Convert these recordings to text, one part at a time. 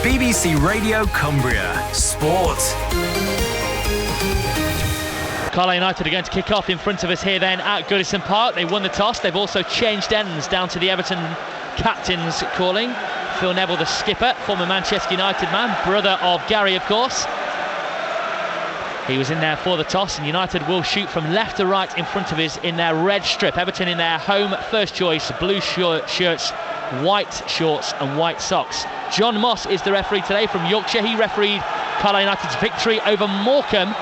BBC Radio Cumbria Sport. Carlisle United are going to kick off in front of us here then at Goodison Park. They won the toss. They've also changed ends down to the Everton captain's calling. Phil Neville, the skipper, former Manchester United man, brother of Gary, of course. He was in there for the toss, and United will shoot from left to right in front of us in their red strip. Everton in their home first choice, blue shirts, white shorts and white socks. John Moss is the referee today from Yorkshire. He refereed Carlisle United's victory over Morecambe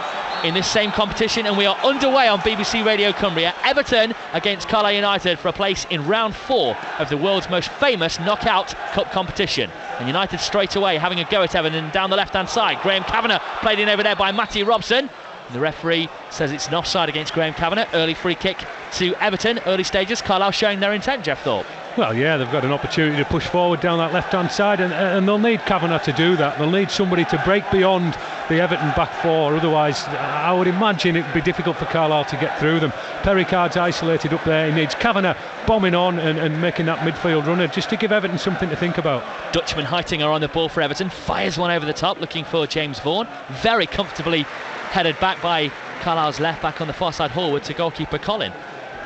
in this same competition, and we are underway on BBC Radio Cumbria. Everton against Carlisle United for a place in round 4 of the world's most famous knockout cup competition. And United straight away having a go at Everton down the left hand side. Graham Kavanagh played in over there by Matty Robson. The referee says it's an offside against Graham Kavanagh. Early free kick to Everton, early stages. Carlisle showing their intent, Jeff Thorpe. Well, yeah, they've got an opportunity to push forward down that left-hand side, and they'll need Kavanagh to do that. They'll need somebody to break beyond the Everton back four. Otherwise, I would imagine it would be difficult for Carlisle to get through them. Pericard's isolated up there. He needs Kavanagh bombing on and making that midfield runner, just to give Everton something to think about. Dutchman Heitinga on the ball for Everton. Fires one over the top, looking for James Vaughan. Very comfortably headed back by Carlisle's left back on the far side Hallward to goalkeeper Colin.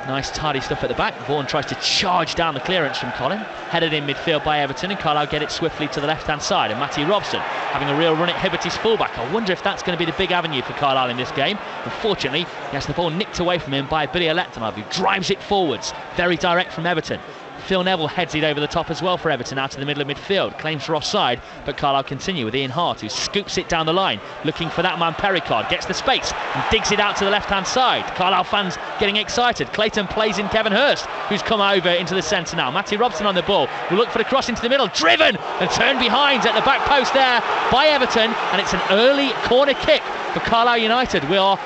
Nice tidy stuff at the back. Vaughan tries to charge down the clearance from Colin. Headed in midfield by Everton, and Carlisle get it swiftly to the left hand side, and Matty Robson having a real run at Hibberty's fullback. I wonder if that's going to be the big avenue for Carlisle in this game. Unfortunately, he has the ball nicked away from him by Billy Electonov, who drives it forwards. Very direct from Everton. Phil Neville heads it over the top as well for Everton out to the middle of midfield. Claims for offside, but Carlisle continue with Ian Hart, who scoops it down the line, looking for that man Pericard. Gets the space and digs it out to the left-hand side. Carlisle fans getting excited. Clayton plays in Kevin Hurst, who's come over into the centre now. Matty Robson on the ball. Will look for the cross into the middle. Driven and turned behind at the back post there by Everton, and it's an early corner kick for Carlisle United. We are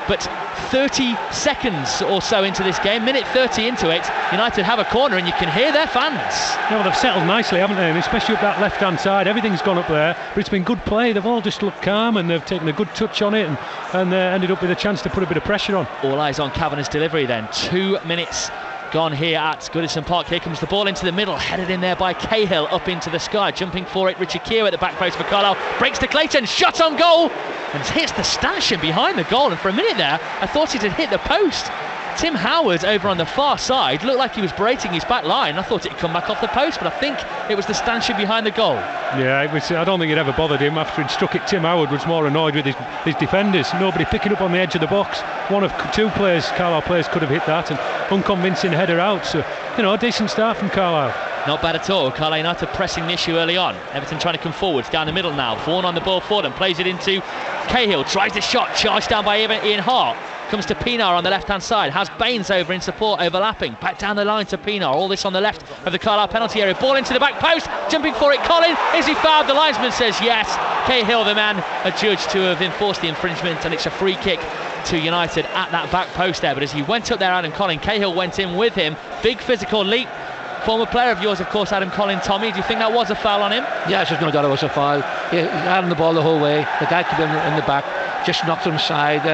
but 30 seconds or so into this game, minute 30 into it. United have a corner, and you can hear their fans. Yeah, well, they've settled nicely, haven't they? And especially up that left-hand side, everything's gone up there. But it's been good play. They've all just looked calm, and they've taken a good touch on it, and ended up with a chance to put a bit of pressure on. All eyes on Kavanagh's delivery then. 2 minutes gone here at Goodison Park. Here comes the ball into the middle, headed in there by Cahill up into the sky. Jumping for it, Richard Keogh at the back post for Carlisle. Breaks to Clayton, shot on goal, and hits the stanchion behind the goal. And for a minute there, I thought it had hit the post. Tim Howard over on the far side looked like he was berating his back line. I thought it had come back off the post, but I think it was the stanchion behind the goal. Yeah, it was. I don't think it ever bothered him after he'd struck it. Tim Howard was more annoyed with his defenders. Nobody picking up on the edge of the box. One of 2 players, Carlisle players, could have hit that, and unconvincing header out. So, a decent start from Carlisle. Not bad at all. Carlisle United pressing the issue early on. Everton trying to come forwards down the middle now. Vaughan on the ball for them, plays it into Cahill, tries the shot, charged down by Ian Hart. Comes to Pinar on the left-hand side, has Baines over in support, overlapping. Back down the line to Pinar, all this on the left of the Carlisle penalty area. Ball into the back post, jumping for it, Colin. Is he fouled? The linesman says yes. Cahill, the man adjudged to have enforced the infringement, and it's a free kick to United at that back post there. But as he went up there, Adam Collin, Cahill went in with him. Big physical leap. Former player of yours, of course, Adam Collin. Tommy, do you think that was a foul on him? Yeah, there's no doubt it was a foul. He had the ball the whole way. The guy came in the back, just knocked him aside.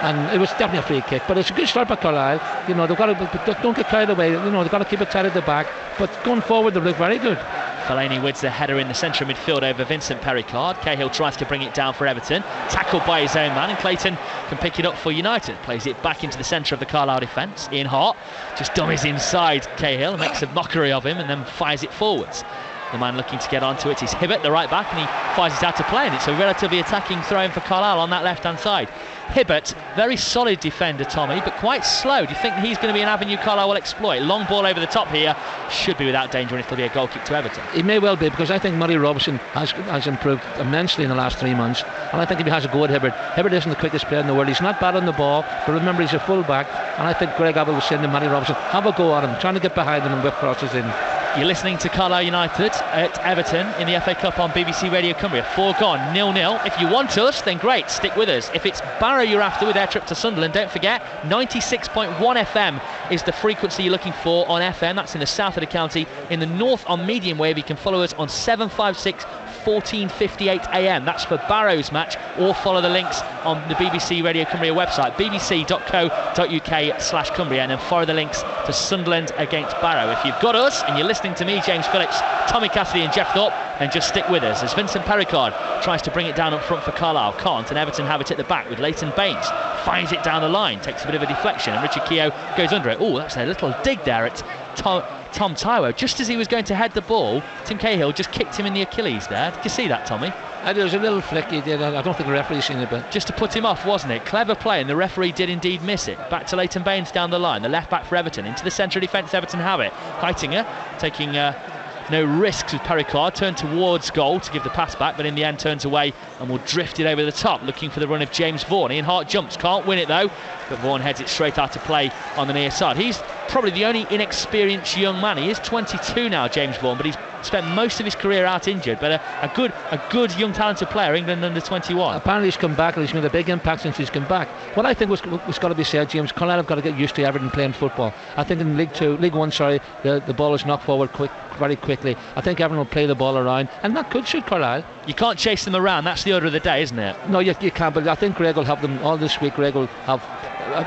And it was definitely a free kick, but it's a good start by Carlisle. They've got to, don't get carried away. They've got to keep it tight at the back, but going forward they look very good. Fellaini wins the header in the centre of midfield over Vincent Pericard. Cahill tries to bring it down for Everton, tackled by his own man, and Clayton can pick it up for United. Plays it back into the centre of the Carlisle defence. Ian Hart just dummies inside Cahill, makes a mockery of him, and then fires it forwards. The man looking to get onto it is Hibbert, the right back, and he fires it out to play, and it's a relatively attacking throw-in for Carlisle on that left-hand side. Hibbert, very solid defender, Tommy, but quite slow. Do you think he's going to be an avenue Carlisle will exploit? Long ball over the top here, should be without danger, and it'll be a goal kick to Everton. It may well be, because I think Murray Robson has improved immensely in the last 3 months, and I think if he has a go at Hibbert. Hibbert isn't the quickest player in the world. He's not bad on the ball, but remember, he's a full-back, and I think Greg Abbott was saying to Murray Robson, have a go at him, trying to get behind him and whip crosses in. You're listening to Carlisle United at Everton in the FA Cup on BBC Radio Cumbria. 4 gone, 0-0. If you want us, then great, stick with us. If it's Barrow you're after with their trip to Sunderland, don't forget 96.1 FM is the frequency you're looking for on FM. That's in the south of the county. In the north on medium wave, you can follow us on 756 14:58 AM. That's for Barrow's match, or follow the links on the BBC Radio Cumbria website, bbc.co.uk/Cumbria, and then follow the links to Sunderland against Barrow. If you've got us and you're listening to me, James Phillips, Tommy Cassidy and Jeff Thorpe, and just stick with us as Vincent Perricard tries to bring it down up front for Carlisle. Can't, and Everton have it at the back with Leighton Baines. Finds it down the line, takes a bit of a deflection, and Richard Keogh goes under it. Oh, that's a little dig there at Tom Taiwo. Just as he was going to head the ball, Tim Cahill just kicked him in the Achilles there. Did you see that, Tommy? There was a little flick he did. I don't think the referee's seen it, but just to put him off, wasn't it? Clever play, and the referee did indeed miss it. Back to Leighton Baines down the line, the left back for Everton. Into the centre of defence, Everton have it. Heitinger taking no risks with Perricard, turned towards goal to give the pass back, but in the end turns away and will drift it over the top, looking for the run of James Vaughan. Ian Hart jumps, can't win it though, but Vaughan heads it straight out to play on the near side. He's probably the only inexperienced young man. He is 22 now, James Vaughan, but he's spent most of his career out injured, but a good young talented player, England under 21. Apparently he's come back and he's made a big impact since he's come back. What I think was got to be said, James, Carlisle have got to get used to Everton playing football. I think in League One, the ball is knocked forward very quickly. I think Everton will play the ball around, and that could suit Carlisle. You can't chase them around, that's the order of the day, isn't it? No, you can't, but I think Greg will have them all this week. Greg will have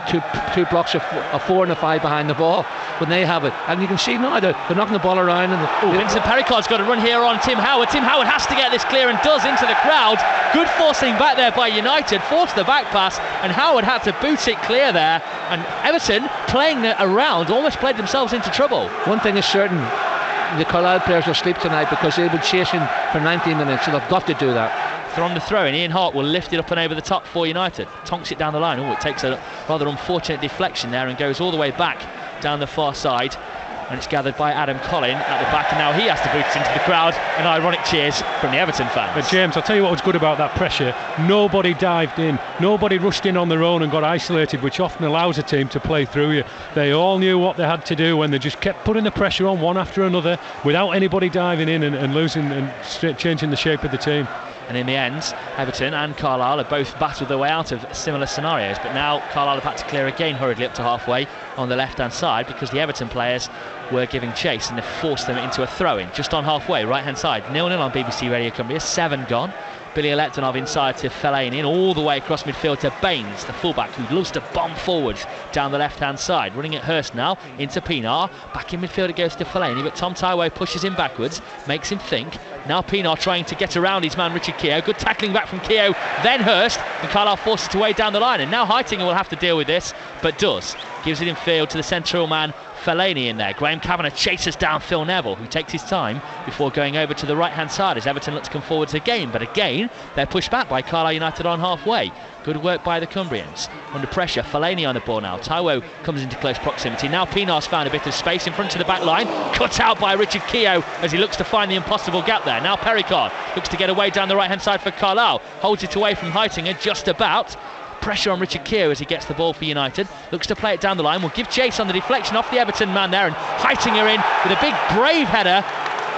two blocks of 4 and a 5 behind the ball when they have it, and you can see now they're knocking the ball around. And Vincent Perricard's got a run here on Tim Howard. Tim Howard has to get this clear and does, into the crowd. Good forcing back there by United, forced the back pass, and Howard had to boot it clear there, and Everton playing around almost played themselves into trouble. One thing is certain, the Carlisle players will sleep tonight because they've been chasing for 90 minutes, so they've got to do that. From the throw in, Ian Hart will lift it up and over the top for United. Tonks it down the line. Oh, it takes a rather unfortunate deflection there and goes all the way back down the far side. And it's gathered by Adam Collin at the back, and now he has to boot it into the crowd, and ironic cheers from the Everton fans. But James, I'll tell you what was good about that pressure. Nobody dived in, nobody rushed in on their own and got isolated, which often allows a team to play through you. They all knew what they had to do when they just kept putting the pressure on one after another without anybody diving in and losing and changing the shape of the team. And in the end, Everton and Carlisle have both battled their way out of similar scenarios, but now Carlisle have had to clear again hurriedly up to halfway on the left-hand side because the Everton players were giving chase and they forced them into a throw-in just on halfway, right-hand side. 0-0 on BBC Radio Cumbria, 7 gone. Billy Electonov inside to Fellaini, and all the way across midfield to Baines, the fullback, who loves to bomb forwards down the left-hand side. Running at Hurst now, into Pienaar. Back in midfield it goes to Fellaini, but Tom Taiwo pushes him backwards, makes him think. Now Pienaar trying to get around his man Richard Keogh. Good tackling back from Keogh, then Hurst, and Carlisle forces it away down the line. And now Heitinger will have to deal with this, but does. Gives it in field to the central man, Fellaini in there. Graham Kavanagh chases down Phil Neville, who takes his time before going over to the right-hand side as Everton look to come forwards again. But again, they're pushed back by Carlisle United on halfway. Good work by the Cumbrians. Under pressure, Fellaini on the ball now. Taiwo comes into close proximity. Now Pienaar's found a bit of space in front of the back line. Cut out by Richard Keogh as he looks to find the impossible gap there. Now Perricard looks to get away down the right-hand side for Carlisle. Holds it away from Heitinger just about. Pressure on Richard Keogh as he gets the ball for United. Looks to play it down the line. Will give chase on the deflection off the Everton man there, and Heitinger in with a big brave header.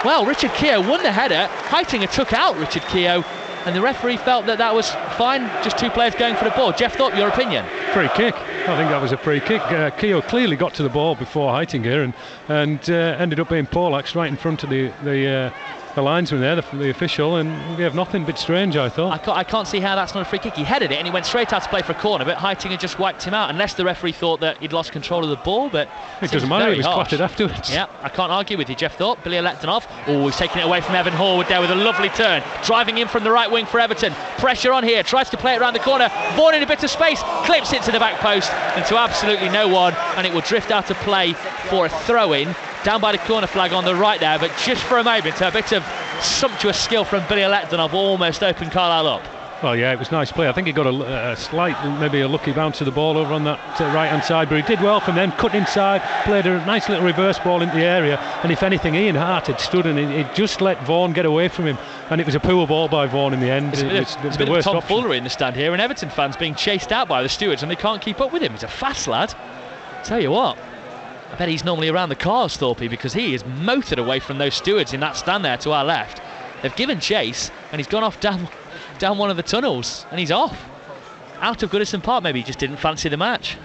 Well, Richard Keogh won the header. Heitinger took out Richard Keogh, and the referee felt that was fine. Just two players going for the ball. Jeff Thorpe, your opinion? Free kick. I think that was a free kick. Keogh clearly got to the ball before Heitinger and ended up being poleaxed right in front of the linesman there, the official, and we have nothing but strange, I thought. I can't see how that's not a free kick. He headed it and he went straight out to play for a corner, but Heitinger just wiped him out, unless the referee thought that he'd lost control of the ball. But it doesn't matter, he was clattered afterwards. Yeah, I can't argue with you, Jeff Thorpe. Billy Electonov, he's taking it away from Evan Horwood there with a lovely turn, driving in from the right wing for Everton. Pressure on here, tries to play it around the corner. Vaughan in a bit of space, clips it to the back post and to absolutely no one, and it will drift out of play for a throw-in down by the corner flag on the right there. But just for a moment, a bit of sumptuous skill from Billy Electonov almost opened Carlisle up. Well, yeah, it was nice play. I think he got a slight, maybe a lucky bounce of the ball over on that right-hand side, but he did well from then, cut inside, played a nice little reverse ball into the area, and if anything, Ian Hart had stood and he just let Vaughan get away from him, and it was a poor ball by Vaughan in the end. It's a bit of tomfoolery in the stand here, and Everton fans being chased out by the stewards, and they can't keep up with him. He's a fast lad. Tell you what, I bet he's normally around the cars, Thorpey, because he is motored away from those stewards in that stand there to our left. They've given chase, and he's gone off down one of the tunnels, and he's off. Out of Goodison Park, maybe he just didn't fancy the match.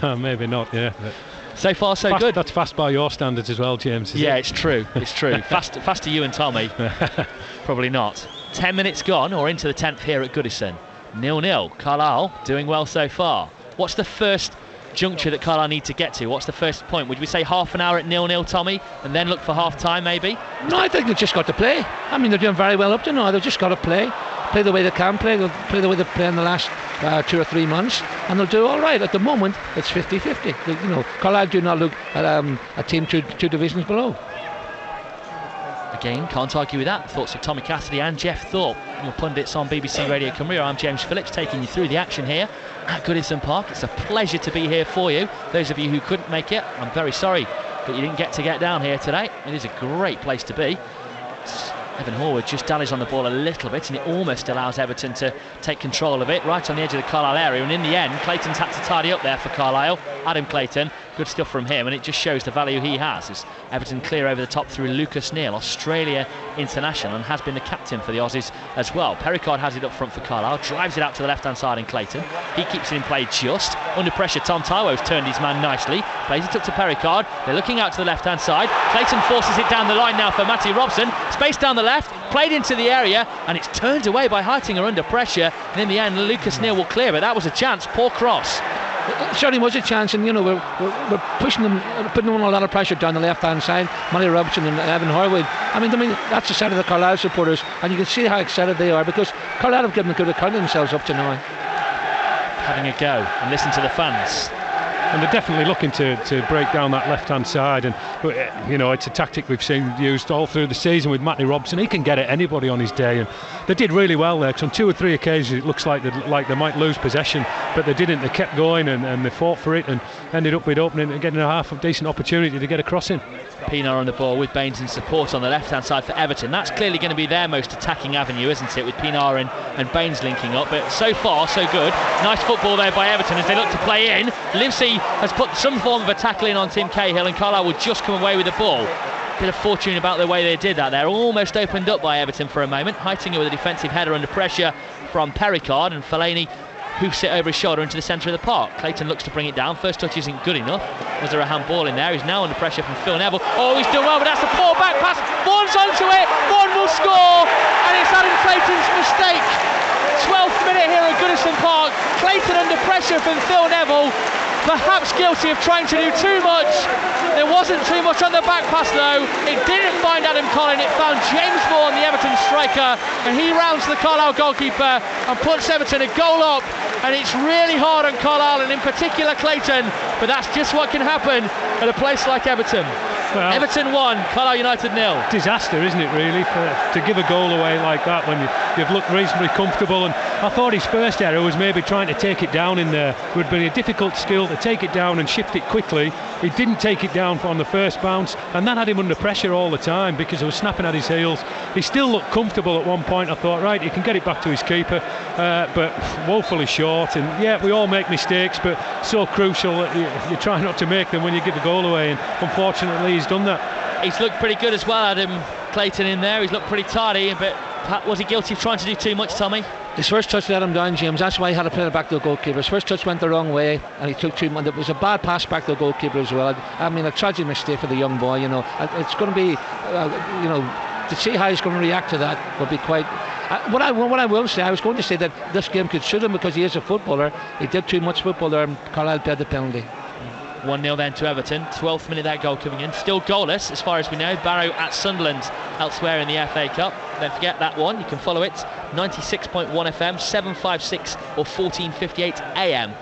Maybe not, yeah. So far, so fast, good. That's fast by your standards as well, James. Yeah, it's true. It's true. Fast to you and Tommy. Probably not. 10 minutes gone, or into the 10th here at Goodison. 0-0. Carlisle doing well so far. What's the first juncture that Carlisle need to get to? What's the first point? Would we say half an hour at 0-0, Tommy, and then look for half-time maybe? No, I think they've just got to play. I mean, they're doing very well up to now. They've just got to play the way they can play. They'll play the way they've played in the last 2 or 3 months, and they'll do all right. At the moment, it's 50-50. Carlisle do not look at a team two divisions below. Again, can't argue with that. Thoughts of Tommy Cassidy and Jeff Thorpe, your pundits on BBC Radio Cumbria. I'm James Phillips, taking you through the action here at Goodison Park. It's a pleasure to be here for you. Those of you who couldn't make it, I'm very sorry that you didn't get down here today. It is a great place to be. Evan Horwood just dallies on the ball a little bit, and it almost allows Everton to take control of it right on the edge of the Carlisle area, and in the end Clayton's had to tidy up there for Carlisle. Adam Clayton, good stuff from him, and it just shows the value he has as Everton clear over the top through Lucas Neal, Australia international, and has been the captain for the Aussies as well. Pericard has it up front for Carlisle, drives it out to the left hand side, and Clayton, he keeps it in play just under pressure. Tom Taiwo's turned his man nicely, plays it up to Pericard. They're looking out to the left hand side. Clayton forces it down the line now for Matty Robson, space down the left, played into the area, and it's turned away by Heitinger under pressure, and in the end Lucas Neal will clear it. That was a chance, poor cross. It certainly was a chance, and we're pushing them, putting on a lot of pressure down the left hand side. Matty Robson and Evan Horwood. I mean that's the side of the Carlisle supporters, and you can see how excited they are, because Carlisle have given a good account of themselves up to now. Having a go and listen to the fans. And they're definitely looking to break down that left-hand side, and it's a tactic we've seen used all through the season with Matty Robson. He can get at anybody on his day, and they did really well there. On 2 or 3 occasions it looks like they might lose possession, but they didn't. They kept going and they fought for it, and ended up with opening and getting a half a decent opportunity to get a crossing. Pienaar on the ball with Baines in support on the left-hand side for Everton. That's clearly going to be their most attacking avenue, isn't it, with Pienaar and Baines linking up. But so far, so good. Nice football there by Everton as they look to play in. Livesey has put some form of a tackle in on Tim Cahill, and Carlisle will just come away with the ball. Bit of fortune about the way they did that. They're almost opened up by Everton for a moment. Heitinger with a defensive header under pressure from Pericard, and Fellaini hoofs it over his shoulder into the centre of the park. Clayton looks to bring it down. First touch isn't good enough. Was there a handball in there? He's now under pressure from Phil Neville. Oh, he's done well, but that's a poor back pass. Vaughan's onto it. Vaughan will score, and it's Adam Clayton's mistake. 12th minute here at Goodison Park. Clayton under pressure from Phil Neville. Perhaps guilty of trying to do too much. There wasn't too much on the back pass though. It didn't find Adam Collin, it found James Vaughan, the Everton striker, and he rounds the Carlisle goalkeeper and puts Everton a goal up. And it's really hard on Carlisle, and in particular Clayton, but that's just what can happen at a place like Everton. Well, Everton 1, Carlisle United 0. Disaster, isn't it, really, to give a goal away like that when you've looked reasonably comfortable. And I thought his first error was maybe trying to take it down in there. It would have been a difficult skill to take it down and shift it quickly. He didn't take it down on the first bounce, and that had him under pressure all the time because it was snapping at his heels. He still looked comfortable at one point. I thought, right, he can get it back to his keeper, but woefully short. And yeah, we all make mistakes, but so crucial that you try not to make them when you give a goal away, and unfortunately he's done that. He's looked pretty good as well, Adam Clayton, in there. He's looked pretty tidy, but was he guilty of trying to do too much, Tommy? His first touch let him down, James. That's why he had to play it back to the goalkeeper. His first touch went the wrong way, and he took too much. It was a bad pass back to the goalkeeper as well. I mean, a tragic mistake for the young boy. It's going to be, to see how he's going to react to that would be quite. What I will say, I was going to say that this game could suit him because he is a footballer. He did too much football there, and Carlisle paid the penalty. 1-0 then to Everton. 12th minute, that goal coming in. Still goalless as far as we know. Barrow at Sunderland elsewhere in the FA Cup. Don't forget that one. You can follow it. 96.1 FM, 756 or 1458 AM.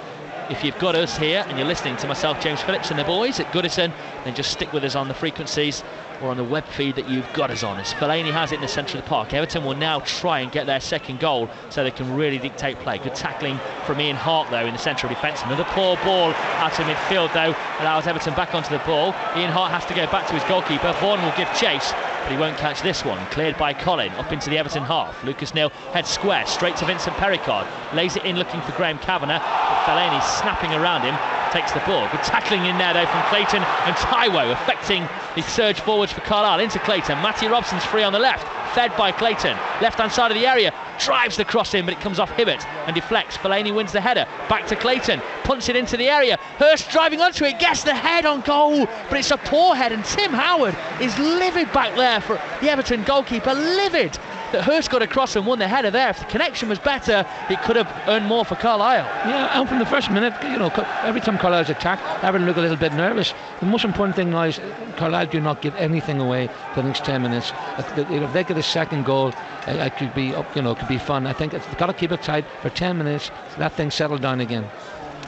If you've got us here and you're listening to myself, James Phillips, and the boys at Goodison, then just stick with us on the frequencies or on the web feed that you've got us on. As Fellaini has it in the centre of the park. Everton will now try and get their second goal so they can really dictate play. Good tackling from Ian Hart though in the centre of defence. Another poor ball out of midfield though allows Everton back onto the ball. Ian Hart has to go back to his goalkeeper. Vaughan will give chase, but he won't catch this one. Cleared by Colin up into the Everton half. Lucas Neal heads square straight to Vincent Pericard. Lays it in looking for Graham Kavanagh, but Fellaini snapping around him. Takes the ball. Good tackling in there though from Clayton and Taiwo, affecting the surge forwards for Carlisle into Clayton. Matty Robson's free on the left, fed by Clayton. Left hand side of the area, drives the cross in, but it comes off Hibbert and deflects. Fellaini wins the header, back to Clayton, punts it into the area. Hurst driving onto it, gets the head on goal, but it's a poor head, and Tim Howard is livid back there for the Everton goalkeeper, livid. that Hurst got across and won the header there. If the connection was better, it could have earned more for Carlisle. Yeah, and from the first minute, every time Carlisle's attacked, Everton look a little bit nervous. The most important thing now is Carlisle do not give anything away for the next 10 minutes. If they get a second goal, it could be up, could be fun. I think they've got to keep it tight for 10 minutes. That thing settled down again.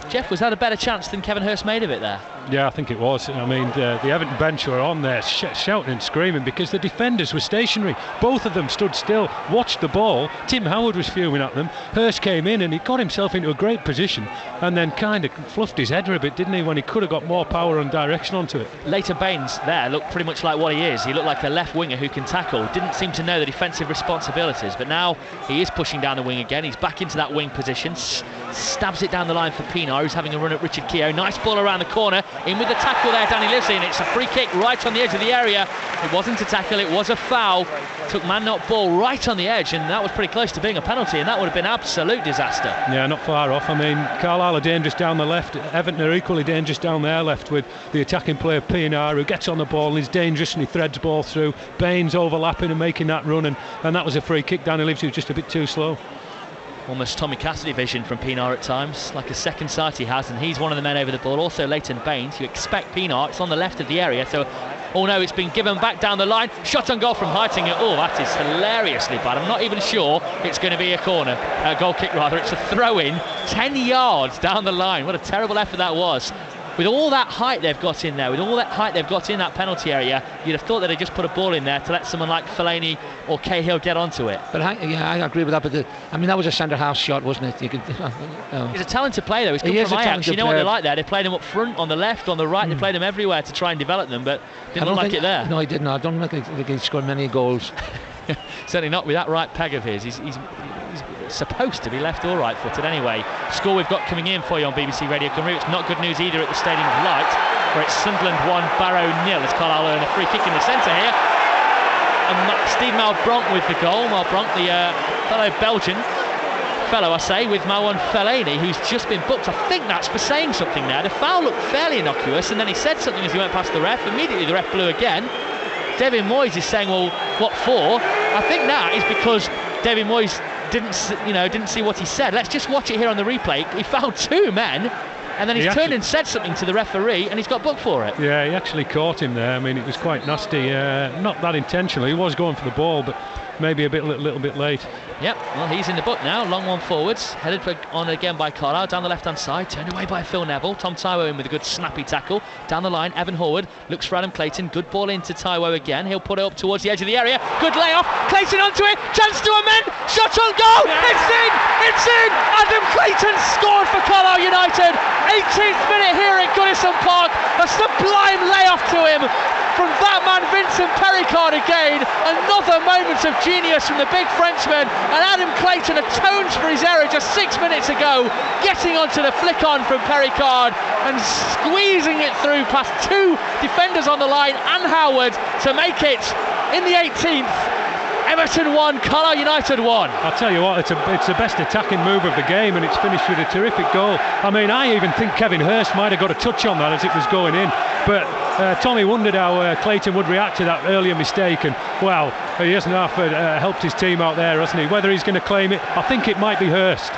Jeff, was that a better chance than Kevin Hurst made of it there? Yeah, I think it was. I mean, the Everton bench were on there shouting and screaming because the defenders were stationary. Both of them stood still, watched the ball. Tim Howard was fuming at them. Hurst came in and he got himself into a great position and then kind of fluffed his header a bit, didn't he, when he could have got more power and direction onto it. Later Baines there looked pretty much like what he is. He looked like a left winger who can tackle. Didn't seem to know the defensive responsibilities, but now he is pushing down the wing again. He's back into that wing position. Stabs it down the line for Pienaar, who's having a run at Richard Keogh. Nice ball around the corner. In with the tackle there, Danny Livesey, and it's a free kick right on the edge of the area. It wasn't a tackle, it was a foul. Took man not ball right on the edge, and that was pretty close to being a penalty, and that would have been absolute disaster. Yeah, not far off. I mean, Carlisle are dangerous down the left. Everton are equally dangerous down their left with the attacking player Pienaar, who gets on the ball and is dangerous and he threads ball through. Baines overlapping and making that run, and that was a free kick. Danny Livesey was just a bit too slow. Almost Tommy Cassidy vision from Pienaar at times, like a second sight he has, and he's one of the men over the ball. Also Leighton Baines, you expect Pienaar, it's on the left of the area, so oh no, it's been given back down the line. Shot on goal from Heitinga. Oh, that is hilariously bad. I'm not even sure it's going to be a corner, goal kick rather. It's a throw in 10 yards down the line. What a terrible effort that was. With all that height they've got in there, with all that height they've got in that penalty area, you'd have thought that they'd just put a ball in there to let someone like Fellaini or Cahill get onto it. But I agree with that. But that was a centre half shot, wasn't it? You could. He's a talented player, though. He's come from Ajax. You know what they're like there. They played him up front, on the left, on the right. They played him everywhere to try and develop them, but didn't look like it there. No, he did not. I don't think he scored many goals. Certainly not with that right peg of his. He's supposed to be left or right footed anyway. Score we've got coming in for you on BBC Radio Cumbria. It's not good news either at the Stadium of Light, where it's Sunderland 1, Barrow 0 as Carlisle earn a free kick in the centre here. And Steve Malbranc with the goal. Malbranc, the fellow I say, with Marouane Fellaini, who's just been booked. I think that's for saying something there. The foul looked fairly innocuous, and then he said something as he went past the ref. Immediately the ref blew again. David Moyes is saying, well, what for? I think that is because David Moyes didn't see what he said. Let's just watch it here on the replay. He fouled two men, and then he's turned and said something to the referee, and he's got booked for it. Yeah, he actually caught him there. I mean, it was quite nasty. Not that intentionally. He was going for the ball, but maybe a little bit late. Yep, well, he's in the book now. Long one forwards, headed on again by Carlisle, down the left-hand side, turned away by Phil Neville. Tom Taiwo in with a good snappy tackle. Down the line, Evan Horwood looks for Adam Clayton. Good ball into Taiwo again. He'll put it up towards the edge of the area. Good layoff. Clayton onto it. Chance to amend. Shot on goal. Yeah. It's in. It's in. Adam Clayton scored for Carlisle United. 18th minute here at Goodison Park. A sublime layoff to him. From that man, Vincent Pericard again. Another moment of genius from the big Frenchman. And Adam Clayton atones for his error just 6 minutes ago, getting onto the flick on from Pericard and squeezing it through past two defenders on the line and Howard to make it in the 18th. Everton 1, Carlisle United 1. I'll tell you what, it's the best attacking move of the game, and it's finished with a terrific goal. I mean, I even think Kevin Hurst might have got a touch on that as it was going in, but Tommy wondered how Clayton would react to that earlier mistake, and well, he hasn't helped his team out there, hasn't he? Whether he's going to claim it, I think it might be Hurst.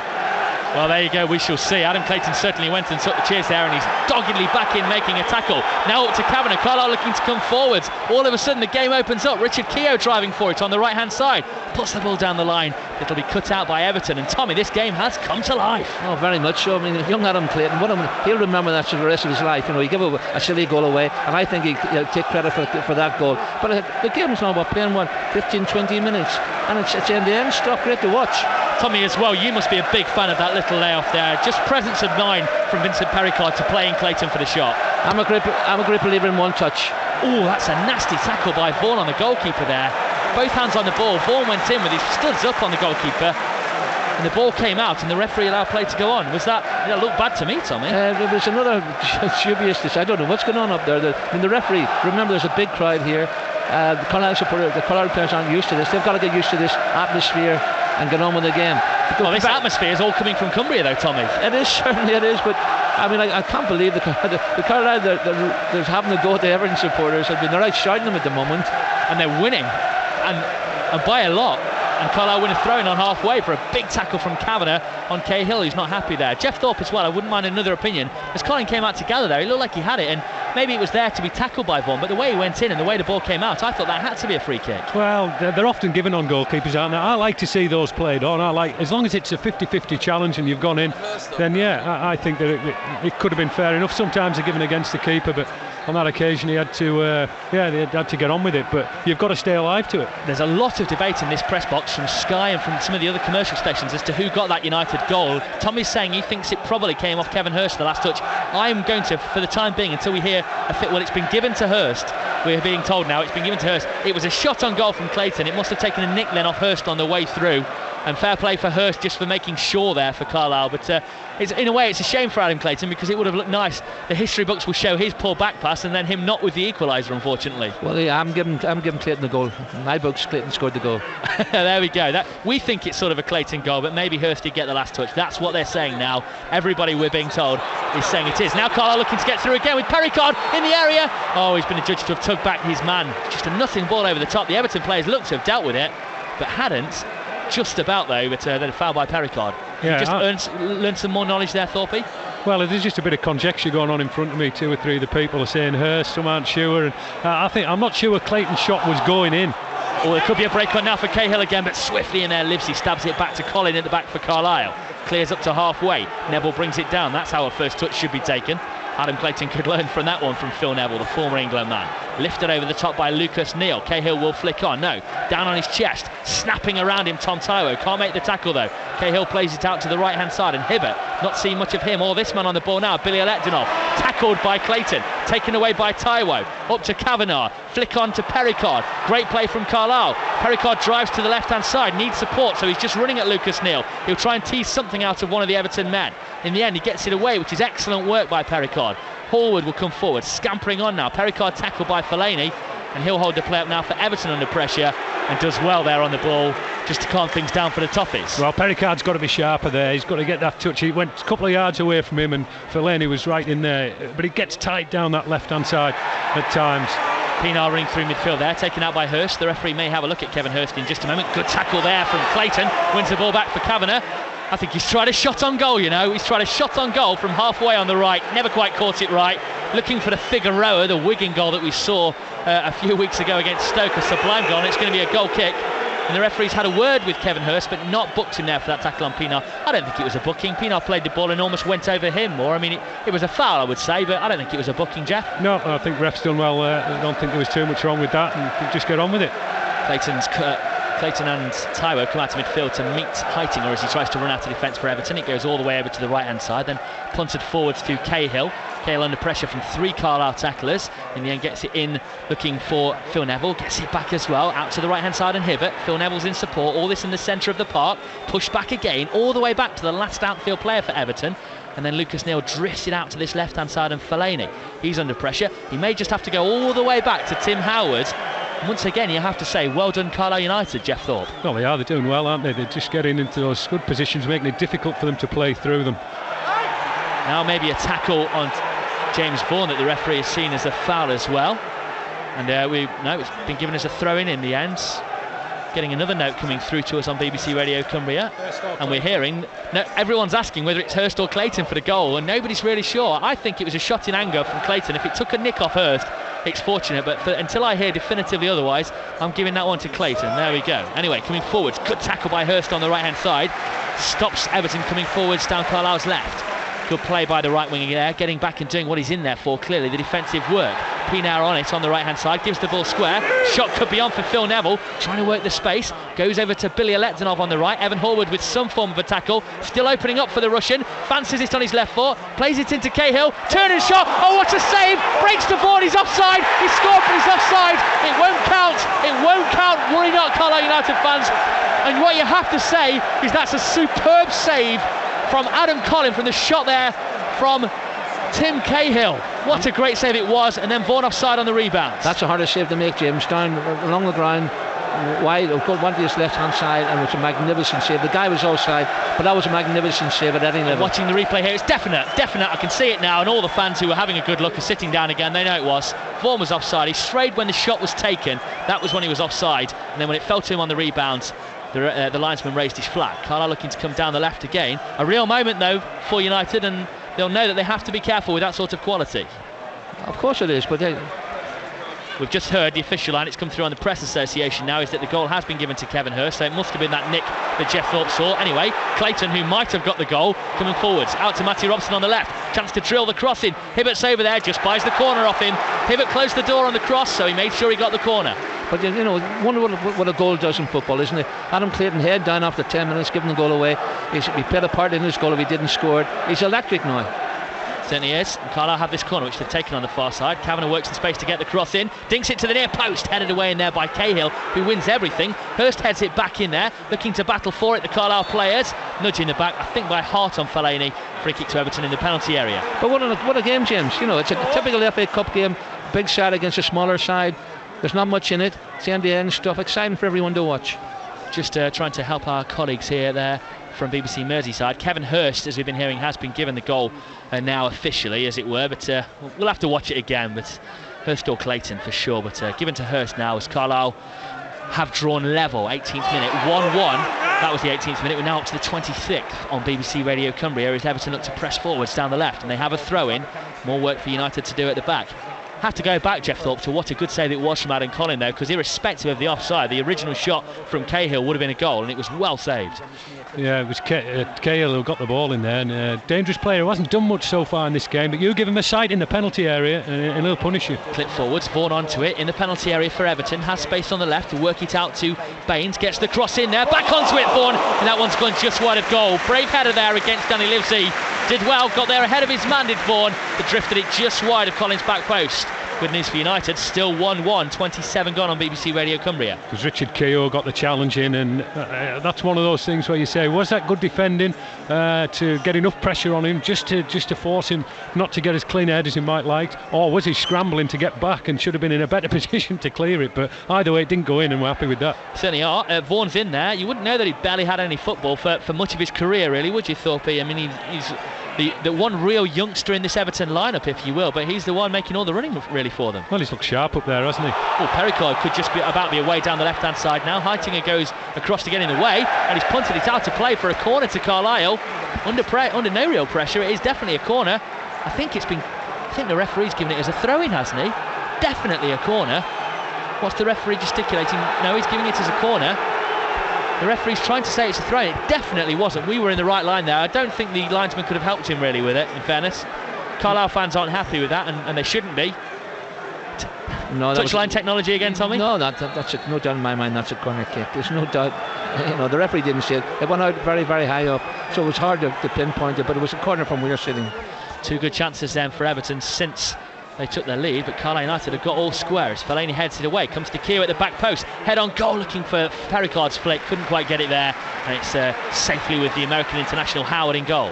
Well, there you go, we shall see. Adam Clayton certainly went and took the cheers there, and he's doggedly back in making a tackle. Now up to Kavanagh. Carlisle looking to come forwards. All of a sudden the game opens up. Richard Keogh driving for it on the right hand side. Puts the ball down the line. It'll be cut out by Everton, and Tommy, this game has come to life. Oh, very much so. I mean, young Adam Clayton, he'll remember that for the rest of his life. He gave a silly goal away, and I think he'll take credit for that goal. But the game's now about playing 15-20 minutes, and it's in the end stuff great to watch. Tommy, as well, you must be a big fan of that little layoff there. Just presence of mind from Vincent Pericard to playing Clayton for the shot. I'm a great believer in one touch. Oh, that's a nasty tackle by Vaughan on the goalkeeper there. Both hands on the ball. Vaughan went in with his studs up on the goalkeeper, and the ball came out, and the referee allowed play to go on. Was that? It looked bad to me, Tommy. There was another dubious. I don't know what's going on up there. The referee. Remember, there's a big crowd here. The Carlisle players aren't used to this. They've got to get used to this atmosphere and get on with the game. Well, this atmosphere is all coming from Cumbria, though, Tommy. It is, certainly it is, but I mean, I can't believe the Carlisle, they're having to go at the Everton supporters. I mean, they're out shouting them at the moment. And they're winning, and by a lot. And Carlisle win a throw-in on halfway for a big tackle from Kavanagh on Cahill, who's not happy there. Jeff Thorpe as well, I wouldn't mind another opinion. As Colin came out together there, he looked like he had it, and maybe it was there to be tackled by Vaughan, but the way he went in and the way the ball came out, I thought that had to be a free kick. Well, they're often given on goalkeepers, aren't they? I like to see those played on. As long as it's a 50-50 challenge and you've gone in, then yeah, I think that it could have been fair enough. Sometimes they're given against the keeper, but on that occasion he had to they had to get on with it, but you've got to stay alive to it. There's a lot of debate in this press box from Sky and from some of the other commercial stations as to who got that United goal. Tommy's saying he thinks it probably came off Kevin Hurst the last touch. I'm going to, for the time being, until we hear it's been given to Hurst. We're being told now it's been given to Hurst. It was a shot on goal from Clayton. It must have taken a nick then off Hurst on the way through. And fair play for Hurst just for making sure there for Carlisle, but in a way it's a shame for Adam Clayton, because it would have looked nice. The history books will show his poor back pass and then him not with the equaliser, unfortunately. Well, yeah, I'm giving Clayton the goal. In my books, Clayton scored the goal. There we go. We think it's sort of a Clayton goal, but maybe Hurst did get the last touch. That's what they're saying now. Everybody, we're being told, is saying it is. Now Carlisle looking to get through again with Pericard in the area. Oh, he's been adjudged to have tugged back his man. Just a nothing ball over the top. The Everton players looked to have dealt with it, but hadn't. Just about though, but then a foul by Pericard. Yeah, just learned some more knowledge there, Thorpe. Well, there's just a bit of conjecture going on in front of me. 2 or 3 of the people are saying Hurst, some aren't sure, and I'm not sure Clayton's shot was going in. Oh, there could be a break on now for Cahill again, but swiftly in there Livesey stabs it back to Colin at the back for Carlisle. Clears up to halfway. Neville brings it down. That's how a first touch should be taken. Adam Clayton could learn from that one from Phil Neville, the former England man. Lifted over the top by Lucas Neal. Cahill will flick on. No, down on his chest. Snapping around him, Tom Taiwo. Can't make the tackle though. Cahill plays it out to the right hand side, and Hibbert, not seeing much of him or this man on the ball now, Billy Eletdinov. Tackled by Clayton. Taken away by Taiwo. Up to Kavanagh. Flick on to Pericard. Great play from Carlisle. Pericard drives to the left hand side. Needs support, so he's just running at Lucas Neal. He'll try and tease something out of one of the Everton men. In the end, he gets it away, which is excellent work by Pericard. Hallwood will come forward, scampering on now. Pericard tackled by Fellaini, and he'll hold the play up now for Everton under pressure, and does well there on the ball, just to calm things down for the Toffees. Well, Pericard's got to be sharper there. He's got to get that touch. He went a couple of yards away from him, and Fellaini was right in there, but he gets tight down that left-hand side at times. Pienaar running through midfield there, taken out by Hurst. The referee may have a look at Kevin Hurst in just a moment. Good tackle there from Clayton. Wins the ball back for Kavanagh. I think he's tried a shot on goal, He's tried a shot on goal from halfway on the right. Never quite caught it right. Looking for the Figueroa, the Wigan goal that we saw a few weeks ago against Stoke. A sublime goal, and it's going to be a goal kick. And the referee's had a word with Kevin Hurst, but not booked him there for that tackle on Pienaar. I don't think it was a booking. Pienaar played the ball and almost went over him more. I mean, it was a foul, I would say, but I don't think it was a booking, Jeff. No, I think ref's done well. I don't think there was too much wrong with that, and just get on with it. Clayton and Taiwo come out to midfield to meet Heitinga as he tries to run out of defence for Everton. It goes all the way over to the right hand side, then punted forwards to Cahill. Cahill under pressure from 3 Carlisle tacklers. In the end gets it in, looking for Phil Neville. Gets it back as well, out to the right hand side and Hibbert. Phil Neville's in support, all this in the centre of the park. Pushed back again, all the way back to the last outfield player for Everton. And then Lucas Neal drifts it out to this left hand side, and Fellaini, he's under pressure. He may just have to go all the way back to Tim Howard. Once again, you have to say, well done Carlisle United, Jeff Thorpe. Well, they are. They're doing well, aren't they? They're just getting into those good positions, making it difficult for them to play through them. Now maybe a tackle on James Vaughan that the referee has seen as a foul as well. And it's been given as a throw-in the end. Getting another note coming through to us on BBC Radio Cumbria, and we're hearing everyone's asking whether it's Hurst or Clayton for the goal, and nobody's really sure. I think it was a shot in anger from Clayton. If it took a nick off Hurst, it's fortunate, but until I hear definitively otherwise, I'm giving that one to Clayton. There we go. Anyway, coming forwards, good tackle by Hurst on the right hand side, stops Everton coming forwards down Carlisle's left. Good play by the right winger there, getting back and doing what he's in there for, clearly, the defensive work. Pienaar on it on the right hand side, gives the ball square. Shot could be on for Phil Neville, trying to work the space. Goes over to Billy Eletdinov on the right. Evan Hallwood with some form of a tackle, still opening up for the Russian. Fancies it on his left foot, plays it into Cahill. Turn and shot, oh what a save! Breaks the board, he's offside. He scored, but he's offside. It won't count, it won't count. Worry not, Carlisle United fans. And what you have to say is that's a superb save from Adam Collin from the shot there from Tim Cahill. What a great save it was, and then Vaughan offside on the rebound. That's the hardest save to make, James. Down along the ground, wide, one to his left hand side, and it was a magnificent save. The guy was offside, but that was a magnificent save at any level. Watching the replay here, it's definite. I can see it now, and all the fans who were having a good look are sitting down again. They know it was. Vaughan was offside. He strayed when the shot was taken. That was when he was offside, and then when it fell to him on the rebound, The linesman raised his flag. Carlisle looking to come down the left again. A real moment though for United, and they'll know that they have to be careful with that sort of quality. Of course it is, but we've just heard the official line, it's come through on the press association now, is that the goal has been given to Kevin Hurst, so it must have been that nick that Jeff Thorpe saw. Anyway, Clayton, who might have got the goal, coming forwards, out to Matty Robson on the left, chance to drill the cross in. Hibbert's over there, just buys the corner off him. Hibbert closed the door on the cross, so he made sure he got the corner. But you know, wonder what a goal does in football, isn't it? Adam Clayton head down after 10 minutes, giving the goal away. He played a part in his goal if he didn't score it. He's electric now. Certainly is. And Carlisle have this corner which they've taken on the far side. Kavanagh works in space to get the cross in, dinks it to the near post, headed away in there by Cahill, who wins everything. Hurst heads it back in there, looking to battle for it. The Carlisle players nudging the back, I think by Hart on Fellaini. Free kick to Everton in the penalty area. But what a game, James. You know, it's a typical FA Cup game, big side against a smaller side. There's not much in it. It's the end stuff, exciting for everyone to watch. Just trying to help our colleagues here there from BBC Merseyside. Kevin Hurst, as we've been hearing, has been given the goal now officially, as it were, but we'll have to watch it again. But Hurst or Clayton for sure, but given to Hurst now as Carlisle have drawn level. 18th minute, 1-1. That was the 18th minute. We're now up to the 26th on BBC Radio Cumbria as Everton look to press forwards down the left, and they have a throw-in. More work for United to do at the back. Have to go back, Jeff Thorpe, to what a good save it was from Adam Collin though, because irrespective of the offside, the original shot from Cahill would have been a goal, and it was well saved. Yeah, it was Cahill who got the ball in there, and dangerous player who hasn't done much so far in this game, but you give him a sight in the penalty area and he'll punish you. Clip forwards, Vaughan onto it in the penalty area for Everton, has space on the left to work it out to Baines, gets the cross in there, back onto it Vaughan, and that one's gone just wide of goal. Brave header there against Danny Livesey, did well, got there ahead of his man did Vaughan, but drifted it just wide of Collins' back post. Good news for United, still 1-1, 27 gone on BBC Radio Cumbria. Because Richard Keogh got the challenge in, and that's one of those things where you say, was that good defending to get enough pressure on him just to force him not to get as clean a head as he might like, or was he scrambling to get back and should have been in a better position to clear it? But either way, it didn't go in, and we're happy with that. Certainly are. Vaughan's in there. You wouldn't know that he barely had any football for much of his career, really, would you, Thorpe? I mean, he's the one real youngster in this Everton lineup, if you will, but he's the one making all the running really for them. Well, he's looked sharp up there, hasn't he? Well, Pericard could just be away down the left hand side now. Heitinger goes across to get in the way, and he's punted it out to play for a corner to Carlisle. Under no real pressure, it is definitely a corner. I think the referee's given it as a throw-in, hasn't he? Definitely a corner. What's the referee gesticulating? No, he's giving it as a corner. The referee's trying to say it's a throw. It definitely wasn't. We were in the right line there. I don't think the linesman could have helped him really with it, in fairness. Carlisle fans aren't happy with that, and they shouldn't be. No, touchline technology again, Tommy? No, that's no doubt in my mind. That's a corner kick. There's no doubt. You know, the referee didn't see it. It went out very, very high up, so it was hard to pinpoint it. But it was a corner from where you're sitting. Two good chances then for Everton since they took their lead, but Carlisle United have got all square as Fellaini heads it away, comes to Keogh at the back post, head on goal looking for Pericard's flick, couldn't quite get it there, and it's safely with the American international Howard in goal.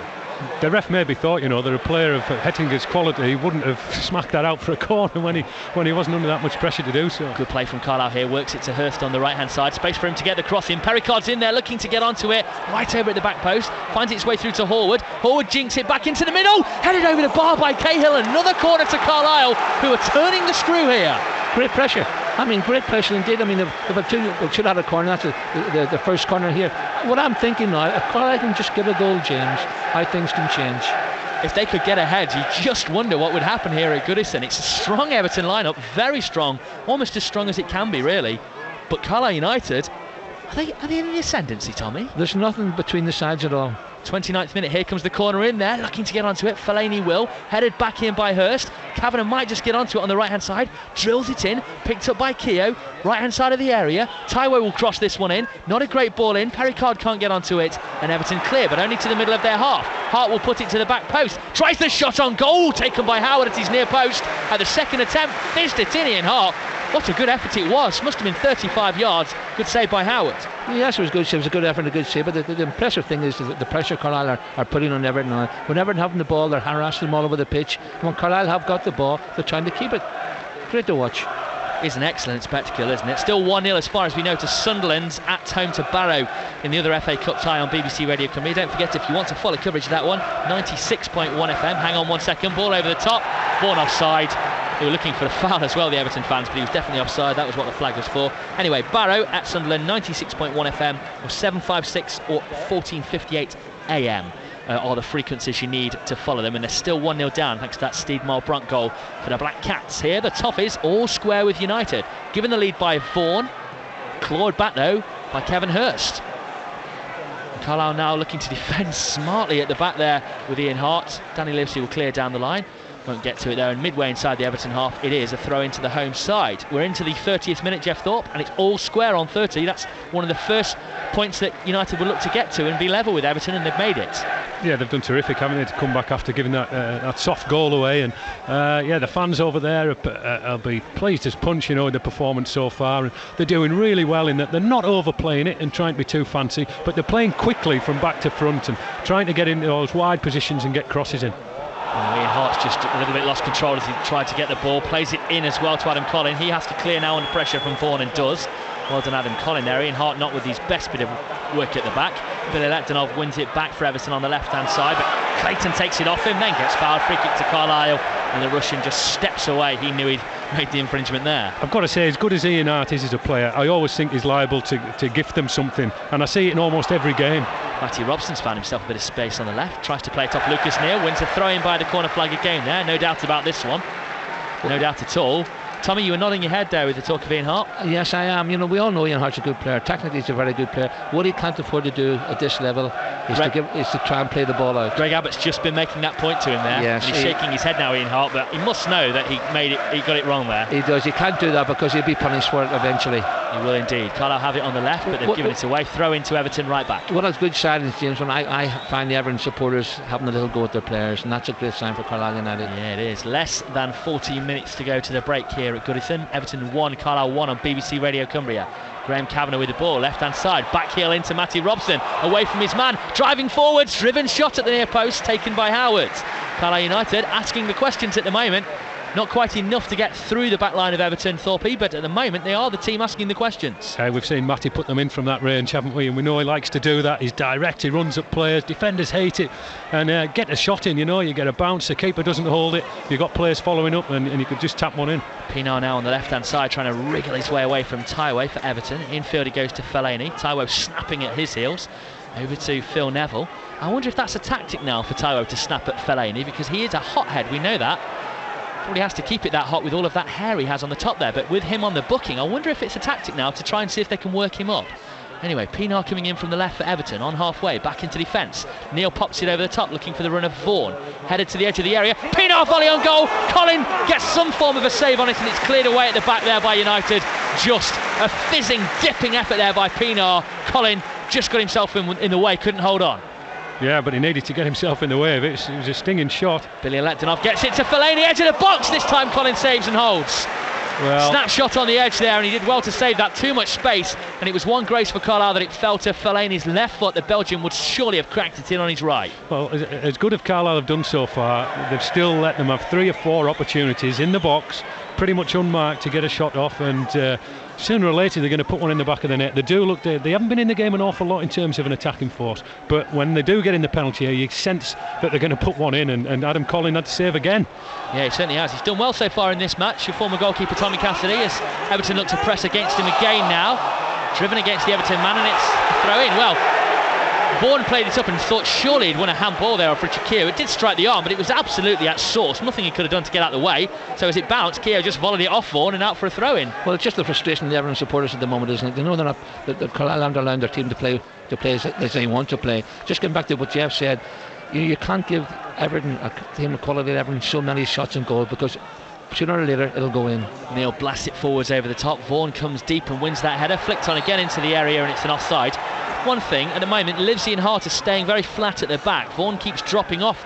The ref maybe thought, you know, that a player of Hettinger's quality wouldn't have smacked that out for a corner when he wasn't under that much pressure to do so. Good play from Carlisle here, works it to Hurst on the right hand side, space for him to get the cross in. Pericard's in there looking to get onto it, right over at the back post, finds its way through to Horwood. Horwood jinks it back into the middle, headed over the bar by Cahill. Another corner to Carlisle, who are turning the screw here. Great pressure. I mean, great pressure indeed. I mean, they should have had a corner. That's the first corner here. What I'm thinking now, if Carlisle can just give a goal, James, how things can change. If they could get ahead, you just wonder what would happen here at Goodison. It's a strong Everton lineup, very strong, almost as strong as it can be, really. But Carlisle United, are they in the ascendancy, Tommy? There's nothing between the sides at all. 29th minute, here comes the corner in there, looking to get onto it. Fellaini will, headed back in by Hurst. Kavanagh might just get onto it on the right hand side, drills it in, picked up by Keogh, right hand side of the area. Taiwo will cross this one in, not a great ball in, Pericard can't get onto it, and Everton clear, but only to the middle of their half. Hart will put it to the back post, tries the shot on goal, taken by Howard at his near post. At the second attempt, fizzed it in, Ian Hart. What a good effort it was, must have been 35 yards, good save by Howard. Yes, it was good. It was a good effort and a good save, but the impressive thing is the pressure Carlisle are putting on Everton now. When Everton having the ball, they're harassing them all over the pitch. When Carlisle have got the ball, they're trying to keep it. Great to watch. It's an excellent spectacle, isn't it? Still 1-0 as far as we know to Sunderland at home to Barrow in the other FA Cup tie on BBC Radio Cumbria. Don't forget, if you want to follow coverage of that one, 96.1 FM. Hang on 1 second, ball over the top, Vaughan offside. They were looking for a foul as well, the Everton fans, but he was definitely offside. That was what the flag was for. Anyway, Barrow at Sunderland, 96.1 FM or 756 or 1458 AM. Are the frequencies you need to follow them, and they're still 1-0 down thanks to that Steve Mulbrunt goal for the Black Cats. Here the Toffees all square with United, given the lead by Vaughan, clawed back though by Kevin Hurst. Carlisle now looking to defend smartly at the back there with Ian Hart. Danny Livesey will clear down the line, won't get to it there, and midway inside the Everton half it is a throw into the home side. We're into the 30th minute, Jeff Thorpe, and it's all square on 30. That's one of the first points that United will look to get to and be level with Everton, and they've made it. Yeah, they've done terrific, haven't they, to come back after giving that soft goal away. And the fans over there will be pleased as punch, with the performance so far. And they're doing really well in that they're not overplaying it and trying to be too fancy, but they're playing quickly from back to front and trying to get into those wide positions and get crosses in. Ian Hart's just a little bit lost control as he tried to get the ball, plays it in as well to Adam Collin. He has to clear now under pressure from Vaughan and does. Well done Adam Collin there. Ian Hart not with his best bit of work at the back. Billy Letdonov wins it back for Everton on the left hand side, but Clayton takes it off him, then gets fouled. Free kick to Carlisle, and the Russian just steps away. He knew he'd made the infringement there. I've got to say, as good as Ian Hart is as a player, I always think he's liable to gift them something, and I see it in almost every game. Matty Robson's found himself a bit of space on the left, tries to play it off Lucas Neal, wins a throw in by the corner flag again there. No doubt about this one, no doubt at all. Tommy, you were nodding your head there with the talk of Ian Hart. Yes, I am. We all know Ian Hart's a good player. Technically, he's a very good player. What he can't afford to do at this level is to try and play the ball out. Greg Abbott's just been making that point to him there. Yes, and he's shaking his head now, Ian Hart, but he must know that he got it wrong there. He does. He can't do that because he'll be punished for it eventually. He will indeed. Carlisle have it on the left, but they've given it away. Throw into Everton right back. What a good sign, James, when I find the Everton supporters having a little go at their players, and that's a great sign for Carlisle United. Yeah, it is. Less than 14 minutes to go to the break here at Goodison. Everton 1, Carlisle 1 on BBC Radio Cumbria. Graham Kavanagh with the ball, left hand side, back heel into Matty Robson, away from his man, driving forwards, driven shot at the near post, taken by Howard. Carlisle United asking the questions at the moment. Not quite enough to get through the back line of Everton, Thorpe, but at the moment they are the team asking the questions. We've seen Matty put them in from that range, haven't we? And we know he likes to do that. He's direct, he runs at players, defenders hate it, and get a shot in, you get a bounce, the keeper doesn't hold it, you've got players following up, and you could just tap one in. Pinar now on the left hand side trying to wriggle his way away from Taiwo for Everton. Infield he goes to Fellaini, Taiwo snapping at his heels. Over to Phil Neville. I wonder if that's a tactic now for Taiwo to snap at Fellaini, because he is a hothead, we know that. Probably has to keep it that hot with all of that hair he has on the top there, but with him on the booking, I wonder if it's a tactic now to try and see if they can work him up. Anyway, Pinar coming in from the left for Everton, on halfway, back into defence. Neil pops it over the top, looking for the run of Vaughan. Headed to the edge of the area, Pinar volley on goal, Colin gets some form of a save on it, and it's cleared away at the back there by United. Just a fizzing, dipping effort there by Pinar. Colin just got himself in the way, couldn't hold on. Yeah, but he needed to get himself in the way of it. It was a stinging shot. Billy Letdonov gets it to Fellaini, edge of the box. This time Colin saves and holds. Well, snapshot on the edge there, and he did well to save that. Too much space, and it was one grace for Carlisle that it fell to Fellaini's left foot. The Belgian would surely have cracked it in on his right. Well, as good as Carlisle have done so far, they've still let them have 3 or 4 opportunities in the box, pretty much unmarked, to get a shot off, and sooner or later they're going to put one in the back of the net. They haven't been in the game an awful lot in terms of an attacking force, but when they do get in the penalty area, you sense that they're going to put one in, and Adam Collin had to save again. Yeah, he certainly has. He's done well so far in this match. Your former goalkeeper Tommy Cassidy, as Everton look to press against him again now. Driven against the Everton man, and it's a throw in. Well, Vaughan played it up and thought surely he'd won a handball there off Richard Keogh. It did strike the arm, but it was absolutely at source. Nothing he could have done to get out of the way. So as it bounced, Keogh just volleyed it off Vaughan and out for a throw-in. Well, it's just the frustration of the Everton supporters at the moment, isn't it? They know they're not, that Carlisle aren't allowing their team to play as they want to play. Just getting back to what Jeff said, you can't give Everton, a team of quality Everton, so many shots on goal, because sooner or later it'll go in. Neil blasts it forwards over the top. Vaughan comes deep and wins that header. Flicked on again into the area, and it's an offside. One thing, at the moment, Livesey and Hart are staying very flat at the back. Vaughan keeps dropping off.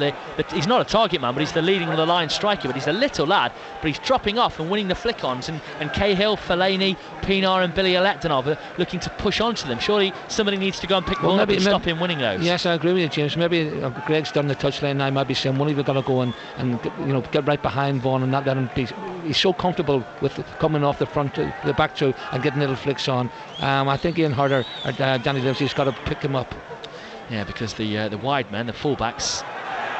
He's not a target man, but he's the leading of the line striker. But he's a little lad, but he's dropping off and winning the flick-ons. And Cahill, Fellaini, Pinar and Billy Letdonov are looking to push onto them. Surely somebody needs to go and pick Vaughan up and stop him winning those. Yes, I agree with you, James. Maybe Greg's done the touchline now. Might be saying one of you got to go and get right behind Vaughan and not let him be. He's so comfortable with coming off the front to the back through and getting little flicks on. I think Ian Hart or Danny Livesey's got to pick him up. Yeah, because the wide men, the fullbacks,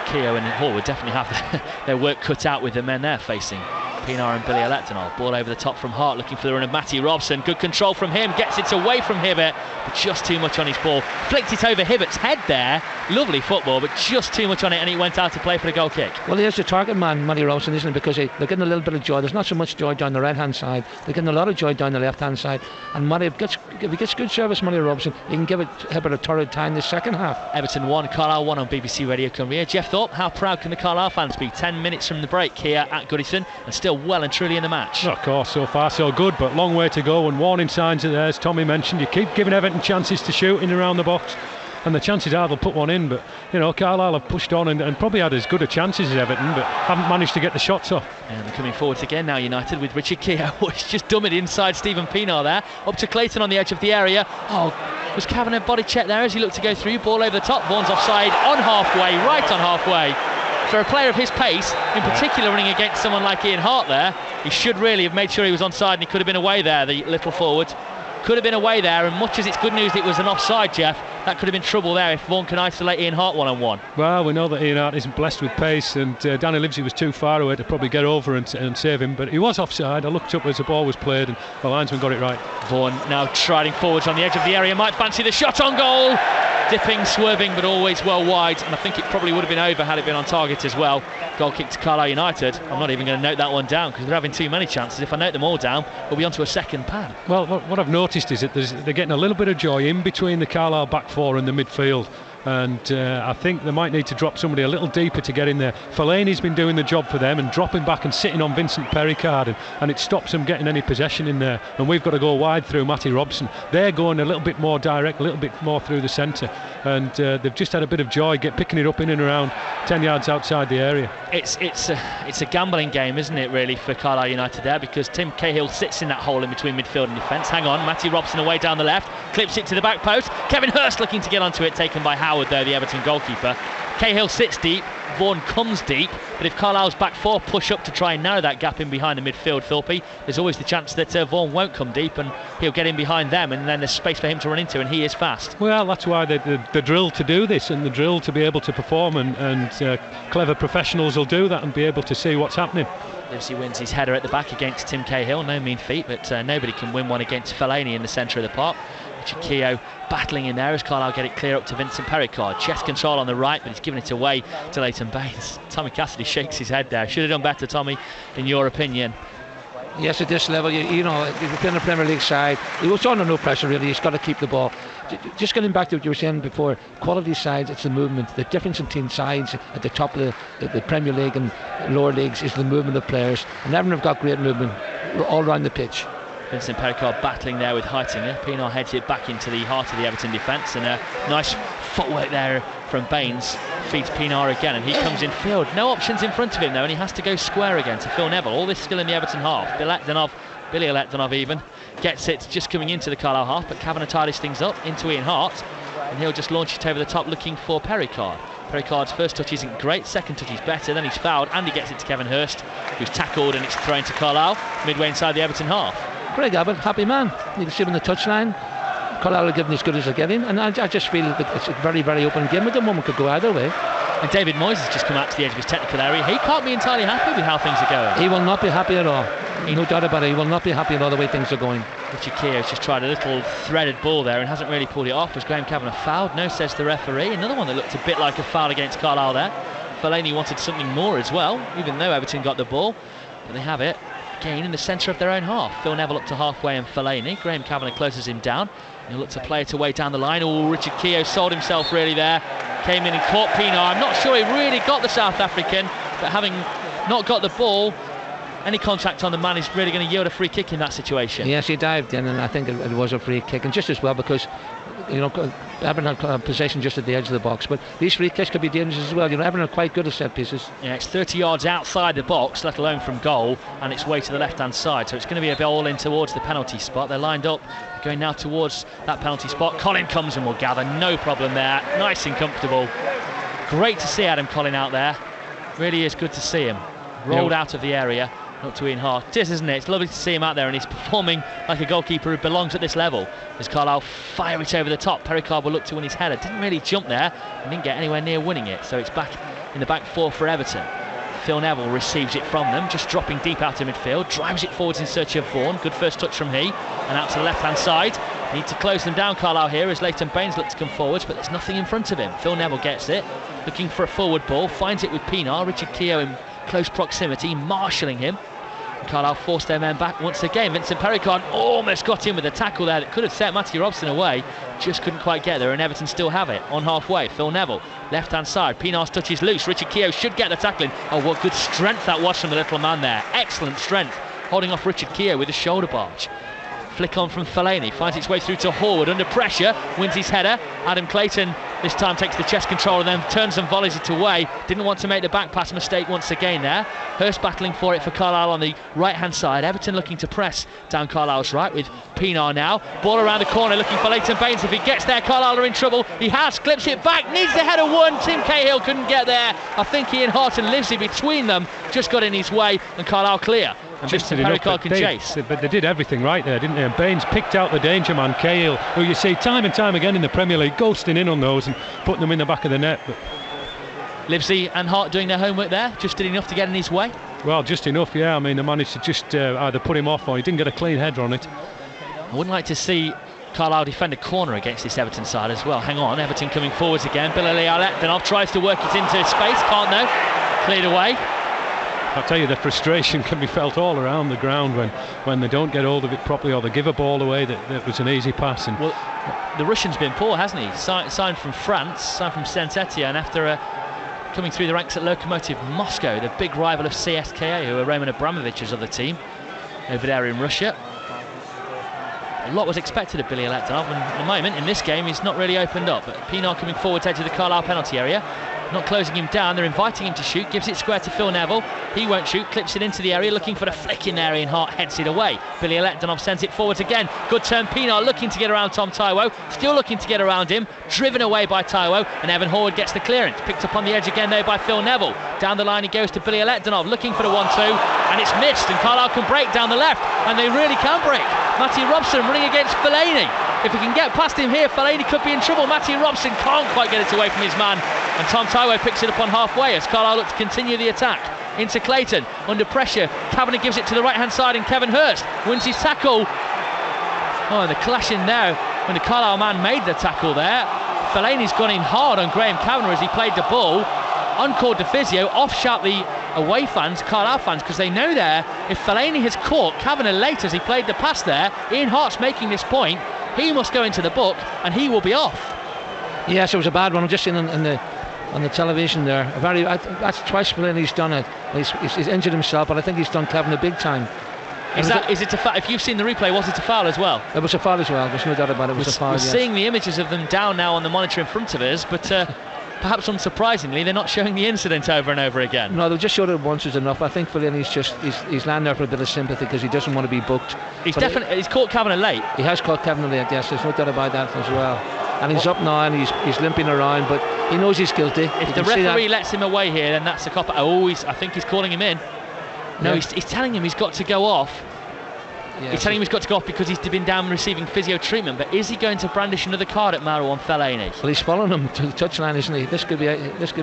Keogh and Hall, would definitely have their work cut out with the men they're facing. Pienaar and Billy Electonov. Ball over the top from Hart, looking for the run of Matty Robson. Good control from him, gets it away from Hibbert, but just too much on his ball. Flicked it over Hibbert's head there. Lovely football, but just too much on it, and he went out to play for the goal kick. Well, he is the target man, Matty Robson, isn't it? Because they're getting a little bit of joy. There's not so much joy down the right-hand side. They're getting a lot of joy down the left-hand side. And if he gets good service, Matty Robson, he can give Hibbert a torrid time this second half. Everton 1, Carlisle 1 on BBC Radio Cumbria. Jeff Thorpe, how proud can the Carlisle fans be? 10 minutes from the break here at Goodison, and still well and truly in the match. Of course, so far so good, but long way to go, and warning signs are there, as Tommy mentioned. You keep giving Everton chances to shoot in around the box, and the chances are they'll put one in, but Carlisle have pushed on and probably had as good a chances as Everton, but haven't managed to get the shots off. And they're coming forwards again now, United, with Richard Keogh. He's just done it inside Stephen Pienaar there, up to Clayton on the edge of the area. Was Kavanagh body check there as he looked to go through? Ball over the top, Vaughan's offside on halfway, right on halfway. For a player of his pace, in particular running against someone like Ian Hart there, he should really have made sure he was onside, and he could have been away there, the little forward. Could have been away there, and much as it's good news it was an offside, Jeff, that could have been trouble there if Vaughan can isolate Ian Hart one-on-one. Well, we know that Ian Hart isn't blessed with pace, and Danny Livesey was too far away to probably get over and save him, but he was offside. I looked up as the ball was played, and the linesman got it right. Vaughan now striding forwards on the edge of the area, might fancy the shot on goal. Dipping, swerving, but always well wide, and I think it probably would have been over had it been on target as well. Goal kick to Carlisle United. I'm not even going to note that one down because they're having too many chances. If I note them all down, we'll be on to a second pad. Well, what I've noticed is that they're getting a little bit of joy in between the Carlisle back four and the midfield, and I think they might need to drop somebody a little deeper to get in there. Fellaini's been doing the job for them and dropping back and sitting on Vincent Perricard, and it stops them getting any possession in there, and we've got to go wide through Matty Robson. They're going a little bit more direct, a little bit more through the centre, and they've just had a bit of joy picking it up in and around 10 yards outside the area. It's a gambling game, isn't it, really, for Carlisle United there, because Tim Cahill sits in that hole in between midfield and defence. Hang on, Matty Robson away down the left, clips it to the back post. Kevin Hurst looking to get onto it, taken by Howard there, the Everton goalkeeper. Cahill sits deep, Vaughan comes deep, but if Carlisle's back four push up to try and narrow that gap in behind the midfield, Thorpe, there's always the chance that Vaughan won't come deep and he'll get in behind them, and then there's space for him to run into, and he is fast. Well, that's why the drill to do this, and the drill to be able to perform, and clever professionals will do that and be able to see what's happening. Livesey wins his header at the back against Tim Cahill, no mean feat, but nobody can win one against Fellaini in the centre of the park. Richard Keogh battling in there as Carlisle get it clear up to Vincent Perricard. Chest control on the right, but he's given it away to Leighton Baines. Tommy Cassidy shakes his head there. Should have done better, Tommy, in your opinion. Yes, at this level, you know, within the Premier League side, he was under no pressure really. He's got to keep the ball. Just getting back to what you were saying before, quality sides, it's the movement. The difference in team sides at the top of the Premier League and lower leagues is the movement of players, and Everton have got great movement all around the pitch. Vincent Perricard battling there with Heitinger. Pienaar heads it back into the heart of the Everton defence, and a nice footwork there from Baines feeds Pienaar again, and he comes in field. No options in front of him though, and he has to go square again to Phil Neville. All this skill in the Everton half. Billy Electonov even gets it just coming into the Carlisle half, but Kavanagh tidies things up into Ian Hart, and he'll just launch it over the top looking for Perricard. Perricard's first touch isn't great, second touch is better, then he's fouled, and he gets it to Kevin Hurst, who's tackled, and it's thrown to Carlisle midway inside the Everton half. Greg Abbott, happy man. You can see him on the touchline. Carlisle are giving as good as they're getting, and I just feel that it's a very, very open game at the moment. Could go either way. And David Moyes has just come out to the edge of his technical area. He can't be entirely happy with how things are going. He will not be happy at all. No doubt about it. He will not be happy at all the way things are going. Richard Keogh's just tried a little threaded ball there and hasn't really pulled it off. Was Graham Kavanagh fouled? No, says the referee. Another one that looked a bit like a foul against Carlisle there. Fellaini wanted something more as well, even though Everton got the ball. But they have it. Again in the centre of their own half. Phil Neville up to halfway and Fellaini. Graham Kavanagh closes him down. He'll look to play it away down the line. Oh, Richard Keogh sold himself really there. Came in and caught Pienaar. I'm not sure he really got the South African, but having not got the ball, any contact on the man is really going to yield a free kick in that situation. Yes, he dived in, and I think it was a free kick, and just as well because, you know, Everton had possession just at the edge of the box, but these free kicks could be dangerous as well. You know, Everton are quite good at set pieces. Yeah, it's 30 yards outside the box, let alone from goal, and it's way to the left-hand side, so it's going to be a ball in towards the penalty spot. They're lined up, going now towards that penalty spot. Colin comes and will gather, no problem there. Nice and comfortable. Great to see Adam Colin out there. Really is good to see him. Rolled out of the area. Up to Ian Hart. It is, isn't it? It's lovely to see him out there, and he's performing like a goalkeeper who belongs at this level. As Carlisle fire it over the top, Perricard will look to win his header. Didn't really jump there and didn't get anywhere near winning it, so it's back in the back four for Everton. Phil Neville receives it from them, just dropping deep out to midfield, drives it forwards in search of Vaughan. Good first touch from he, and out to the left-hand side. Need to close them down, Carlisle, here as Leighton Baines looks to come forwards, but there's nothing in front of him. Phil Neville gets it, looking for a forward ball, finds it with Pienaar. Richard Keogh in close proximity, marshalling him. Carlisle forced their men back once again. Vincent Perricard almost got in with a tackle there that could have set Matty Robson away, just couldn't quite get there, and Everton still have it on halfway. Phil Neville, left hand side, Pienaar's touch is loose. Richard Keogh should get the tackling. Oh, what good strength that was from the little man there. Excellent strength, holding off Richard Keogh with a shoulder barge. Flick on from Fellaini, finds its way through to Horwood under pressure, wins his header. Adam Clayton this time takes the chest control and then turns and volleys it away. Didn't want to make the back pass mistake once again there. Hurst battling for it for Carlisle on the right hand side. Everton looking to press down Carlisle's right with Pienaar now. Ball around the corner looking for Leighton Baines. If he gets there, Carlisle are in trouble. He has, clips it back, needs the header one. Tim Cahill couldn't get there. I think Ian Hart and Livesey between them just got in his way, and Carlisle clear. And Mr. Perricard can chase. But they did everything right there, didn't they? And Baines picked out the danger man, Cahill, who you see time and time again in the Premier League, ghosting in on those and putting them in the back of the net. But Livesey and Hart doing their homework there, just did enough to get in his way. Well, just enough, yeah. I mean, they managed to just either put him off or he didn't get a clean header on it. I wouldn't like to see Carlisle defend a corner against this Everton side as well. Hang on, Everton coming forwards again. Billy Aletdinov tries to work it into space, can't though. Cleared away. I'll tell you, the frustration can be felt all around the ground when they don't get hold of it properly, or they give a ball away that was an easy pass. And well, the Russian's been poor, hasn't he? Signed from France, signed from Saint-Etienne after coming through the ranks at Lokomotiv Moscow, the big rival of CSKA, who are Roman Abramovich's other team over there in Russia. A lot was expected of Billy Aletdinov, and at the moment in this game he's not really opened up. But Pienaar coming forward edge of the Carlisle penalty area, not closing him down, they're inviting him to shoot, gives it square to Phil Neville. He won't shoot, clips it into the area, looking for the flick in there, and Hart heads it away. Billy Aletdinov sends it forwards again. Good turn, Pienaar looking to get around Tom Taiwo, still looking to get around him, driven away by Taiwo, and Evan Horwood gets the clearance. Picked up on the edge again though by Phil Neville. Down the line he goes to Billy Aletdinov, looking for the 1-2, and it's missed, and Carlisle can break down the left, and they really can break. Matty Robson running against Fellaini. If he can get past him here, Fellaini could be in trouble. Matty Robson can't quite get it away from his man, and Tom Taiwo picks it up on halfway as Carlisle look to continue the attack. Into Clayton, under pressure, Kavanagh gives it to the right hand side, and Kevin Hurst wins his tackle. Oh, and the clash in there when the Carlisle man made the tackle there. Fellaini's gone in hard on Graham Kavanagh as he played the ball. Uncalled to physio, off shout the away fans, Carlisle fans, because they know there, if Fellaini has caught Kavanagh late as he played the pass there, Ian Hart's making this point, he must go into the book and he will be off. Yes, it was a bad one. I'm just seeing on the television there. That's twice Fellaini's done it. He's injured himself, but I think he's done Kavanagh big time. Is it a foul? If you've seen the replay, was it a foul as well? It was a foul as well. There's no doubt about it. It was a foul. We're yes. seeing the images of them down now on the monitor in front of us, but perhaps unsurprisingly, they're not showing the incident over and over again. No, they'll just show it once is enough. I think Fellaini's he's landing there for a bit of sympathy because he doesn't want to be booked. He's caught Kavanagh late. He has caught Kavanagh late, yes. There's no doubt about that as well. And he's up now and he's limping around, but he knows he's guilty. If the referee lets him away here, then that's a cop. I think he's calling him in. No, he's telling him he's got to go off. He's telling him he's got to go off because he's been down receiving physio treatment. But is he going to brandish another card at Marouane Fellaini? Well, he's following him to the touchline, isn't he? This could be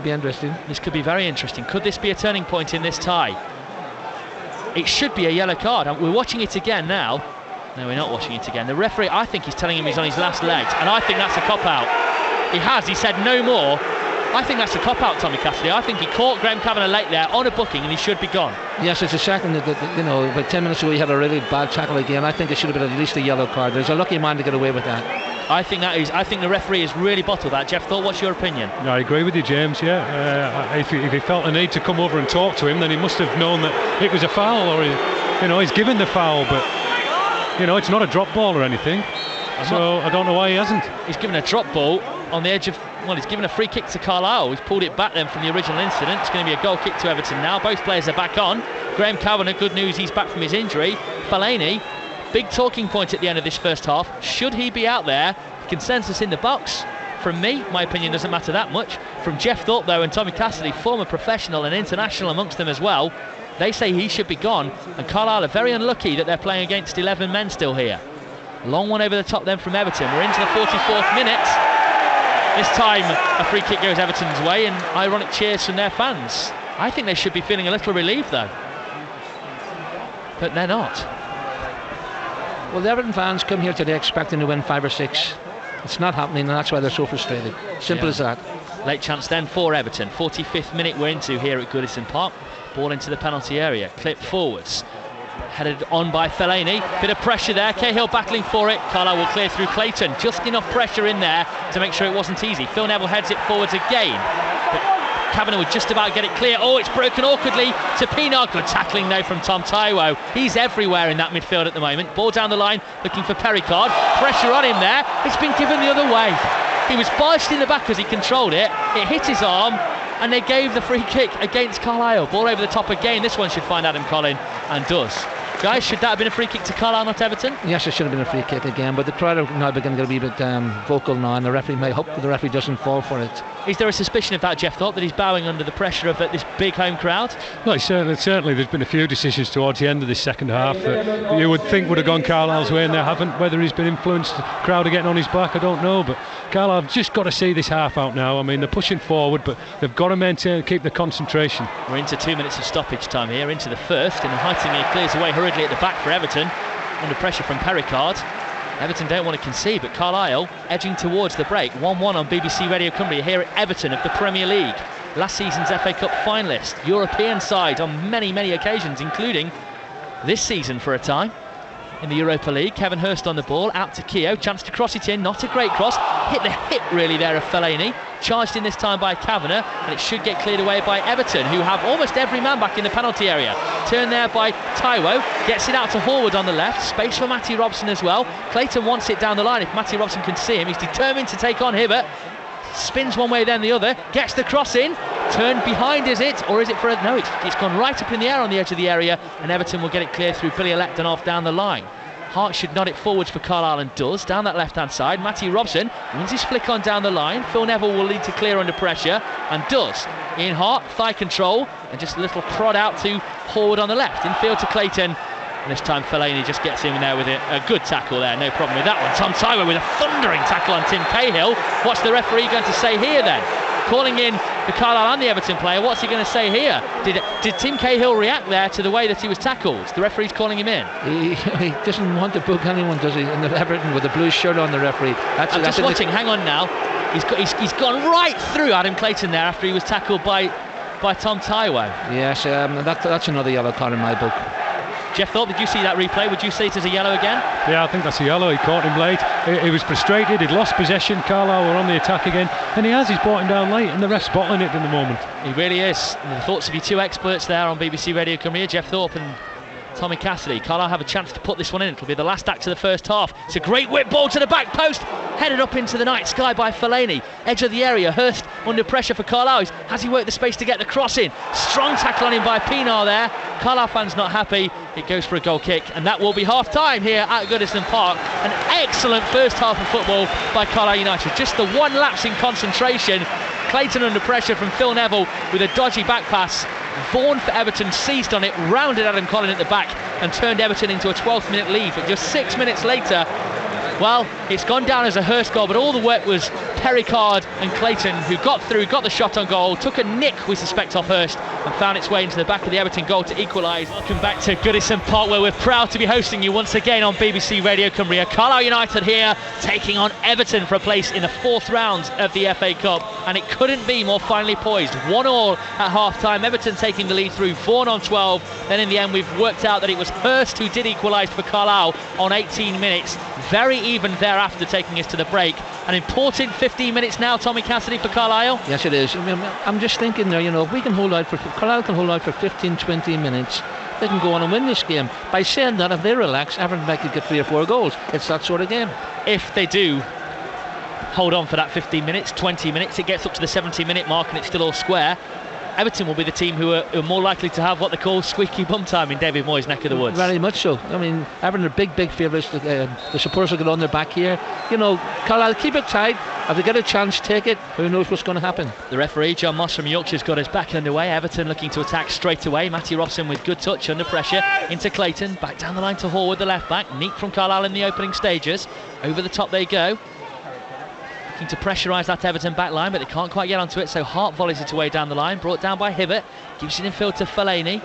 interesting. This could be very interesting. Could this be a turning point in this tie? It should be a yellow card. We're watching it again now. No, we're not watching it again. The referee, I think he's telling him he's on his last legs, and I think that's a cop-out. He said no more. I think that's a cop-out, Tommy Cassidy. I think he caught Graham Kavanagh late there on a booking and he should be gone. Yes, it's a second that about 10 minutes ago he had a really bad tackle again. I think it should have been at least a yellow card. There's a lucky man to get away with that. I think the referee has really bottled that. Jeff Thorpe, what's your opinion? No, I agree with you, James, yeah. If he felt the need to come over and talk to him, then he must have known that it was a foul, or he's given the foul, but it's not a drop ball or anything. So I don't know why he hasn't. He's given a drop ball on the edge of... Well, he's given a free kick to Carlisle. He's pulled it back then from the original incident. It's going to be a goal kick to Everton now. Both players are back on. Graham Kavanagh, good news, he's back from his injury. Fellaini, big talking point at the end of this first half. Should he be out there? Consensus in the box. From me, my opinion doesn't matter that much. From Jeff Thorpe, though, and Tommy Cassidy, former professional and international amongst them as well, they say he should be gone. And Carlisle are very unlucky that they're playing against 11 men still here. Long one over the top then from Everton. We're into the 44th minute. This time a free kick goes Everton's way, and ironic cheers from their fans. I think they should be feeling a little relieved though, but they're not. Well, the Everton fans come here today expecting to win 5 or 6. It's not happening, and that's why they're so frustrated. Simple as that. Late chance then for Everton. 45th minute we're into here at Goodison Park. Ball into the penalty area, clipped forwards, headed on by Fellaini. Bit of pressure there, Cahill battling for it. Carlisle will clear through Clayton. Just enough pressure in there to make sure it wasn't easy. Phil Neville heads it forwards again, but Kavanagh would just about get it clear. Oh, it's broken awkwardly to Pienaar. Good tackling though from Tom Taiwo. He's everywhere in that midfield at the moment. Ball down the line, looking for Pericard. Pressure on him there. It's been given the other way. He was biased in the back as he controlled it. It hit his arm, and they gave the free kick against Carlisle. Ball over the top again. This one should find Adam Collin, and does. Guys, should that have been a free kick to Carlisle, not Everton? Yes, it should have been a free kick again, but the crowd are now beginning to get a wee bit vocal now, and the referee may hope that the referee doesn't fall for it. Is there a suspicion of that, Jeff Thorpe, that he's bowing under the pressure of this big home crowd? Well, certainly there's been a few decisions towards the end of this second half that you would think would have gone Carlisle's way, and they haven't. Whether he's been influenced, the crowd are getting on his back, I don't know, but Carlisle have just got to see this half out now. I mean, they're pushing forward, but they've got to maintain, keep the concentration. We're into 2 minutes of stoppage time here, into the first, and Heitinga clears away hurriedly at the back for Everton, under pressure from Pericard. Everton don't want to concede, but Carlisle edging towards the break. 1-1 on BBC Radio Cumbria here at Everton of the Premier League. Last season's FA Cup finalist, European side on many, many occasions, including this season for a time in the Europa League. Kevin Hurst on the ball, out to Keogh, chance to cross it in, not a great cross, hit the hip really there of Fellaini, charged in this time by Kavanagh, and it should get cleared away by Everton, who have almost every man back in the penalty area. Turned there by Taiwo, gets it out to Horwood on the left, space for Matty Robson as well. Clayton wants it down the line if Matty Robson can see him. He's determined to take on Hibbert, spins one way then the other, gets the cross in, turned behind, is it? Or is it for a... No, it's gone right up in the air on the edge of the area, and Everton will get it clear through Billy Electon off down the line. Hart should nod it forwards for Carlisle, and does, down that left-hand side. Matty Robson wins his flick on down the line. Phil Neville will lead to clear under pressure, and does. Ian Hart, thigh control, and just a little prod out to Horwood on the left. Infield to Clayton, and this time Fellaini just gets in there with it. A good tackle there, no problem with that one. Tom Taiwo with a thundering tackle on Tim Cahill. What's the referee going to say here then? Calling in the Carlisle and the Everton player. What's he going to say here? Did Tim Cahill react there to the way that he was tackled? The referee's calling him in. He doesn't want to book anyone, does he? In the Everton with the blue shirt on, the referee. I'm just watching. Hang on now. He's gone right through Adam Clayton there after he was tackled by Tom Taiwo. Yes, that's another yellow card in my book. Jeff Thorpe, did you see that replay? Would you see it as a yellow again? Yeah, I think that's a yellow. He caught him late. He was frustrated. He'd lost possession. Carlisle were on the attack again, and he's brought him down late, and the ref's bottling it in the moment. He really is. And the thoughts of your two experts there on BBC Radio Cumbria, Jeff Thorpe and Tommy Cassidy. Carlisle have a chance to put this one in. It'll be the last act of the first half. It's a great whip ball to the back post, headed up into the night sky by Fellaini. Edge of the area, Hurst under pressure for Carlisle. Has he worked the space to get the cross in? Strong tackle on him by Pienaar there. Carlisle fans not happy. It goes for a goal kick, and that will be half time here at Goodison Park. An excellent first half of football by Carlisle United. Just the one lapse in concentration. Clayton under pressure from Phil Neville with a dodgy back pass. Vaughan for Everton seized on it, rounded Adam Collin at the back, and turned Everton into a 12th minute lead. But just 6 minutes later, well, it's gone down as a Hurst goal, but all the work was Pericard and Clayton, who got through, got the shot on goal, took a nick, we suspect, off Hurst, and found its way into the back of the Everton goal to equalise. Welcome back to Goodison Park, where we're proud to be hosting you once again on BBC Radio Cumbria. Carlisle United here, taking on Everton for a place in the 4th round of the FA Cup, and it couldn't be more finely poised. 1-1 at half-time, Everton taking the lead through Vaughan on 12, then in the end we've worked out that it was Hurst who did equalise for Carlisle on 18 minutes. Very even thereafter, taking us to the break. An important 15 minutes now, Tommy Cassidy, for Carlisle. Yes, it is. I mean, I'm just thinking there, if we can hold out for Carlisle can hold out for 15-20 minutes, they can go on and win this game. By saying that, if they relax, Everton might get 3 or 4 goals. It's that sort of game. If they do hold on for that 15 minutes, 20 minutes, it gets up to the 70-minute mark and it's still all square. Everton will be the team who are more likely to have what they call squeaky bum time in David Moyes' neck of the woods. Very much so. I mean, Everton are big favourites. The supporters will get on their back here. Carlisle, keep it tight. If they get a chance, take it. Who knows what's going to happen? The referee, John Moss from Yorkshire's got us back underway. Everton looking to attack straight away. Matty Robson with good touch under pressure. Into Clayton. Back down the line to Horwood, the left back. Neat from Carlisle in the opening stages. Over the top they go. looking to pressurise that Everton back line, but they can't quite get onto it, so Hart volleys it away down the line, brought down by Hibbert, gives it in field to Fellaini.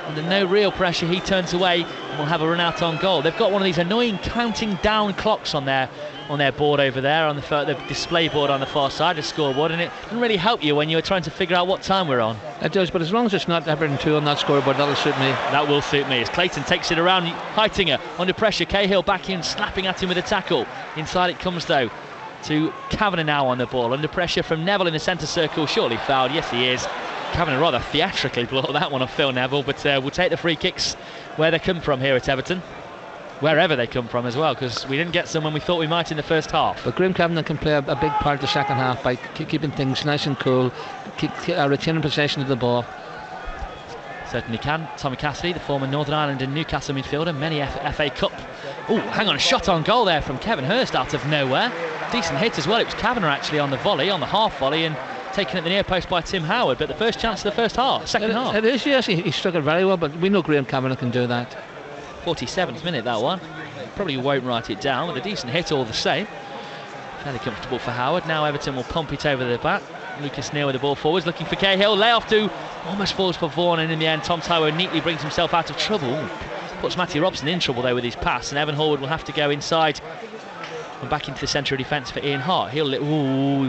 Under no real pressure, he turns away and will have a run out on goal. They've got one of these annoying counting down clocks on their board over there, on the display board on the far side, the scoreboard, and it doesn't really help you when you're trying to figure out what time we're on. It does, but as long as it's not Everton 2 on that scoreboard, that'll suit me. That will suit me, as Clayton takes it around. Heitinger under pressure, Cahill back in, slapping at him with a tackle. Inside it comes though to Kavanagh now on the ball, under pressure from Neville in the centre circle, surely fouled, yes he is. Kavanagh rather theatrically blew that one off Phil Neville, but we'll take the free kicks where they come from here at Everton. Wherever they come from as well, because we didn't get some when we thought we might in the first half. But Graham Kavanagh can play a big part of the second half by keeping things nice and cool, retaining possession of the ball. Certainly can. Tommy Cassidy, the former Northern Ireland and Newcastle midfielder, many FA Cup. Oh, hang on, a shot on goal there from Kevin Hurst out of nowhere. Decent hit as well. It was Kavanagh actually on the volley, on the half volley, and taken at the near post by Tim Howard, but the first chance of the first half, second half. It is, yes, he struck it very well, but we know Graham Kavanagh can do that. 47th minute, that one. Probably won't write it down, but a decent hit all the same. Fairly comfortable for Howard. Now Everton will pump it over the back. Lucas Neal with the ball forwards, looking for Cahill. Layoff to, almost falls for Vaughan, and in the end Tom Taiwo neatly brings himself out of trouble. Puts Matty Robson in trouble though with his pass, and Evan Horwood will have to go inside and back into the centre of defence for Ian Hart. He'll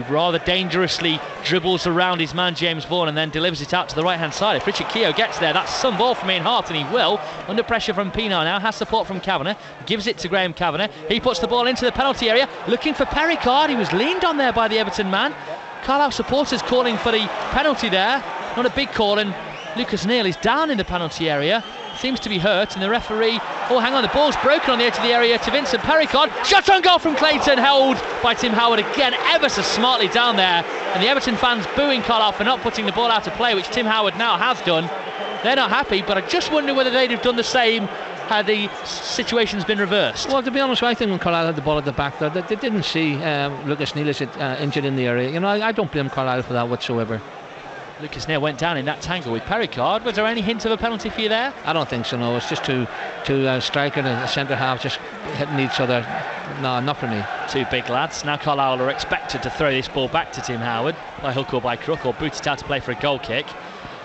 rather dangerously dribbles around his man James Vaughan and then delivers it out to the right hand side. If Richard Keogh gets there, that's some ball from Ian Hart, and he will. Under pressure from Pienaar now, has support from Kavanagh, gives it to Graham Kavanagh. He puts the ball into the penalty area, looking for Pericard. He was leaned on there by the Everton man. Carlisle supporters calling for the penalty there. Not a big call, and Lucas Neal is down in the penalty area. Seems to be hurt, and the referee, oh hang on, the ball's broken on the edge of the area to Vincent Pericard. Shot on goal from Clayton, held by Tim Howard again, ever so smartly down there, and the Everton fans booing Carlisle for not putting the ball out of play, which Tim Howard now has done. They're not happy, but I just wonder whether they'd have done the same had the situation's been reversed. Well, to be honest, I think when Carlisle had the ball at the back there, they didn't see Lucas Neal injured in the area. You know, I don't blame Carlisle for that whatsoever. Lucas Neal went down in that tangle with Pericard. Was there any hint of a penalty for you there? I don't think so, no. It's just two striker and a centre half just hitting each other. No, not for me. Two big lads. Now Carlisle are expected to throw this ball back to Tim Howard by hook or by crook, or boot it out to play for a goal kick.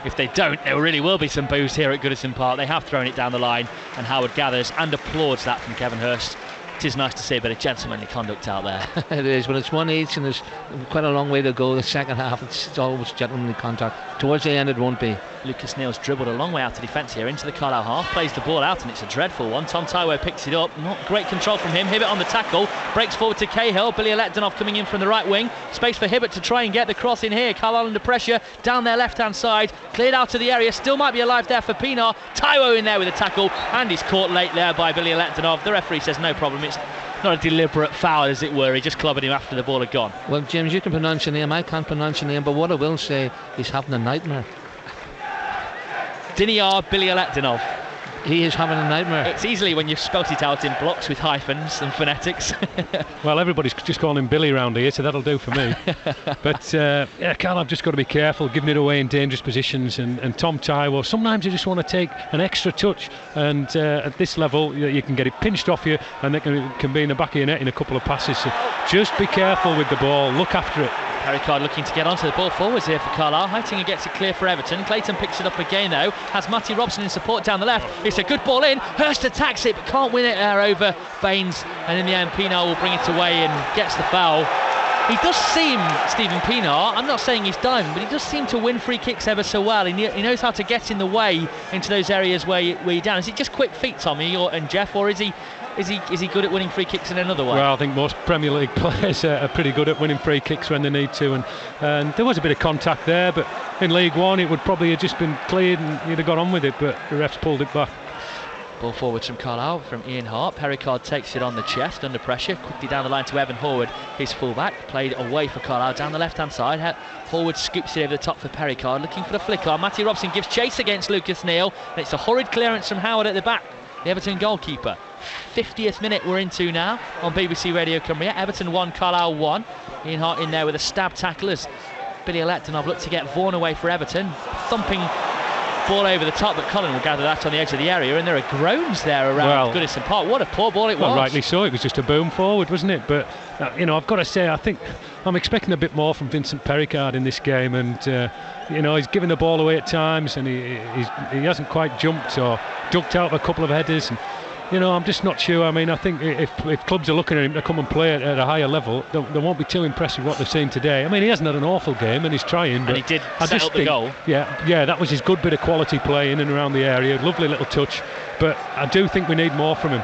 If they don't, there really will be some boos here at Goodison Park. They have thrown it down the line, and Howard gathers and applauds that from Kevin Hurst. It is nice to see a bit of gentlemanly conduct out there. It is, when it's 1-each and there's quite a long way to go. The second half, it's always gentlemanly contact. Towards the end, it won't be. Lucas Neal's dribbled a long way out to defence here, into the Carlisle half, plays the ball out, and it's a dreadful one. Tom Taiwo picks it up, not great control from him. Hibbert on the tackle, breaks forward to Cahill. Billy Eletdinov coming in from the right wing. Space for Hibbert to try and get the cross in here. Carlisle under pressure, down their left-hand side, cleared out of the area, still might be alive there for Pienaar. Taiwo in there with a tackle, and he's caught late there by Billy Eletdinov. The referee says no problem, it's not a deliberate foul, as it were. He just clobbered him after the ball had gone. Well, James, you can pronounce your name, I can't pronounce your name, but what I will say, he's having a nightmare. Diniar Billy Eletdinov. He is having a nightmare. It's easily when you've spelt it out in blocks with hyphens and phonetics. Well, everybody's just calling him Billy around here, so that'll do for me. But yeah, Carl, I've just got to be careful, giving it away in dangerous positions. And Tom Taiwo, sometimes you just want to take an extra touch, and at this level you can get it pinched off you, and it can be in the back of your net in a couple of passes. So just be careful with the ball, look after it. Pericard looking to get onto the ball forwards here for Carlisle. Heitinger gets it clear for Everton. Clayton picks it up again though, has Matty Robson in support down the left. It's a good ball in, Hurst attacks it but can't win it there over Baines, and in the end Pienaar will bring it away and gets the foul. He does seem, Stephen Pienaar, I'm not saying he's done, but he does seem to win free kicks ever so well. He knows how to get in the way into those areas where you're down. Is it just quick feet, Tommy and Jeff, or is he good at winning free kicks in another way? Well, I think most Premier League players are pretty good at winning free kicks when they need to, and there was a bit of contact there, but in League One it would probably have just been cleared and you'd have got on with it, but the refs pulled it back. Ball forwards from Carlisle, from Ian Hart. Pericard takes it on the chest, under pressure, quickly down the line to Evan Horwood, his fullback, played away for Carlisle down the left-hand side. Horwood scoops it over the top for Pericard, looking for the flicker. Matty Robson gives chase against Lucas Neal, and it's a horrid clearance from Howard at the back, the Everton goalkeeper. 50th minute we're into now on BBC Radio Cumbria. Everton 1, Carlisle 1. Ian Hart in there with a stab tackle as Billy Eletdinov looked to get Vaughan away for Everton. Thumping ball over the top, but Colin will gather that on the edge of the area, and there are groans there around Goodison Park. What a poor ball it was. Well, rightly so. It was just a boom forward, wasn't it? But I've got to say, I think I'm expecting a bit more from Vincent Pericard in this game, and he's given the ball away at times, and he hasn't quite jumped or ducked out of a couple of headers. And, I'm just not sure. I mean, I think if clubs are looking at him to come and play at a higher level, they won't be too impressed with what they've seen today. I mean, he hasn't had an awful game, and he's trying. But and he did set up the goal. Yeah, that was his good bit of quality play in and around the area. Lovely little touch. But I do think we need more from him.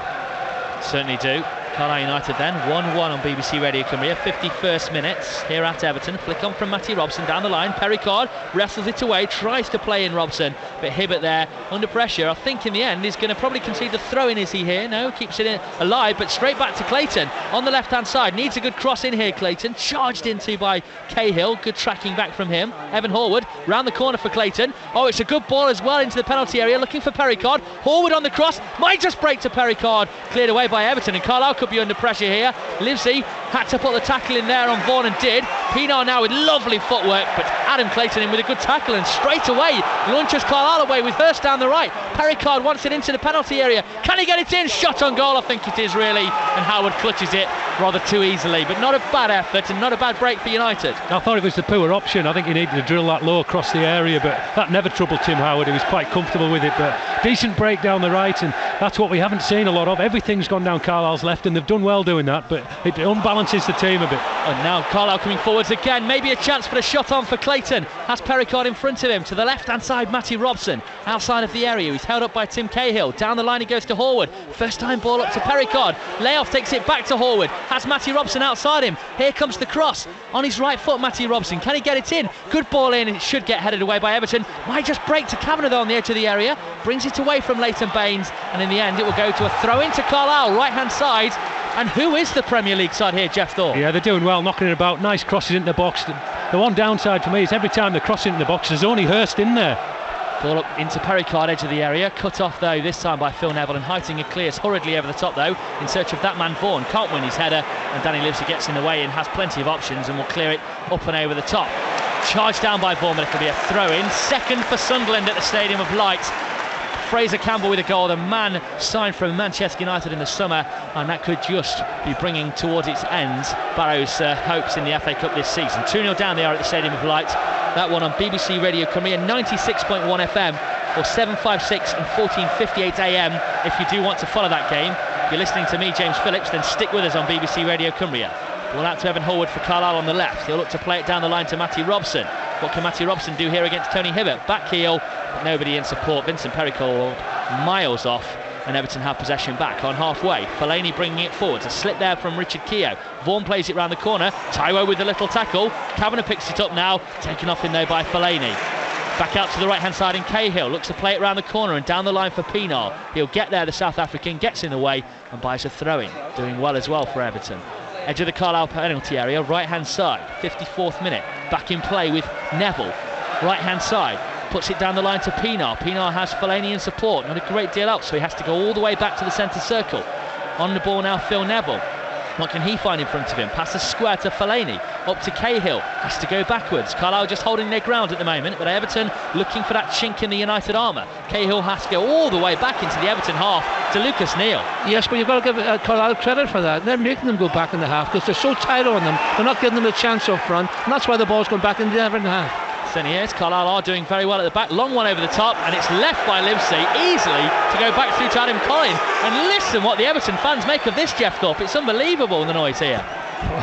Certainly do. Carlisle United then, 1-1 on BBC Radio Cumbria, 51st minutes here at Everton. Flick on from Matty Robson down the line. Pericard wrestles it away, tries to play in Robson, but Hibbert there under pressure. I think in the end he's going to probably concede the throw-in. Is he here? No, keeps it alive, but straight back to Clayton on the left-hand side. Needs a good cross in here, Clayton. Charged into by Cahill. Good tracking back from him. Evan Horwood round the corner for Clayton. Oh, it's a good ball as well into the penalty area, looking for Pericard. Horwood on the cross, might just break to Pericard. Cleared away by Everton, and Carlisle could be under pressure here. Livesey had to put the tackle in there on Vaughan and did. Pienaar now with lovely footwork, but Adam Clayton in with a good tackle, and straight away launches Carlisle away with Hurst down the right. Pericard wants it into the penalty area. Can he get it in? Shot on goal, I think it is really, and Howard clutches it rather too easily, but not a bad effort and not a bad break for United. I thought it was the poor option. I think he needed to drill that low across the area, but that never troubled Tim Howard. He was quite comfortable with it, but decent break down the right, and that's what we haven't seen a lot of. Everything's gone down Carlisle's left, and they've done well doing that, but it unbalances the team a bit. And now Carlisle coming forwards again, maybe a chance for a shot on for Clayton. Has Pericard in front of him, to the left hand side Matty Robson, outside of the area. He's held up by Tim Cahill. Down the line he goes to Horwood. First time ball up to Pericard. Layoff takes it back to Horwood. Has Matty Robson outside him. Here comes the cross on his right foot. Matty Robson, can he get it in? Good ball in, it should get headed away by Everton. Might just break to Kavanagh though on the edge of the area. Brings it away from Leighton Baines, and in the end it will go to a throw into Carlisle, right hand side. And who is the Premier League side here, Jeff Thorpe? Yeah, they're doing well, knocking it about. Nice crosses into the box. The one downside for me is every time they cross into the box, there's only Hurst in there. Ball up into Pericard, edge of the area. Cut off though, this time by Phil Neville, and Heitinga clears hurriedly over the top though, in search of that man Vaughan. Can't win his header, and Danny Livesey gets in the way and has plenty of options and will clear it up and over the top. Charged down by Vaughan, but it'll be a throw-in. Second for Sunderland at the Stadium of Light. Fraser Campbell with a goal, the man signed from Manchester United in the summer, and that could just be bringing towards its ends Barrow's hopes in the FA Cup this season. 2-0 down they are at the Stadium of Light. That one on BBC Radio Cumbria, 96.1 FM or 756 and 14:58 AM if you do want to follow that game. If you're listening to me, James Phillips, then stick with us on BBC Radio Cumbria. Ball out to Evan Horwood for Carlisle on the left. He'll look to play it down the line to Matty Robson. What can Matty Robson do here against Tony Hibbert? Back heel, but nobody in support. Vincent Pericard miles off, and Everton have possession back on halfway. Fellaini bringing it forward. A slip there from Richard Keogh. Vaughan plays it round the corner. Taiwo with the little tackle. Kavanagh picks it up now. Taken off in there by Fellaini. Back out to the right hand side, and Cahill looks to play it round the corner and down the line for Pienaar. He'll get there, the South African gets in the way and buys a throw-in. Doing well as well for Everton. Edge of the Carlisle penalty area, right hand side, 54th minute. Back in play with Neville, right hand side. Puts it down the line to Pienaar. Pienaar has Fellaini in support. Not a great deal up, so he has to go all the way back to the centre circle. On the ball now, Phil Neville. What can he find in front of him? Passes square to Fellaini. Up to Cahill. Has to go backwards. Carlisle just holding their ground at the moment, but Everton looking for that chink in the United armour. Cahill has to go all the way back into the Everton half to Lucas Neal. Yes, but you've got to give Carlisle credit for that. They're making them go back in the half because they're so tight on them. They're not giving them a chance up front, and that's why the ball's going back into the Everton half. Certainly is. Carlisle are doing very well at the back. Long one over the top, and it's left by Livesey easily to go back through to Adam Collin. And listen what the Everton fans make of this, Jeff Thorpe. It's unbelievable, the noise here.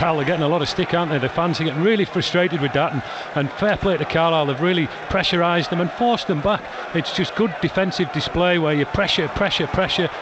Well, they're getting a lot of stick, aren't they? The fans are getting really frustrated with that, and fair play to Carlisle. They've really pressurised them and forced them back. It's just good defensive display where you pressure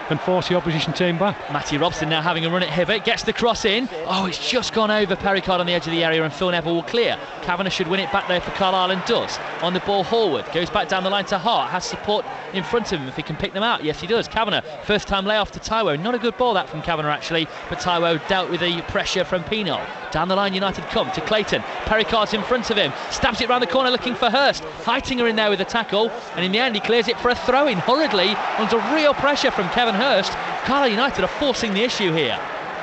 and force the opposition team back. Matty Robson now having a run at Hibbert, gets the cross in. Oh, it's just gone over Pericard on the edge of the area, and Phil Neville will clear. Kavanagh should win it back there for Carlisle, and does. On the ball, Horwood goes back down the line to Hart, has support in front of him if he can pick them out. Yes, he does. Kavanagh, first time layoff to Taiwo. Not a good ball that from Kavanagh actually, but Taiwo dealt with the pressure from Pienaar. Down the line United come to Clayton. Pericard's in front of him, stabs it round the corner looking for Hurst. Heitinga in there with the tackle, and in the end he clears it for a throw-in hurriedly under real pressure from Kevin Hurst. Carlisle United are forcing the issue here.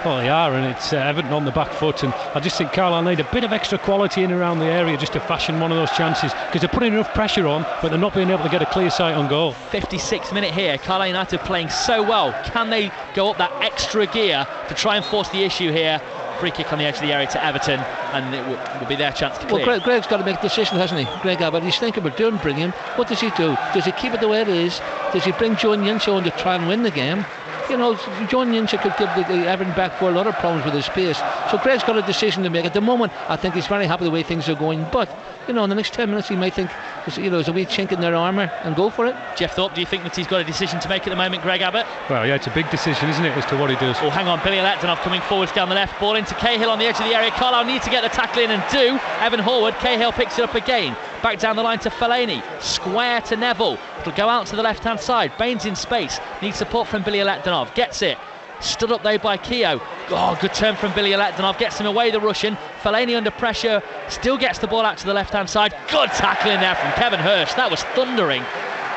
Well, they are, and it's Everton on the back foot, and I just think Carlisle need a bit of extra quality in around the area just to fashion one of those chances, because they're putting enough pressure on, but they're not being able to get a clear sight on goal. 56th minute here, Carlisle United playing so well. Can they go up that extra gear to try and force the issue here? Free kick on the edge of the area to Everton, and it will be their chance to clear. Well, Greg's got to make a decision, hasn't he? Greg Abbott, he's thinking about doing brilliant. What does he do? Does he keep it the way it is? Does he bring Joe Nyinsho on to try and win the game? You know, Joe Nyinsho could give the Everton back for a lot of problems with his pace. So Greg's got a decision to make. At the moment, I think he's very happy the way things are going. But, you know, in the next 10 minutes, he might think, you know, there's a wee chink in their armour and go for it. Jeff Thorpe, do you think that he's got a decision to make at the moment, Greg Abbott? Well, yeah, it's a big decision, isn't it, as to what he does. Oh, hang on, Billy Electonov coming forwards down the left, ball into Cahill on the edge of the area. Carlisle need to get the tackle in and do. Evan Horwood, Cahill picks it up again. Back down the line to Fellaini, square to Neville. It'll go out to the left hand side. Baines in space, needs support from Billy Electonov, gets it. Stood up though by Keogh. Oh, good turn from Billy Electonov, gets him away, the Russian. Fellaini under pressure, still gets the ball out to the left hand side. Good tackle in there from Kevin Hurst, that was thundering.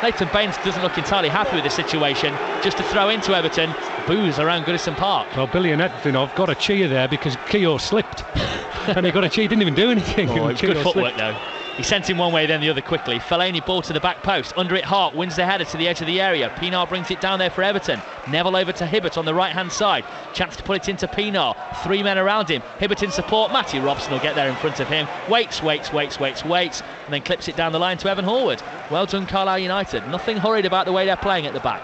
Nathan Baines doesn't look entirely happy with the situation. Just to throw into Everton, boos around Goodison Park. Well, Billy Electonov got a cheer there because Keogh slipped. And he got a cheer, he didn't even do anything. Oh, it was good footwork though. He sent him one way, then the other quickly. Fellaini ball to the back post. Under it, Hart wins the header to the edge of the area. Pienaar brings it down there for Everton. Neville over to Hibbert on the right-hand side. Chance to put it into Pienaar. 3 men around him. Hibbert in support. Matty Robson will get there in front of him. Waits, and then clips it down the line to Evan Horwood. Well done, Carlisle United. Nothing hurried about the way they're playing at the back.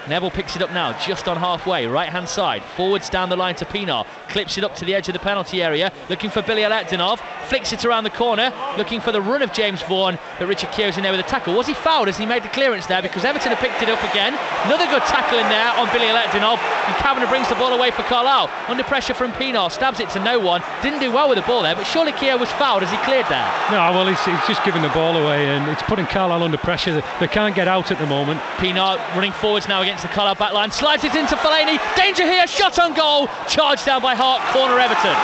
Neville picks it up now, just on halfway, right-hand side. Forwards down the line to Pienaar. Clips it up to the edge of the penalty area. Looking for Billy Electonov. Flicks it around the corner. Looking for the run of James Vaughan. But Richard Keogh's in there with a tackle. Was he fouled as he made the clearance there? Because Everton have picked it up again. Another good tackle in there on Billy Electonov. And Kavanagh brings the ball away for Carlisle. Under pressure from Pienaar. Stabs it to no one. Didn't do well with the ball there, but surely Keogh was fouled as he cleared there. No, well, he's just giving the ball away, and it's putting Carlisle under pressure. They can't get out at the moment. Pienaar running forwards now against the Carlisle back line. Slides it into Fellaini. Danger here. Shot on goal. Charged down by Hart. Corner Everton.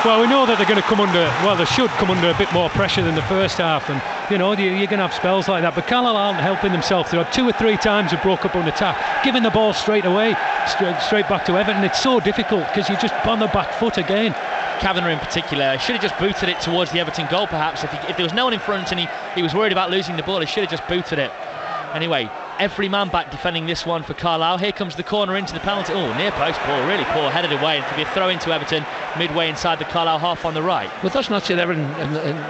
Well, we know that they're going to come under, well, they should come under a bit more pressure than the first half, and you know, you're going to have spells like that, but Carlisle aren't helping themselves. There are 2 or 3 times they broke up on attack, giving the ball straight away, straight back to Everton. It's so difficult because you're just on the back foot again. Kavanagh in particular should have just booted it towards the Everton goal perhaps. If there was no one in front and he was worried about losing the ball, he should have just booted it. Anyway, every man back defending this one for Carlisle. Here comes the corner into the penalty. Oh, near post ball, really poor, headed away, and could be a throw into Everton midway inside the Carlisle half on the right. With us not seeing Everton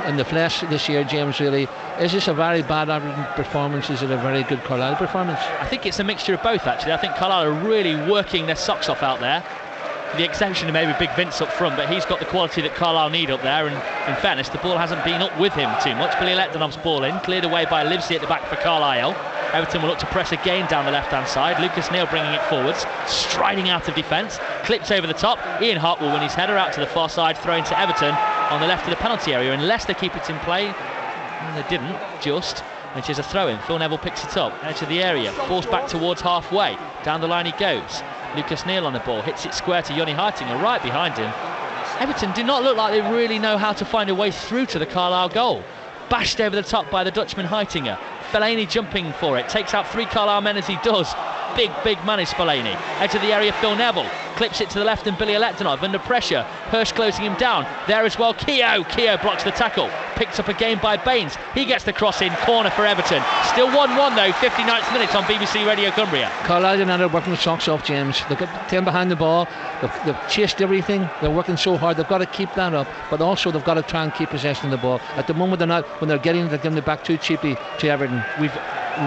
in the flesh this year, James, really, is this a very bad Everton performance? Is it a very good Carlisle performance? I think it's a mixture of both actually. I think Carlisle are really working their socks off out there. The exception of maybe Big Vince up front, but he's got the quality that Carlisle need up there, and in fairness the ball hasn't been up with him too much. Billy Electonov's ball in, cleared away by Livesey at the back for Carlisle. Everton will look to press again down the left hand side. Lucas Neal bringing it forwards, striding out of defence, clips over the top. Ian Hart will win his header out to the far side, throwing to Everton on the left of the penalty area, unless they keep it in play. And they didn't, just, which is a throw in. Phil Neville picks it up, edge of the area, falls back towards halfway, down the line he goes. Lucas Neal on the ball, hits it square to Jonny Heitinga right behind him. Everton do not look like they really know how to find a way through to the Carlisle goal. Bashed over the top by the Dutchman Heitinga. Fellaini jumping for it, takes out 3 Carlisle men as he does. Big man is Fellaini. Edge of the area, Phil Neville clips it to the left, and Billy Electonov under pressure. Hurst closing him down. There as well, Keogh blocks the tackle. Picked up again by Baines. He gets the cross in, corner for Everton. Still 1-1 though, 59th minute on BBC Radio Cumbria. Carlisle United are working the socks off, James. They've got 10 behind the ball. They've chased everything. They're working so hard. They've got to keep that up, but also they've got to try and keep possession of the ball. At the moment, they're giving it back too cheaply to Everton. We've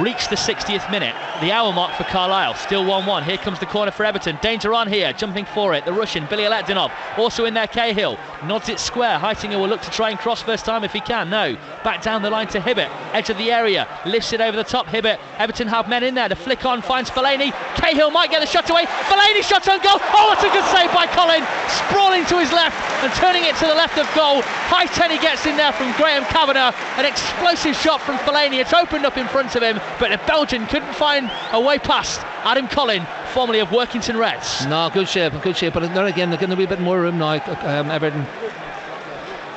reached the 60th minute, the hour mark for Carlisle. Still 1-1. Here comes the corner for Everton. Danger on here, jumping for it. The Russian, Billy Electonov, also in there. Cahill nods it square. Heitinga will look to try and cross first time if he can. No. Back down the line to Hibbert. Edge of the area. Lifts it over the top. Hibbert. Everton have men in there. The flick on finds Fellaini. Cahill might get the shot away. Fellaini shot on goal. Oh, that's a good save by Colin. Sprawling to his left and turning it to the left of goal. High 10 he gets in there from Graham Kavanagh. An explosive shot from Fellaini. It's opened up in front of him, but the Belgian couldn't find a way past Adam Collin, formerly of Workington Reds. No, good shape, but there again, they're going to be a bit more room now, Everton.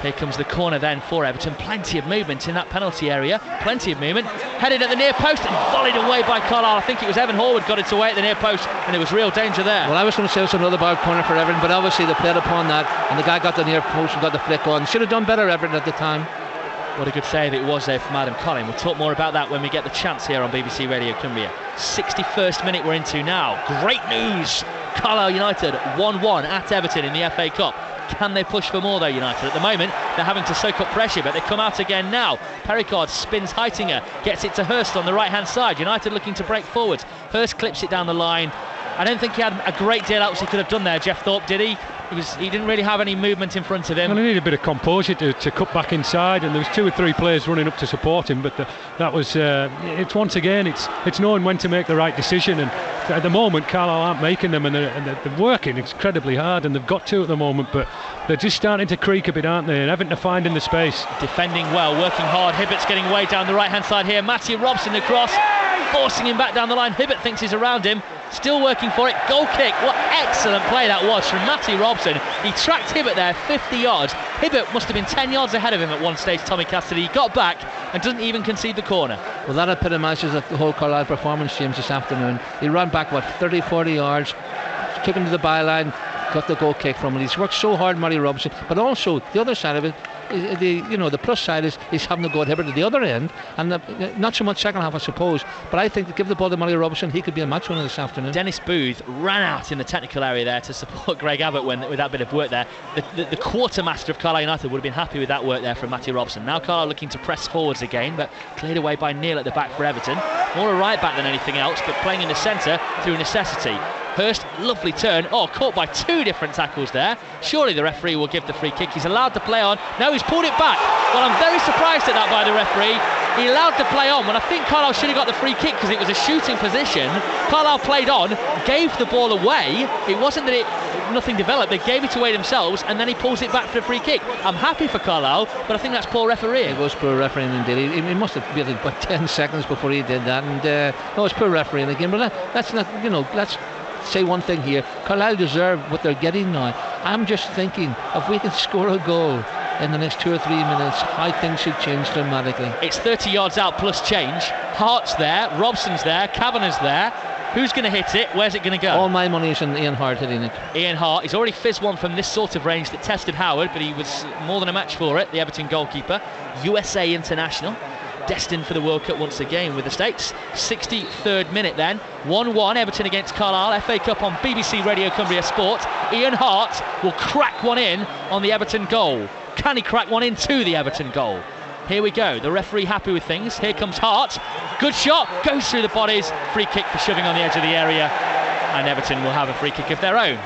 Here comes the corner then for Everton. Plenty of movement in that penalty area. Plenty of movement. Headed at the near post and volleyed away by Carlisle. I think it was Evan Horwood got it away at the near post, and there was real danger there. Well, I was going to say it was another bad corner for Everton, but obviously they played upon that, and the guy got the near post and got the flick on. Should have done better, Everton, at the time. What a good save it was there from Adam Collin. We'll talk more about that when we get the chance here on BBC Radio Cumbria. 61st minute we're into now. Great news! Carlisle United 1-1 at Everton in the FA Cup. Can they push for more though, United? At the moment, they're having to soak up pressure, but they come out again now. Pericard spins Heitinger, gets it to Hurst on the right-hand side. United looking to break forwards. Hurst clips it down the line. I don't think he had a great deal else he could have done there, Jeff Thorpe, did he? He didn't really have any movement in front of him. Well, he needed a bit of composure to cut back inside, and there was 2 or 3 players running up to support him, but that was it's once again it's knowing when to make the right decision, and at the moment Carlisle aren't making them, and they're working incredibly hard, and they've got to at the moment, but they're just starting to creak a bit, aren't they? And Everton are finding the space. Defending well, working hard. Hibbert's getting way down the right hand side here. Matthew Robson across, forcing him back down the line. Hibbert thinks he's around him, still working for it. Goal kick. What excellent play that was from Matthew Robson. He tracked Hibbert there 50 yards. Hibbert must have been 10 yards ahead of him at one stage, Tommy Cassidy. He got back and doesn't even concede the corner. Well, that epitomises the whole Carlisle performance, James, this afternoon. He ran back 30-40 yards, took him to the byline, got the goal kick from it. He's worked so hard, Matty Robson, but also the other side of it, the plus side is having to go at Hibbert at the other end, and not so much second half, I suppose, but I think to give the ball to Matty Robson, he could be a match winner this afternoon. Dennis Booth ran out in the technical area there to support Greg Abbott with that bit of work there. The quartermaster of Carlisle United would have been happy with that work there from Matty Robson. Now Carlisle looking to press forwards again, but cleared away by Neil at the back for Everton. More a right back than anything else, but playing in the centre through necessity. Hurst, lovely turn. Caught by 2 different tackles there. Surely the referee will give the free kick. He's allowed to play on. No, he's pulled it back. Well, I'm very surprised at that by the referee. He allowed to play on when I think Carlisle should have got the free kick because it was a shooting position. Carlisle played on, gave the ball away. It wasn't that nothing developed. They gave it away themselves, and then he pulls it back for the free kick. I'm happy for Carlisle, but I think that's poor refereeing. It was poor refereeing indeed. He must have been about 10 seconds before he did that, and no, it's poor refereeing again. But that's not, let's say one thing here. Carlisle deserve what they're getting now. I'm just thinking if we can score a goal in the next 2 or 3 minutes, how things should change dramatically. It's 30 yards out plus change. Hart's there, Robson's there, Kavanagh's there. Who's going to hit it? Where's it going to go? All my money is on Ian Hart hitting it. Ian Hart, he's already fizzed one from this sort of range that tested Howard, but he was more than a match for it. The Everton goalkeeper, USA international, destined for the World Cup once again with the stakes. 63rd minute then, 1-1 Everton against Carlisle, FA Cup on BBC Radio Cumbria Sport. Ian Hart will crack one in on the Everton goal. Can he crack one into the Everton goal? Here we go, the referee happy with things. Here comes Hart, good shot, goes through the bodies, free kick for shoving on the edge of the area, and Everton will have a free kick of their own.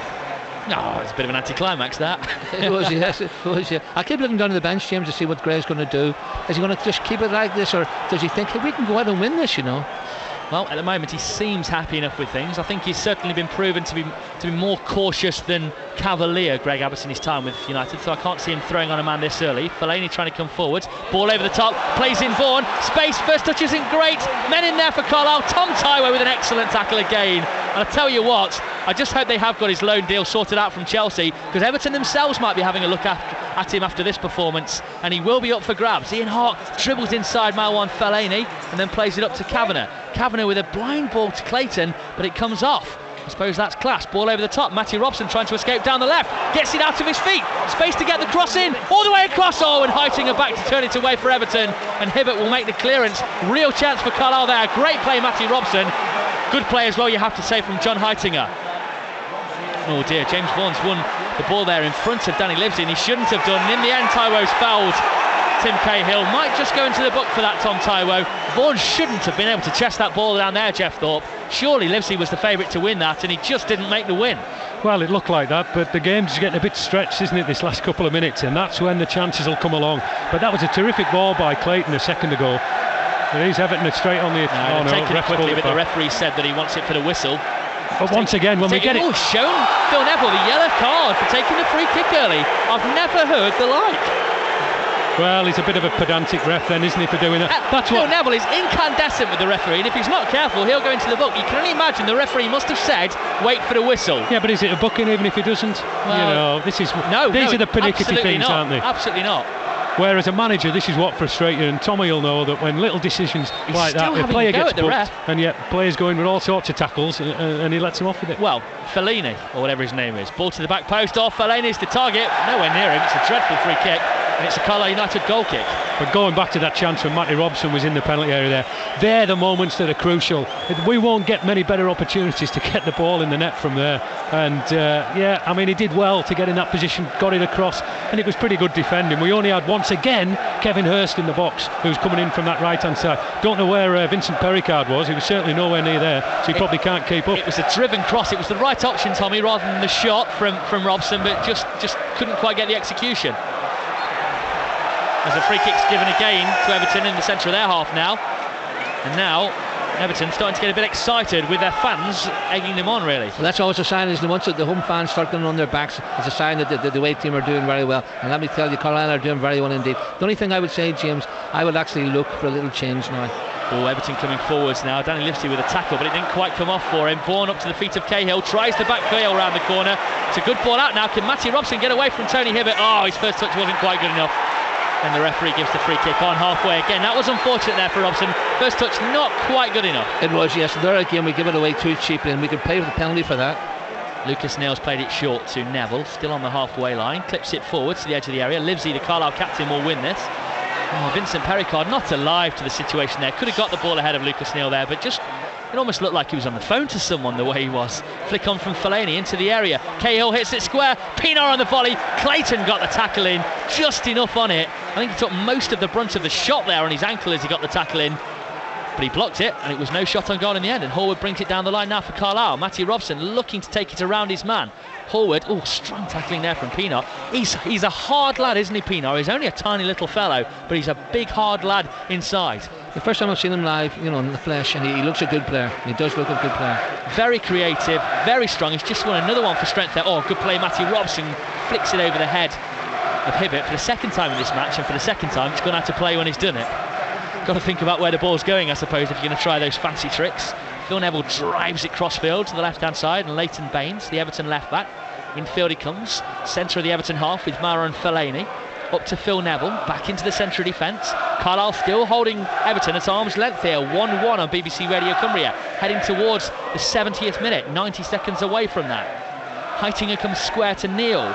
No, it's a bit of an anticlimax that. It was, yes, it was, yeah. I keep looking down to the bench, James, to see what Greg's going to do. Is he going to just keep it like this, or does he think, hey, we can go out and win this, Well, at the moment he seems happy enough with things. I think he's certainly been proven to be more cautious than cavalier, Greg Abbott, in his time with United, so I can't see him throwing on a man this early. Fellaini trying to come forwards, ball over the top, plays in Vaughan, space, first touch isn't great, men in there for Carlisle. Tom Taiwo with an excellent tackle again, and I tell you what, I just hope they have got his loan deal sorted out from Chelsea, because Everton themselves might be having a look at him after this performance, and he will be up for grabs. Ian Hart dribbles inside Marouane Fellaini and then plays it up to Kavanagh. Kavanagh with a blind ball to Clayton, but it comes off. I suppose that's class. Ball over the top. Matty Robson trying to escape down the left. Gets it out of his feet. Space to get the cross in. All the way across. And Heitinger back to turn it away for Everton. And Hibbert will make the clearance. Real chance for Carlisle there. Great play, Matty Robson. Good play as well, you have to say, from John Heitinger. Oh dear, James Vaughan's won the ball there in front of Danny Livesey, and he shouldn't have done. And in the end, Taiwo's fouled. Tim Cahill might just go into the book for that, Tom Taiwo. Vaughan shouldn't have been able to chest that ball down there, Jeff Thorpe. Surely Livesey was the favourite to win that, and he just didn't make the win. Well, it looked like that, but the game's getting a bit stretched, isn't it, this last couple of minutes, and that's when the chances will come along. But that was a terrific ball by Clayton a second ago. But he's Everton straight on the... taken it quickly, but the referee said that he wants it for the whistle. But once again, when we get it... Shown Phil Neville the yellow card for taking the free kick early. I've never heard the like. Well, he's a bit of a pedantic ref then, isn't he, for doing that? That's Phil what Neville is incandescent with the referee, and if he's not careful, he'll go into the book. You can only imagine the referee must have said, "Wait for the whistle." Yeah, but is it a booking even if he doesn't? Well, these are the pernickety things, aren't they? Absolutely not. Whereas a manager, this is what frustrates you, and Tommy will know that when little decisions like that, the player gets booked, and yet players go in with all sorts of tackles, and he lets them off with it. Well, Fellaini, or whatever his name is, ball to the back post, Fellaini's the target, nowhere near him, it's a dreadful free kick, and it's a Carlisle United goal kick. But going back to that chance when Matty Robson was in the penalty area there, they're the moments that are crucial. We won't get many better opportunities to get the ball in the net from there. And he did well to get in that position, got it across, and it was pretty good defending. We only had, once again, Kevin Hurst in the box, who's coming in from that right-hand side. Don't know where Vincent Perricard was. He was certainly nowhere near there, so he probably can't keep up. It was a driven cross. It was the right option, Tommy, rather than the shot from Robson, but just couldn't quite get the execution. As a free kick's given again to Everton in the centre of their half now. And now Everton starting to get a bit excited with their fans egging them on, really. Well, that's always a sign, isn't it? Once the home fans start going on their backs, it's a sign that the away team are doing very well. And let me tell you, Carlisle are doing very well indeed. The only thing I would say, James, I would actually look for a little change now. Oh, Everton coming forwards now. Danny Livesey with a tackle, but it didn't quite come off for him. Vaughan up to the feet of Cahill, tries to back Cahill round the corner. It's a good ball out now. Can Matty Robson get away from Tony Hibbert? Oh, his first touch wasn't quite good enough. And the referee gives the free kick on halfway again. That was unfortunate there for Robson. First touch not quite good enough. It was, yes. There again we give it away too cheaply, and we could pay with the penalty for that. Lucas Nails played it short to Neville, still on the halfway line, clips it forward to the edge of the area. Livesey, the Carlisle captain, will win this. Oh, Vincent Perricard not alive to the situation there. Could have got the ball ahead of Lucas Neal there, but just it almost looked like he was on the phone to someone the way he was. Flick on from Fellaini into the area. Cahill hits it square. Pienaar on the volley. Clayton got the tackle in, just enough on it. I think he took most of the brunt of the shot there on his ankle as he got the tackle in. But he blocked it, and it was no shot on goal in the end. And Horwood brings it down the line now for Carlisle. Matty Robson looking to take it around his man. Horwood, oh, strong tackling there from Pienaar. He's a hard lad, isn't he, Pienaar? He's only a tiny little fellow, but he's a big, hard lad inside. The first time I've seen him live, in the flesh, and he looks a good player. He does look a good player. Very creative, very strong. He's just won another one for strength there. Oh, good play, Matty Robson flicks it over the head of Hibbert for the second time in this match, and for the second time he's gone out to play when he's done it. Got to think about where the ball's going, I suppose, if you're going to try those fancy tricks. Phil Neville drives it crossfield to the left-hand side, and Leighton Baines, the Everton left-back. Infield he comes, centre of the Everton half with Mara and Fellaini. Up to Phil Neville, back into the centre of defence. Carlisle still holding Everton at arm's length here, 1-1 on BBC Radio Cumbria, heading towards the 70th minute, 90 seconds away from that. Heitinger comes square to Neal.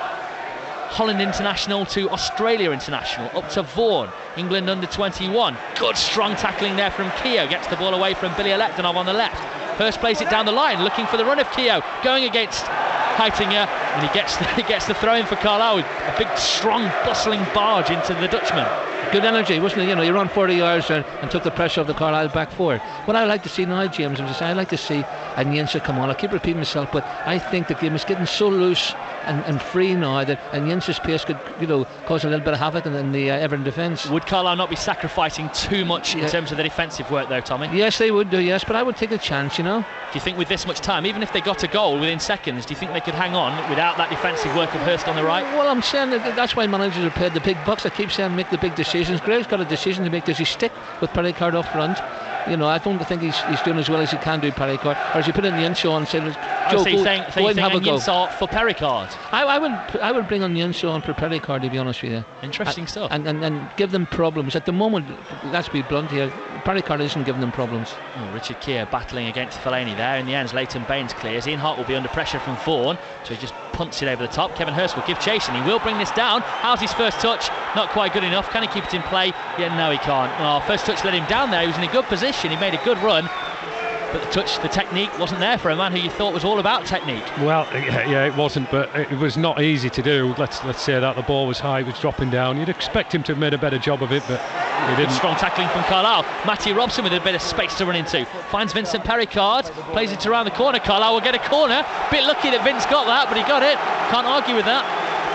Holland international to Australia international, up to Vaughan, England under 21. Good strong tackling there from Keogh, gets the ball away from Billy Electanov on the left. Hurst plays it down the line, looking for the run of Keogh, going against Heitinger, and he gets the throw in for Carlisle with a big, strong, bustling barge into the Dutchman. Good energy, wasn't it? He ran 40 yards and took the pressure of the Carlisle back forward. What I like to see now, James, I'd like to see Aniense come on. I keep repeating myself, but I think the game is getting so loose and free now that Aniense's pace could, cause a little bit of havoc in the Everton defence. Would Carlisle not be sacrificing too much in terms of the defensive work, though, Tommy? Yes, they would do, yes, but I would take a chance, Do you think with this much time, even if they got a goal within seconds, do you think they could hang on without that defensive work of Hurst on the right? Well, I'm saying that's why managers are paid the big bucks. I keep saying make the big decisions. Greg's got a decision to make. Does he stick with Perricard up front? I don't think he's doing as well as he can do, Perricard. Or as you put in Aniense on and say, Joe, go and have a go. For Perricard? I would bring Aniense on for Perricard, to be honest with you. Interesting stuff. And give them problems. At the moment, let's be blunt here, Perricard isn't giving them problems. Oh, Richard Keogh battling against Fellaini there. In the end, Leighton Baines clears. Ian Hart will be under pressure from Vaughan, so he just punts it over the top. Kevin Hurst will give chase, and he will bring this down. How's his first touch? Not quite good enough. Can he keep it in play? Yeah, no, he can't. Oh, first touch let him down there. He was in a good position. He made a good run, but the technique wasn't there for a man who you thought was all about technique. Well, yeah, it wasn't, but it was not easy to do. Let's say that the ball was high, it was dropping down. You'd expect him to have made a better job of it, but he didn't. Strong tackling from Carlisle. Matty Robson with a bit of space to run into. Finds Vincent Perricard, plays it around the corner. Carlisle will get a corner. Bit lucky that Vince got that, but he got it. Can't argue with that.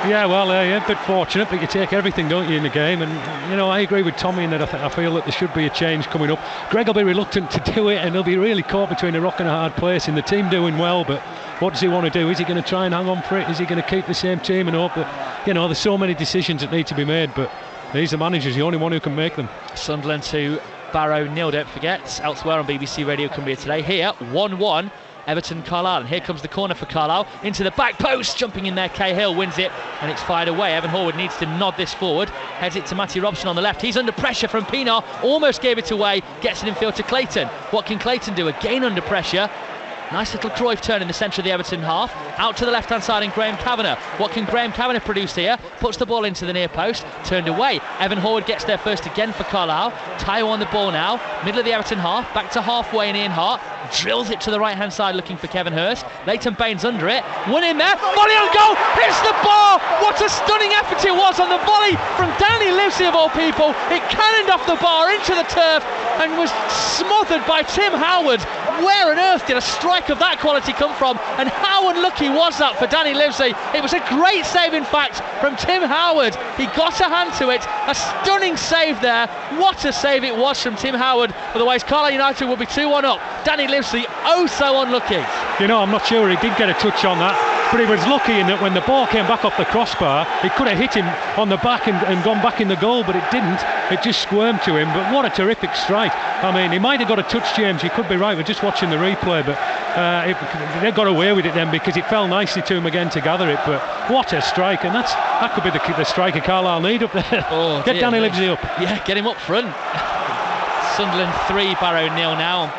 Yeah, well, a bit fortunate, but you take everything, don't you, in the game? And I agree with Tommy in that I feel that there should be a change coming up. Greg will be reluctant to do it, and he'll be really caught between a rock and a hard place. In the team doing well, but what does he want to do? Is he going to try and hang on for it? Is he going to keep the same team and hope that there's so many decisions that need to be made? But He's the manager, he's the only one who can make them. Sunderland to Barrow 0, don't forget, elsewhere on BBC Radio Cumbria today. Here, 1-1, Everton Carlisle, and here comes the corner for Carlisle, into the back post, jumping in there, Cahill wins it, and it's fired away. Evan Horwood needs to nod this forward, heads it to Matty Robson on the left, he's under pressure from Pienaar, almost gave it away, gets it in field to Clayton. What can Clayton do? Again under pressure. Nice little Cruyff turn in the centre of the Everton half. Out to the left-hand side and Graham Kavanagh. What can Graham Kavanagh produce here? Puts the ball into the near post. Turned away. Evan Horwood gets there first again for Carlisle. Taiwo on the ball now. Middle of the Everton half. Back to halfway and Ian Hart. Drills it to the right-hand side looking for Kevin Hurst. Leighton Baines under it. One in there. Volley on goal. Hits the bar. What a stunning effort it was on the volley from Danny Livesey of all people. It cannoned off the bar into the turf and was smothered by Tim Howard. Where on earth did a strike of that quality come from, and how unlucky was that for Danny Livesey? It was a great save, in fact, from Tim Howard. He got a hand to it, a stunning save there. What a save it was from Tim Howard. Otherwise Carlisle United will be 2-1 up. Danny Livesey, oh so unlucky. You know, I'm not sure he did get a touch on that, but he was lucky in that when the ball came back off the crossbar, it could have hit him on the back and gone back in the goal, but it didn't. It just squirmed to him. But what a terrific strike. I mean, he might have got a touch, James, you could be right, we're just watching the replay, but they got away with it then because it fell nicely to him again to gather it. But what a strike, and that could be the striker Carlisle need up there. Oh, get Danny Livesey up. Yeah, get him up front. Sunderland 3, Barrow 0 now.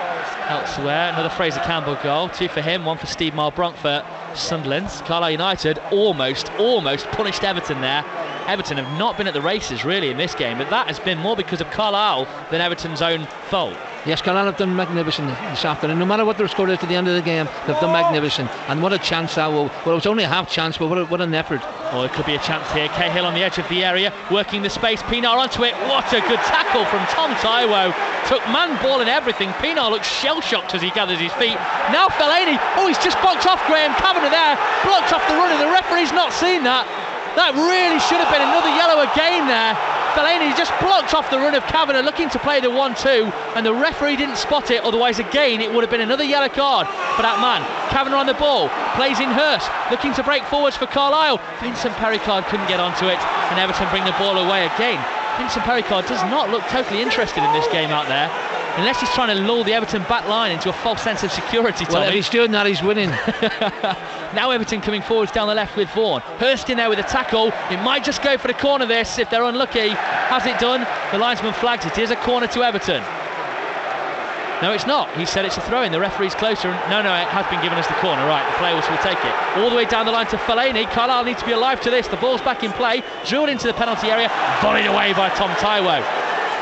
Elsewhere, another Fraser Campbell goal, 2 for him, 1 for Steve Malbronk for Sunderland. Carlisle United almost punished Everton there. Everton have not been at the races really in this game, but that has been more because of Carlisle than Everton's own fault. Yes, Carlisle have done magnificent this afternoon. No matter what their score is to the end of the game, they've done magnificent. And what a chance that was. Well, it was only a half chance, but what an effort. Oh, it could be a chance here. Cahill on the edge of the area, working the space. Pienaar onto it. What a good tackle from Tom Taiwo. Took man, ball and everything. Pienaar looks shell-shocked as he gathers his feet. Now Fellaini. Oh, he's just blocked off Graham Kavanagh there. Blocked off the runner. The referee's not seen that. That really should have been another yellow again there. Fellaini just blocked off the run of Kavanagh, looking to play the 1-2, and the referee didn't spot it. Otherwise, again, it would have been another yellow card for that man. Kavanagh on the ball, plays in Hurst, looking to break forwards for Carlisle. Vincent Pericard couldn't get onto it, and Everton bring the ball away again. Vincent Pericard does not look totally interested in this game out there, unless he's trying to lull the Everton back line into a false sense of security, Tommy. Well, if he's doing that, he's winning. Now Everton coming forwards down the left with Vaughan. Hurst in there with a tackle. It might just go for the corner this if they're unlucky. Has it done? The linesman flags it. It is a corner to Everton. No, it's not. He said it's a throw-in. The referee's closer. No, it has been given as the corner. Right, the players will take it. All the way down the line to Fellaini. Carlisle needs to be alive to this. The ball's back in play. Drilled into the penalty area. Volleyed away by Tom Taiwo.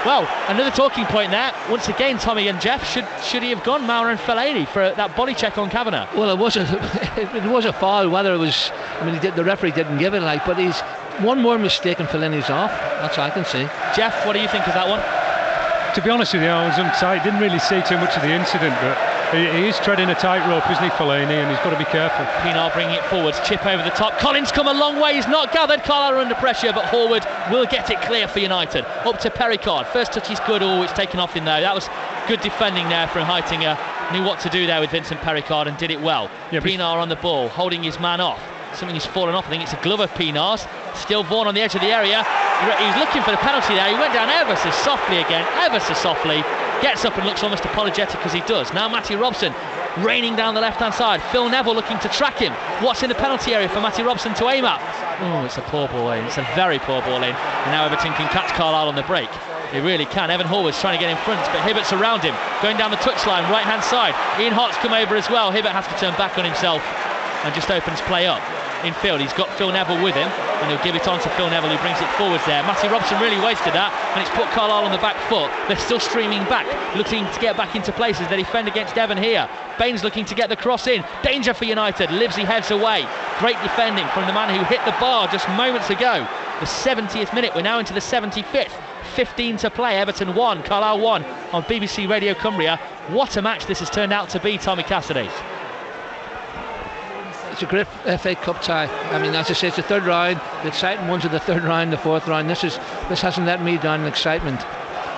Well, another talking point there. Once again, Tommy and Jeff, should he have gone, Maurer and Fellaini, for that body check on Kavanagh? Well, it was a foul. Whether it was, I mean, the referee didn't give it, but he's one more mistake and Fellaini's off. That's all I can see. Jeff, what do you think of that one? To be honest with you, I was untight. Didn't really see too much of the incident, but he is treading a tightrope, isn't he, Fellaini? And he's got to be careful. Pienaar bringing it forwards, chip over the top. Collins come a long way. He's not gathered. Carlisle are under pressure, but Horwood will get it clear for United. Up to Pericard. First touch is good. Oh, it's taken off in there. That was good defending there from Heitinger. Knew what to do there with Vincent Pericard and did it well. Yeah, Pienaar on the ball, holding his man off. Something has fallen off. I think it's a glove of Pienaar's. Still Vaughan on the edge of the area. He's looking for the penalty there. He went down ever so softly again, ever so softly. Gets up and looks almost apologetic as he does. Now Matty Robson raining down the left-hand side. Phil Neville looking to track him. What's in the penalty area for Matty Robson to aim at? Oh, it's a poor ball in. It's a very poor ball in. And now Everton can catch Carlisle on the break. They really can. Evan Horwood's trying to get in front, but Hibbert's around him. Going down the touchline, right-hand side. Ian Hart's come over as well. Hibbert has to turn back on himself and just opens play up. In field, he's got Phil Neville with him, and he'll give it on to Phil Neville, who brings it forwards there. Matty Robson really wasted that, and it's put Carlisle on the back foot. They're still streaming back, looking to get back into places. They defend against Devon here. Baines looking to get the cross in. Danger for United. Livesey heads away. Great defending from the man who hit the bar just moments ago. The 70th minute. We're now into the 75th. 15 to play. Everton 1, Carlisle 1 on BBC Radio Cumbria. What a match this has turned out to be, Tommy Cassidy. It's a great FA Cup tie. I mean, as I say, it's the third round. The exciting ones are the third round, the fourth round. This hasn't let me down in excitement.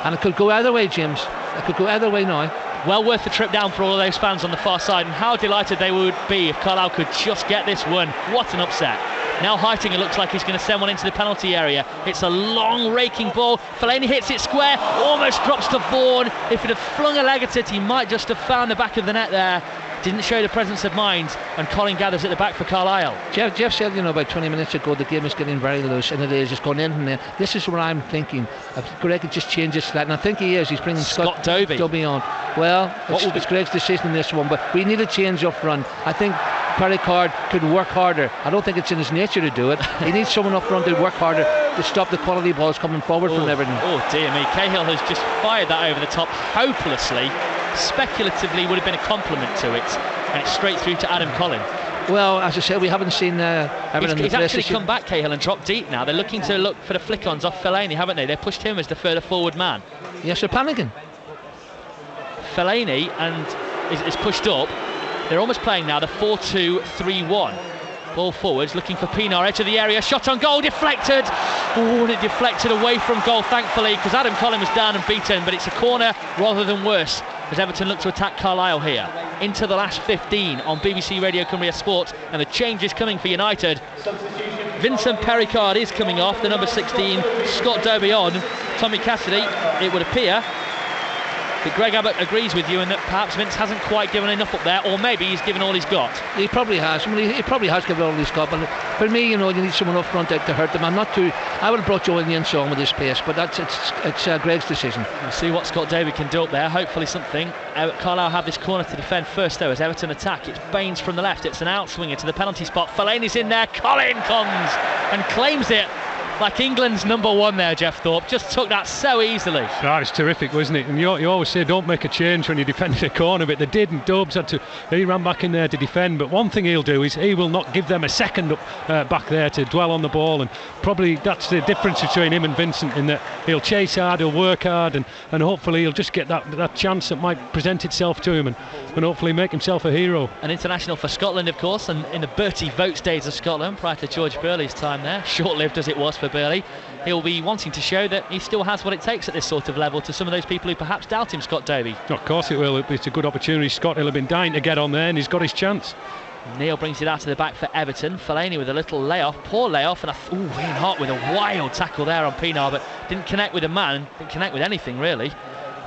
And it could go either way, James. It could go either way now. Well worth the trip down for all of those fans on the far side, and how delighted they would be if Carlisle could just get this one. What an upset. Now Heitinger looks like he's going to send one into the penalty area. It's a long raking ball. Fellaini hits it square, almost drops to Vaughan. If he'd have flung a leg at it, he might just have found the back of the net there. Didn't show the presence of mind, and Colin gathers at the back for Carlisle. Jeff said, about 20 minutes ago, the game is getting very loose, and it is. It's going in and in. This is what I'm thinking. If Greg could just change his slat, and I think he is. He's bringing Scott Dobie on. Well, it's Greg's decision in this one, but we need a change up front. I think Perricard could work harder. I don't think it's in his nature to do it. He needs someone up front to work harder to stop the quality balls coming forward from Everton. Oh dear me, Cahill has just fired that over the top hopelessly. Speculatively would have been a compliment to it, and it's straight through to Adam Collin. Well, as I said, we haven't seen Everton. He's actually come back, Cahill, and dropped deep now. They're looking to look for the flick-ons off Fellaini, haven't they? They've pushed him as the further forward man. Yes, they're panicking. Fellaini is pushed up. They're almost playing now the 4-2-3-1. Ball forwards, looking for Pienaar, edge of the area, shot on goal, deflected. Oh, and it deflected away from goal, thankfully, because Adam Collin was down and beaten, but it's a corner rather than worse, as Everton look to attack Carlisle here. Into the last 15 on BBC Radio Cumbria Sport, and the change is coming for United. Vincent Perricard is coming off, the number 16, Scott Dobie on, Tommy Cassidy, it would appear. But Greg Abbott agrees with you, and that perhaps Vince hasn't quite given enough up there, or maybe he's given all he's got. He probably has. He probably has given all he's got. But for me, you need someone up front to hurt them. I would have brought Joe Indians on with his pace, but it's Greg's decision. We'll see what Scott Davey can do up there. Hopefully something. Carlisle have this corner to defend first, though, as Everton attack. It's Baines from the left. It's an outswinger to the penalty spot. Fellaini's in there. Colin comes and claims it. Like England's number one there, Jeff Thorpe. Just took that so easily. That was terrific, wasn't it? And you always say don't make a change when you defend a corner, but they did, and Dobes he ran back in there to defend. But one thing he'll do is he will not give them a second up back there to dwell on the ball, and probably that's the difference between him and Vincent, in that he'll chase hard, he'll work hard, and hopefully he'll just get that chance that might present itself to him, and hopefully make himself a hero. An international for Scotland, of course, and in the Bertie Vokes days of Scotland, prior to George Burley's time there, short-lived as it was for Burley, he'll be wanting to show that he still has what it takes at this sort of level to some of those people who perhaps doubt him, Scott Davey. Of course it will. It's a good opportunity. Scott will have been dying to get on there, and he's got his chance. Neil brings it out to the back for Everton. Fellaini with a little layoff, poor layoff, and Ian Hart with a wild tackle there on Pienaar, but didn't connect with a man, didn't connect with anything really.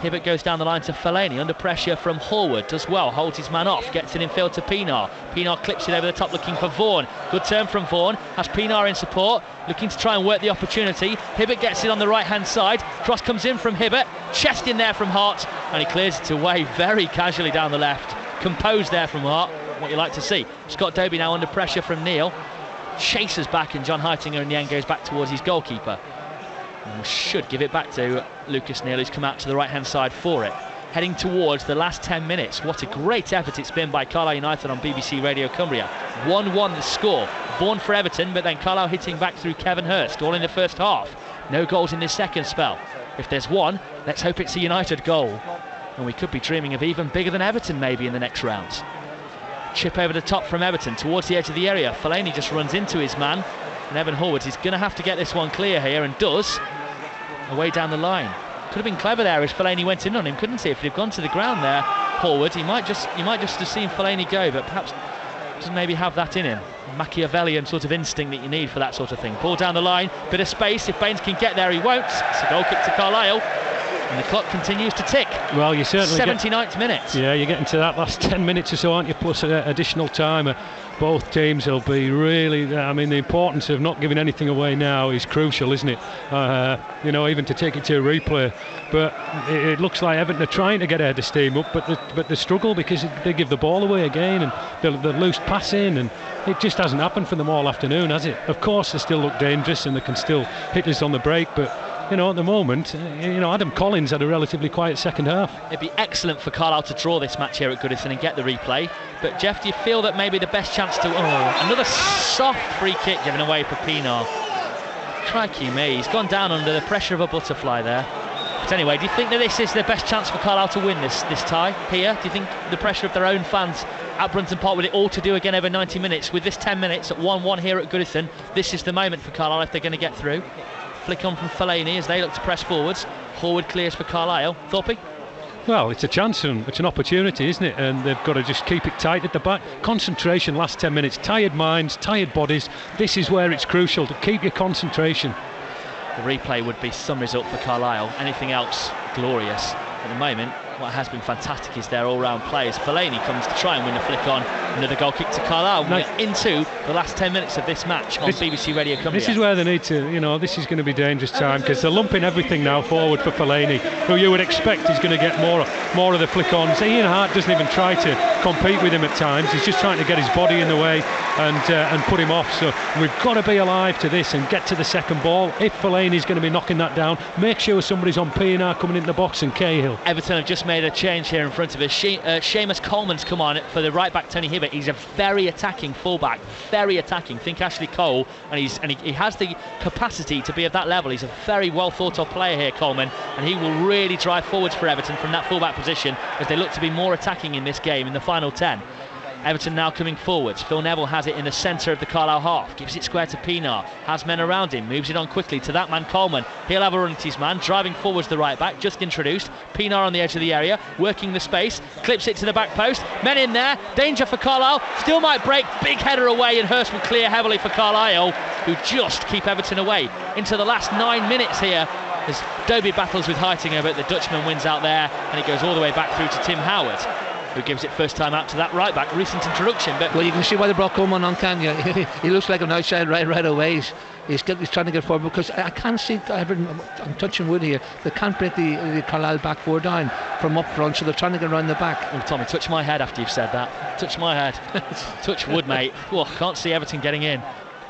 Hibbert goes down the line to Fellaini, under pressure from Horwood, does well, holds his man off, gets it in field to Pienaar. Pienaar clips it over the top looking for Vaughan. Good turn from Vaughan, has Pienaar in support, looking to try and work the opportunity. Hibbert gets it on the right hand side, cross comes in from Hibbert, chest in there from Hart, and he clears it away very casually down the left. Composed there from Hart, what you like to see. Scott Dobie now under pressure from Neil, chases back, and John Heitinger in the end goes back towards his goalkeeper. And should give it back to Lucas Neal, who's come out to the right hand side for it. Heading towards the last 10 minutes. What a great effort it's been by Carlisle United on BBC Radio Cumbria. 1-1 the score. Vaughan for Everton, but then Carlisle hitting back through Kevin Hurst, all in the first half. No goals in this second spell. If there's one, let's hope it's a United goal. And we could be dreaming of even bigger than Everton maybe in the next round. Chip over the top from Everton towards the edge of the area. Fellaini just runs into his man, and Evan Horwood is going to have to get this one clear here, and does. Away down the line. Could have been clever there as Fellaini went in on him, couldn't he? If he'd gone to the ground there, Horwood, you might just have seen Fellaini go, but perhaps doesn't maybe have that in him. Machiavellian sort of instinct that you need for that sort of thing. Ball down the line, bit of space. If Baines can get there, he won't. It's a goal kick to Carlisle, and the clock continues to tick. Well, you certainly 79th minute. Yeah, you're getting to that last 10 minutes or so, aren't you? Plus additional time. Both teams will be really, the importance of not giving anything away now is crucial, isn't it? Even to take it to a replay. But it looks like Everton are trying to get ahead of steam up, but they struggle because they give the ball away again, and they're loose passing, and it just hasn't happened for them all afternoon, has it? Of course, they still look dangerous and they can still hit us on the break, but at the moment, Adam Collins had a relatively quiet second half. It'd be excellent for Carlisle to draw this match here at Goodison and get the replay. But Jeff, do you feel that maybe the best chance to... another soft free kick given away for Pienaar. Crikey me, he's gone down under the pressure of a butterfly there. But anyway, do you think that this is the best chance for Carlisle to win this tie here? Do you think the pressure of their own fans at Brunton Park, with it all to do again over 90 minutes, with this 10 minutes at 1-1 here at Goodison, this is the moment for Carlisle if they're going to get through? Flick on from Fellaini as they look to press forwards. Horwood clears for Carlisle. Thorpe? Well, it's a chance and it's an opportunity, isn't it? And they've got to just keep it tight at the back. Concentration last 10 minutes. Tired minds, tired bodies. This is where it's crucial to keep your concentration. The replay would be some result for Carlisle. Anything else, glorious. At the moment, what has been fantastic is their all-round players. Fellaini comes to try and win a flick on. Another goal kick to Carlisle. We're into the last 10 minutes of this match on BBC Radio Cumbria. This is where they need to, this is going to be dangerous time, because they're lumping everything now forward for Fellaini, who you would expect is going to get more of the flick-ons. Ian Hart doesn't even try to compete with him at times. He's just trying to get his body in the way and put him off. So we've got to be alive to this and get to the second ball. If Fellaini's going to be knocking that down, make sure somebody's on Pienaar coming into the box and Cahill. Everton have just made a change here in front of us. Seamus Coleman's come on for the right back Tony Hibbert. He's a very attacking fullback, very attacking. Think Ashley Cole, and he has the capacity to be at that level. He's a very well thought of player here, Coleman, and he will really drive forwards for Everton from that fullback position as they look to be more attacking in this game in the final 10. Everton now coming forwards. Phil Neville has it in the centre of the Carlisle half, gives it square to Pienaar, has men around him, moves it on quickly to that man Coleman. He'll have a run at his man, driving forwards the right back, just introduced. Pienaar on the edge of the area, working the space, clips it to the back post, men in there, danger for Carlisle, still might break, big header away, and Hurst will clear heavily for Carlisle, who just keep Everton away into the last 9 minutes here. As Dobie battles with Heitinga, but the Dutchman wins out there, and it goes all the way back through to Tim Howard, who gives it first time out to that right back. Recent introduction, but well, you can see why they brought Coleman on, can you? He looks like an outside right away. He's trying to get forward, because I can't see Everton. I'm touching wood here. They can't break the Carlisle back four down from up front, so they're trying to get around the back. Oh, Tommy, touch my head after you've said that. Touch my head. Touch wood, mate. Oh, can't see Everton getting in.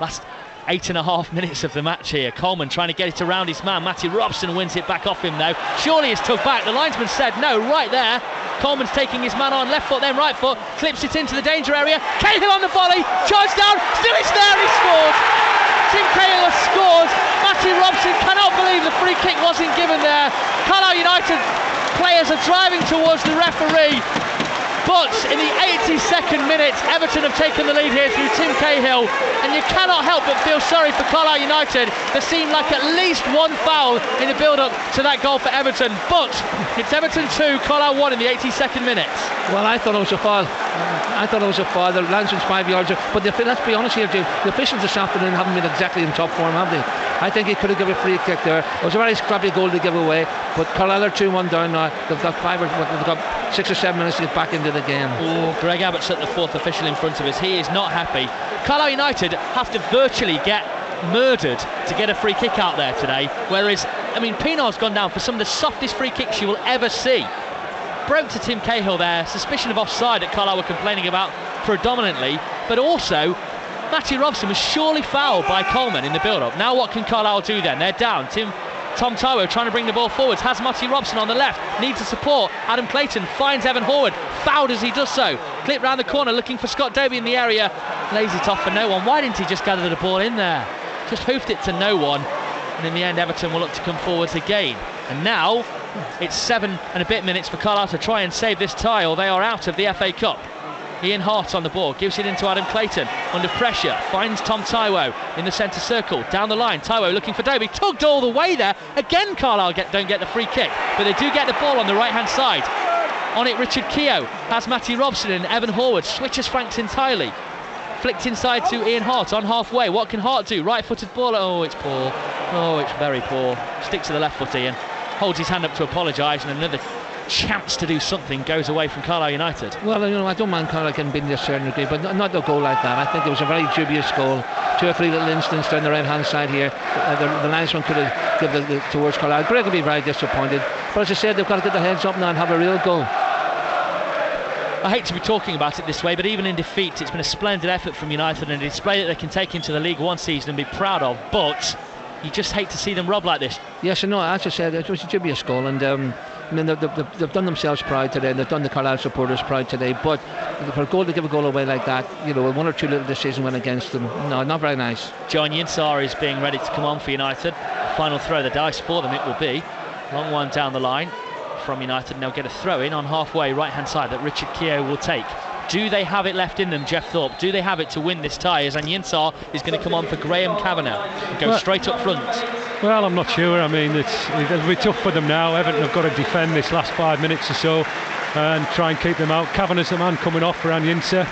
Last 8.5 minutes of the match here. Coleman trying to get it around his man. Matty Robson wins it back off him though. Surely it's took back. The linesman said no right there. Coleman's taking his man on, left foot then right foot, clips it into the danger area. Cahill on the volley, charged down, still it's there, he scored. Tim Cahill has scored. Matty Robson cannot believe the free kick wasn't given there. Carlisle United players are driving towards the referee. But in the 82nd minute, Everton have taken the lead here through Tim Cahill, and you cannot help but feel sorry for Carlisle United. There seemed like at least one foul in the build-up to that goal for Everton, but it's Everton 2, Carlisle 1 in the 82nd minute. Well, I thought it was a foul. The linesman's 5 yards, but let's be honest here, Jim, the officials this afternoon haven't been exactly in top form, have they? I think he could have given a free kick there. It was a very scrappy goal to give away, but Carlisle are 2-1 down now. They've got 6 or 7 minutes to get back into the game. Oh, Greg Abbott set the fourth official in front of us. He is not happy. Carlisle United have to virtually get murdered to get a free kick out there today, whereas, Pienaar's gone down for some of the softest free kicks you will ever see. Broke to Tim Cahill there, suspicion of offside that Carlisle were complaining about predominantly, but also Matty Robson was surely fouled by Coleman in the build-up. Now what can Carlisle do then? They're down. Tom Taiwo trying to bring the ball forwards, has Matty Robson on the left, needs to support. Adam Clayton finds Evan Horwood, fouled as he does so. Clip round the corner looking for Scott Dobie in the area, lays it off for no one. Why didn't he just gather the ball in there? Just hoofed it to no one, and in the end Everton will look to come forwards again. And now it's 7 and a bit minutes for Carlisle to try and save this tie, or they are out of the FA Cup. Ian Hart on the ball, gives it into Adam Clayton, under pressure, finds Tom Taiwo in the centre circle, down the line, Taiwo looking for Dobie, tugged all the way there. Again Carlisle don't get the free kick, but they do get the ball on the right hand side. On it Richard Keogh has Matty Robson and Evan Horwood, switches flanks entirely. Flicked inside to Ian Hart on halfway. What can Hart do? Right footed ball, oh it's poor, oh it's very poor. Sticks to the left foot Ian, holds his hand up to apologise, and another chance to do something goes away from Carlisle United. Well, I don't mind Carlisle getting beaten to a certain degree, but not a goal like that. I think it was a very dubious goal. 2 or 3 little incidents down the right hand side here. The linesman could have given it towards Carlisle. Greg will be very disappointed, but as I said, they've got to get their heads up now and have a real goal. I hate to be talking about it this way, but even in defeat it's been a splendid effort from United and a display that they can take into the League One season and be proud of, but you just hate to see them robbed like this. Yes, I know, as I said, it was a dubious goal, and they've done themselves proud today, and they've done the Carlisle supporters proud today, but for a goal to give a goal away like that, 1 or 2 little decisions went against them. No, not very nice. John Yinsar is being ready to come on for United. Final throw the dice for them it will be. Long one down the line from United, and they'll get a throw in on halfway right hand side that Richard Keogh will take. Do they have it left in them, Jeff Thorpe? Do they have it to win this tie, as Anyinsar is going to come on for Graham Kavanagh and go straight up front? Well, I'm not sure. I mean, it'll be tough for them now. Everton have got to defend this last 5 minutes or so and try and keep them out. Kavanagh's the man coming off for Anyinsar.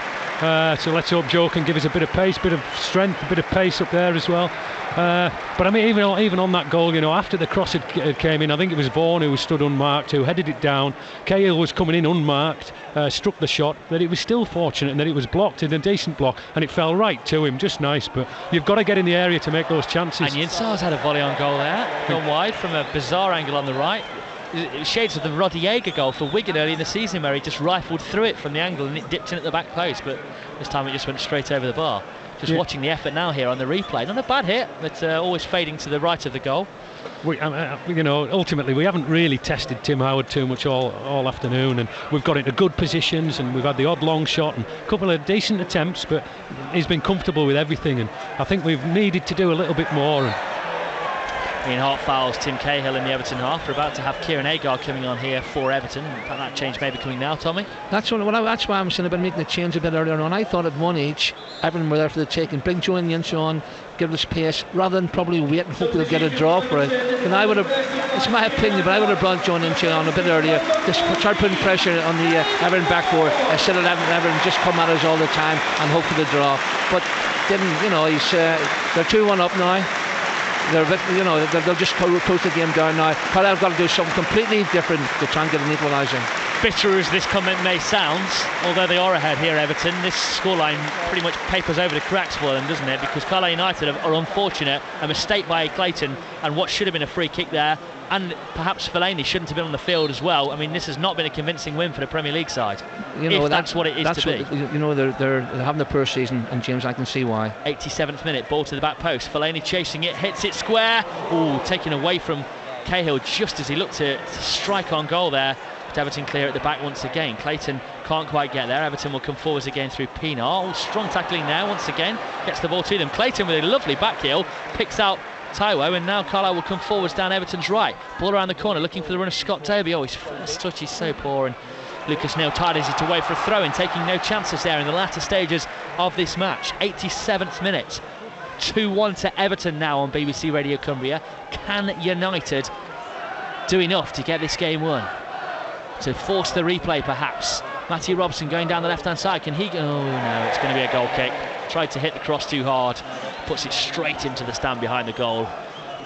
So let's hope Joe can give us a bit of pace, bit of strength, a bit of pace up there as well. But I mean, even on that goal, after the cross had came in, I think it was Vaughan who stood unmarked, who headed it down. Cahill was coming in unmarked, struck the shot, that it was still fortunate and that it was blocked in a decent block, and it fell right to him, just nice. But you've got to get in the area to make those chances. And Yinsar's had a volley on goal there, gone wide from a bizarre angle on the right. Shades of the Roddy Jaeger goal for Wigan early in the season, where he just rifled through it from the angle and it dipped in at the back post, but this time it just went straight over the bar. Just watching the effort now here on the replay. Not a bad hit, but always fading to the right of the goal. Ultimately we haven't really tested Tim Howard too much all afternoon, and we've got into good positions and we've had the odd long shot and a couple of decent attempts, but he's been comfortable with everything, and I think we've needed to do a little bit more. Ian Hart fouls Tim Cahill in the Everton half. We're about to have Kieran Agar coming on here for Everton. That change may be coming now, Tommy. That's why I'm saying about making the change a bit earlier on. I thought at one each, Everton were there for the taking. Bring Joe Anyinsar on, give us pace, rather than probably wait and hope they'll get a draw for it. And I would have, it's my opinion, but I would have brought Joe Anyinsar on a bit earlier. Just start putting pressure on the Everton back four. Instead of Everton just come at us all the time and hope for the draw. But didn't, they're 2-1 up now. They'll just close the game down now. Carlisle have got to do something completely different to try and get an equaliser. Bitter as this comment may sound, although they are ahead here, Everton, this scoreline pretty much papers over the cracks for them, doesn't it? Because Carlisle United are unfortunate, a mistake by Clayton, and what should have been a free kick there, and perhaps Fellaini shouldn't have been on the field as well. I mean, this has not been a convincing win for the Premier League side, if that's what it is to be. They're having a poor season, and James, I can see why. 87th minute, ball to the back post, Fellaini chasing it, hits it square, taken away from Cahill just as he looked to strike on goal there. Everton clear at the back once again. Clayton can't quite get there. Everton will come forwards again through Pienaar. Strong tackling now once again. Gets the ball to them. Clayton with a lovely back heel. Picks out Taiwo, and now Carlisle will come forwards down Everton's right. Ball around the corner looking for the run of Scott Doby. His first touch is so poor, and Lucas Neal tidies it away for a throw-in, taking no chances there in the latter stages of this match. 87th minute. 2-1 to Everton now on BBC Radio Cumbria. Can United do enough to get this game won? To force the replay perhaps. Matty Robson going down the left hand side, can he go? Oh no, it's going to be a goal kick. Tried to hit the cross too hard, puts it straight into the stand behind the goal,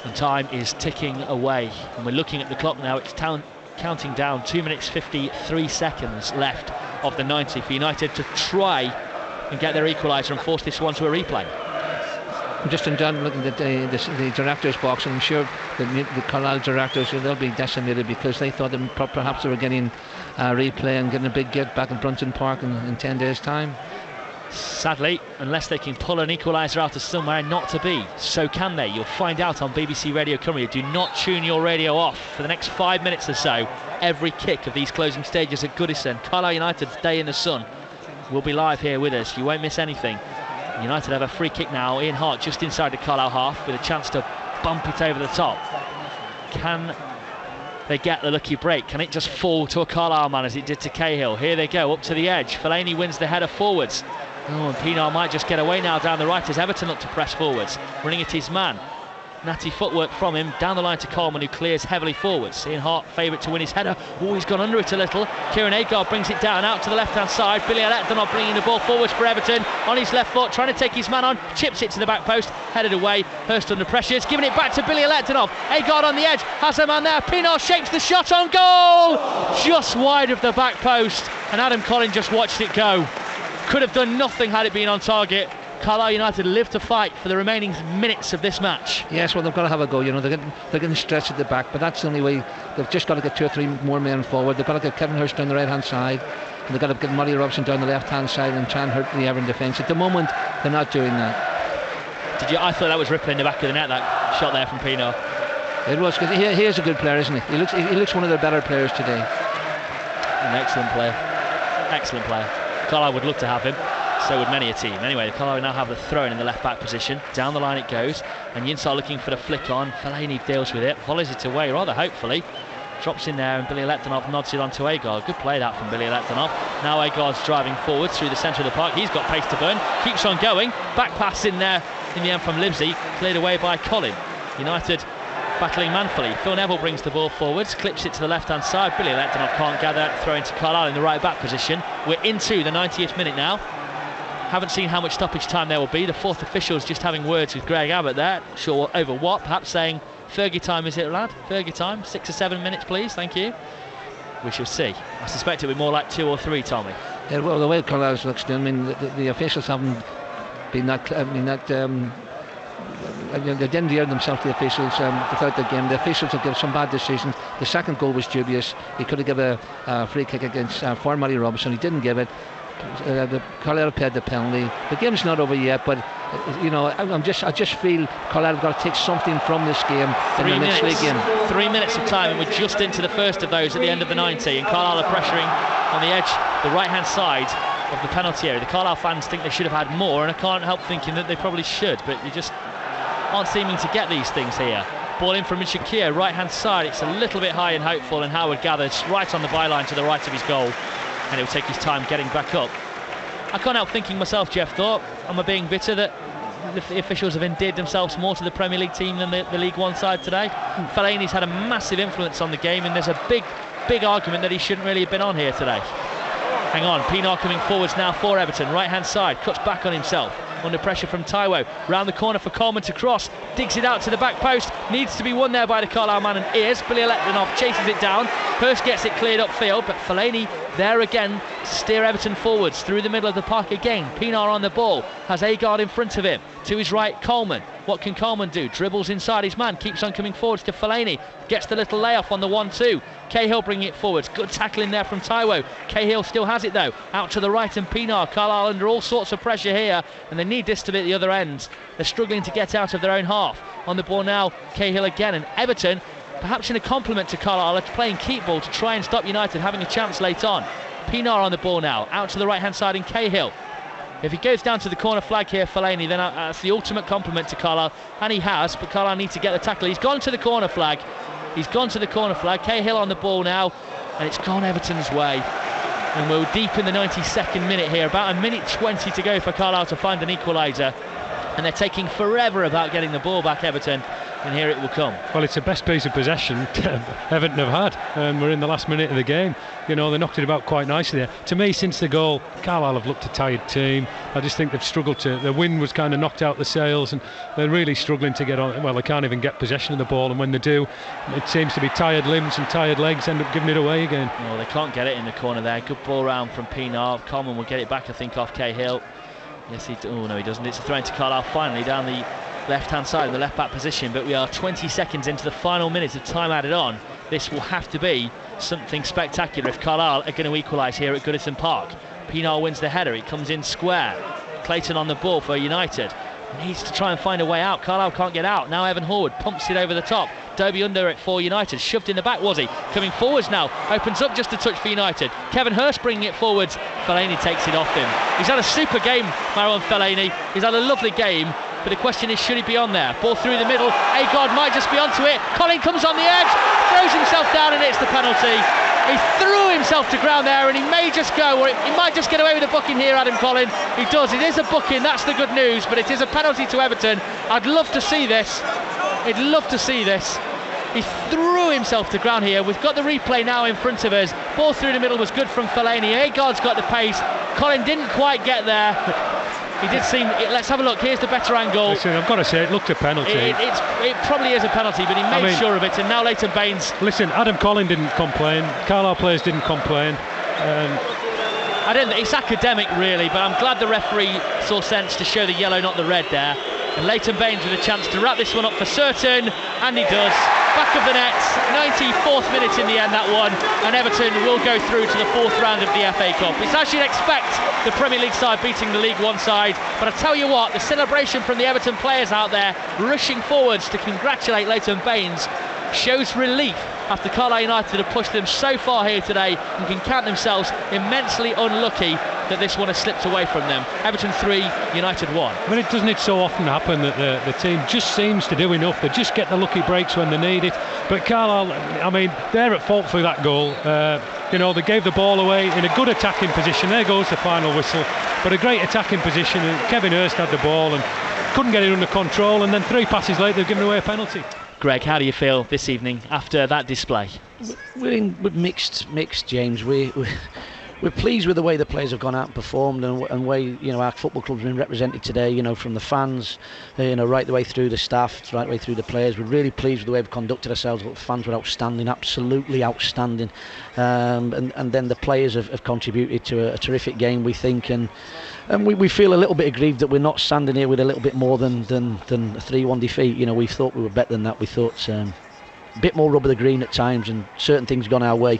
and time is ticking away, and we're looking at the clock now. It's counting down. 2 minutes 53 seconds left of the 90 for United to try and get their equaliser and force this one to a replay. I'm just looking at the director's box, and I'm sure the Carlisle directors, they'll be decimated because they thought that perhaps they were getting a replay and getting a big get back in Brunton Park in 10 days' time. Sadly, unless they can pull an equaliser out of somewhere, not to be. So can they? You'll find out on BBC Radio Cumbria. Do not tune your radio off for the next 5 minutes or so. Every kick of these closing stages at Goodison, Carlisle United's day in the sun, will be live here with us. You won't miss anything. United have a free kick now. Ian Hart just inside the Carlisle half with a chance to bump it over the top. Can they get the lucky break? Can it just fall to a Carlisle man as it did to Cahill? Here they go, up to the edge. Fellaini wins the header forwards. And Pienaar might just get away now down the right as Everton look to press forwards. Running at his man. Natty footwork from him, down the line to Coleman, who clears heavily forwards. Ian Hart favourite to win his header. He's gone under it a little. Kieran Agar brings it down out to the left-hand side. Billy Eletdonov bringing the ball forwards for Everton. On his left foot, trying to take his man on. Chips it to the back post, headed away. Hurst under pressure. It's giving it back to Billy Eletdonov. Agar on the edge, has a man there. Pienaar shapes the shot on goal! Just wide of the back post, and Adam Collin just watched it go. Could have done nothing had it been on target. Carlisle United live to fight for the remaining minutes of this match. Yes, well, they've got to have a go. They're getting stretched at the back, but that's the only way. They've just got to get 2 or 3 more men forward. They've got to get Kevin Hurst down the right hand side, and they've got to get Matty Robson down the left hand side and try and hurt the Everton defence. At the moment, they're not doing that. I thought that was ripping in the back of the net, that shot there from Pienaar. It was, because he is a good player, isn't he? He looks one of their better players today. An excellent player. Excellent player. Carlisle would love to have him. So would many a team. Anyway, Carlisle now have the throw-in in the left-back position. Down the line it goes, and Yinsar looking for the flick on. Fellaini deals with it, volleys it away rather hopefully. drops in there, and Billy Letdonov nods it onto Agard. Good play that from Billy Letdonov. Now Agard's driving forwards through the centre of the park. He's got pace to burn, keeps on going. Back pass in there in the end from Livesey, cleared away by Colin. United battling manfully. Phil Neville brings the ball forwards, clips it to the left hand side. Billy Letdonov can't gather, throw into Carlisle in the right back position. We're into the 90th minute now. Haven't seen how much stoppage time there will be. The fourth official's just having words with Greg Abbott there. Sure over what, perhaps saying Fergie time, is it, lad? Fergie time, 6 or 7 minutes please, thank you. We shall see. I suspect it'll be more like 2 or 3, Tommy. Yeah, well, the way Carlisle looks, I mean, the officials haven't been that they didn't hear themselves, the officials, without the game. The officials have given some bad decisions. The second goal was dubious. He could have given a free kick against Matty Robinson. He didn't give it. The Carlisle paid the penalty. The game's not over yet, but you know, I just feel Carlisle have got to take something from this game in the next league game. 3 minutes of time, and we're just into the first of those at the end of the 90. And Carlisle are pressuring on the edge, the right-hand side of the penalty area. The Carlisle fans think they should have had more, and I can't help thinking that they probably should, but you just aren't seeming to get these things here. Ball in from Shakir, right-hand side. It's a little bit high and hopeful, and Howard gathers right on the byline to the right of his goal, and he'll take his time getting back up. I can't help thinking myself, Jeff Thorpe, am I being bitter that the officials have endeared themselves more to the Premier League team than the League One side today? Fellaini's had a massive influence on the game, and there's a big argument that he shouldn't really have been on here today. Hang on, Pienaar coming forwards now for Everton, right-hand side, cuts back on himself. Under pressure from Taiwo, round the corner for Coleman to cross, digs it out to the back post, needs to be won there by the Carlisle man, and is. Billy Letdonov chases it down, Hurst gets it cleared upfield, but Fellaini there again to steer Everton forwards through the middle of the park again. Pienaar on the ball, has Agard in front of him, to his right Coleman. What can Coleman do? Dribbles inside his man, keeps on coming forwards to Fellaini, gets the little layoff on the 1-2. Cahill bringing it forwards, good tackling there from Taiwo. Cahill still has it though, out to the right, and Pienaar. Carlisle under all sorts of pressure here, and they need this to be at the other end. They're struggling to get out of their own half. On the ball now, Cahill again, and Everton, perhaps in a compliment to Carlisle, are playing keep ball to try and stop United having a chance late on. Pienaar on the ball now, out to the right hand side in Cahill. If he goes down to the corner flag here, Fellaini, then that's the ultimate compliment to Carlisle, and he has, but Carlisle need to get the tackle. He's gone to the corner flag. Cahill on the ball now, and it's gone Everton's way. And we're deep in the 92nd minute here, about a minute 20 to go for Carlisle to find an equaliser, and they're taking forever about getting the ball back, Everton, and here it will come. Well, it's the best piece of possession Everton have had, and we're in the last minute of the game. You know, they knocked it about quite nicely there. To me, since the goal, Carlisle have looked a tired team. I just think they've struggled to, the wind was kind of knocked out the sails, and they're really struggling to get on. Well, they can't even get possession of the ball, and when they do, it seems to be tired limbs and tired legs end up giving it away again. No, they can't get it in the corner there. Good ball round from Pienaar. Coleman will get it back, I think, off Cahill. Yes, he doesn't. It's a throw into Carlisle finally down the left-hand side in the left-back position, but we are 20 seconds into the final minutes of time added on. This will have to be something spectacular if Carlisle are going to equalise here at Goodison Park. Pienaar wins the header, it comes in square. Clayton on the ball for United. Needs to try and find a way out. Carlisle can't get out. Now Evan Horwood pumps it over the top. Derby under it for United. Shoved in the back, was he? Coming forwards now. Opens up just a touch for United. Kevin Hurst bringing it forwards. Fellaini takes it off him. He's had a super game, Marouane Fellaini. He's had a lovely game. But the question is, should he be on there? Ball through the middle. Agard might just be onto it. Colin comes on the edge. Throws himself down and hits the penalty. He threw himself to ground there, and he may just go, or he might just get away with a booking here, Adam Collin. He does. It is a booking, that's the good news, but it is a penalty to Everton. I'd love to see this. He threw himself to ground here. We've got the replay now in front of us. Ball through the middle was good from Fellaini. Agard's got the pace. Colin didn't quite get there. He did seem. Let's have a look. Here's the better angle. Listen, I've got to say, it looked a penalty. It probably is a penalty, but he made sure of it. And now Leighton Baines. Listen, Adam Collin didn't complain. Carlisle players didn't complain. I don't. It's academic, really, but I'm glad the referee saw sense to show the yellow, not the red there. And Leighton Baines with a chance to wrap this one up for certain, and he does. Back of the net, 94th minute in the end, that one, and Everton will go through to the fourth round of the FA Cup. It's as you'd expect, the Premier League side beating the League One side, but I tell you what, the celebration from the Everton players out there rushing forwards to congratulate Leighton Baines shows relief after Carlisle United have pushed them so far here today and can count themselves immensely unlucky that this one has slipped away from them. Everton 3, United 1. I mean, doesn't it so often happen that the team just seems to do enough? They just get the lucky breaks when they need it. But Carlisle, I mean, they're at fault for that goal. They gave the ball away in a good attacking position. There goes the final whistle. But a great attacking position. And Kevin Hurst had the ball and couldn't get it under control. And then 3 passes later, they've given away a penalty. Greg, how do you feel this evening after that display? We're mixed, James. We're pleased with the way the players have gone out and performed, and way our football club's been represented today. From the fans, right the way through the staff, right the way through the players. We're really pleased with the way we've conducted ourselves. The fans were outstanding, absolutely outstanding, and then the players have contributed to a terrific game, we think, and we feel a little bit aggrieved that we're not standing here with a little bit more than a 3-1 defeat. We thought we were better than that. We thought a bit more rub of the green at times, and certain things gone our way.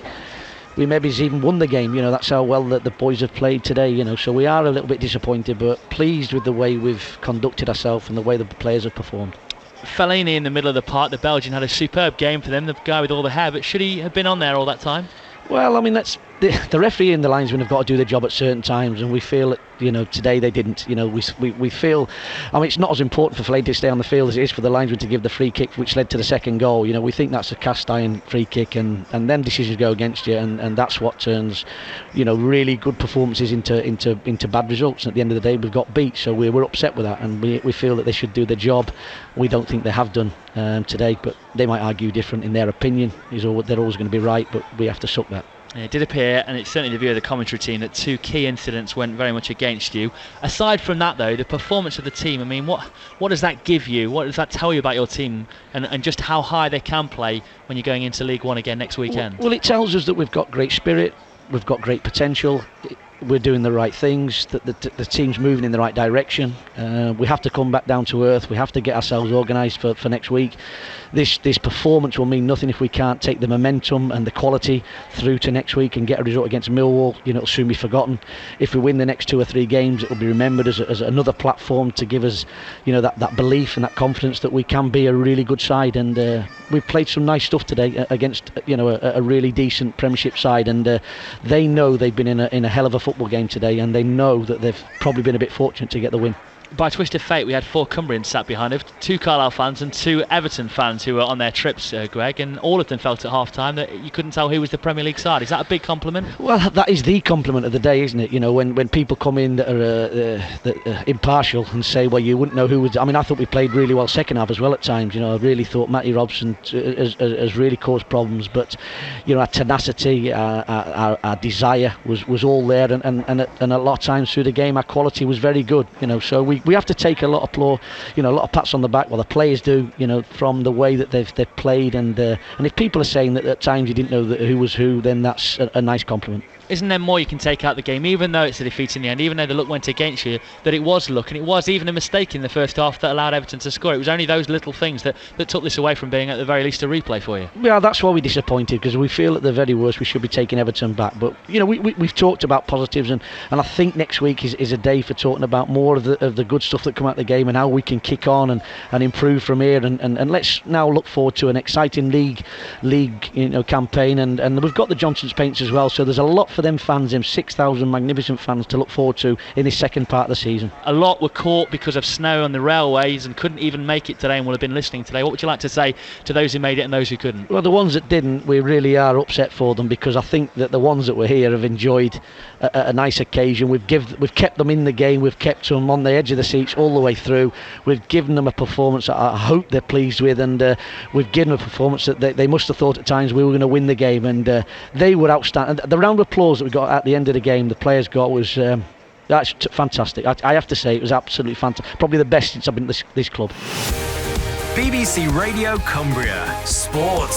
We maybe even won the game, that's how well that the boys have played today, so we are a little bit disappointed, but pleased with the way we've conducted ourselves and the way the players have performed. Fellaini in the middle of the park, the Belgian, had a superb game for them, the guy with all the hair, but should he have been on there all that time? Well, I mean, the referee and the linesman have got to do their job at certain times, and we feel that today they didn't. We feel, I mean, it's not as important for Fellaini to stay on the field as it is for the linesman to give the free kick, which led to the second goal. We think that's a cast iron free kick, and then decisions go against you, and that's what turns really good performances into bad results. And at the end of the day, we've got beat, so we're upset with that, and we feel that they should do their job. We don't think they have done today, but they might argue different in their opinion. They're always going to be right, but we have to suck that. It did appear, and it's certainly the view of the commentary team, that 2 key incidents went very much against you. Aside from that, though, the performance of the team, I mean, what does that give you? What does that tell you about your team, and just how high they can play when you're going into League One again next weekend? Well, it tells us that we've got great spirit, we've got great potential. We're doing the right things, that the team's moving in the right direction. We have to come back down to earth. We have to get ourselves organised for next week. This performance will mean nothing if we can't take the momentum and the quality through to next week and get a result against Millwall. It'll soon be forgotten. If we win the next 2 or 3 games, it will be remembered as another platform to give us that belief and that confidence that we can be a really good side. And we've played some nice stuff today against a really decent Premiership side, and they know they've been in a hell of a football game today, and they know that they've probably been a bit fortunate to get the win. By twist of fate, we had 4 Cumbrians sat behind us, 2 Carlisle fans and 2 Everton fans who were on their trips, Greg, and all of them felt at half-time that you couldn't tell who was the Premier League side. Is that a big compliment? Well, that is the compliment of the day, isn't it? When people come in that are impartial and say, well, you wouldn't know who was... I mean, I thought we played really well second half as well at times. I really thought Matty Robson has really caused problems, but our tenacity, our desire was all there, and a lot of times through the game our quality was very good. So we have to take a lot of applause, a lot of pats on the back. Well, the players do, from the way that they've played, and if people are saying that at times you didn't know who was who, then that's a nice compliment. Isn't there more you can take out the game, even though it's a defeat in the end, even though the luck went against you, that it was luck, and it was even a mistake in the first half that allowed Everton to score? It was only those little things that took this away from being at the very least a replay for you. Yeah, that's why we're disappointed, because we feel at the very worst we should be taking Everton back. But we've talked about positives, and I think next week is a day for talking about more of the good stuff that come out of the game and how we can kick on and improve from here. And let's now look forward to an exciting league campaign, and we've got the Johnson's Paints as well, so there's a lot for them fans, them 6,000 magnificent fans, to look forward to in this second part of the season. A lot were caught because of snow on the railways and couldn't even make it today and will have been listening today. What would you like to say to those who made it and those who couldn't? Well, the ones that didn't, we really are upset for them, because I think that the ones that were here have enjoyed a nice occasion. We've kept them in the game, we've kept them on the edge of the seats all the way through. We've given them a performance that I hope they're pleased with, and we've given them a performance that they must have thought at times we were going to win the game, and they were outstanding. The round of applause that we got at the end of the game, the players got, was that's fantastic. I have to say it was absolutely fantastic. Probably the best since I've been at this club. BBC Radio Cumbria Sport.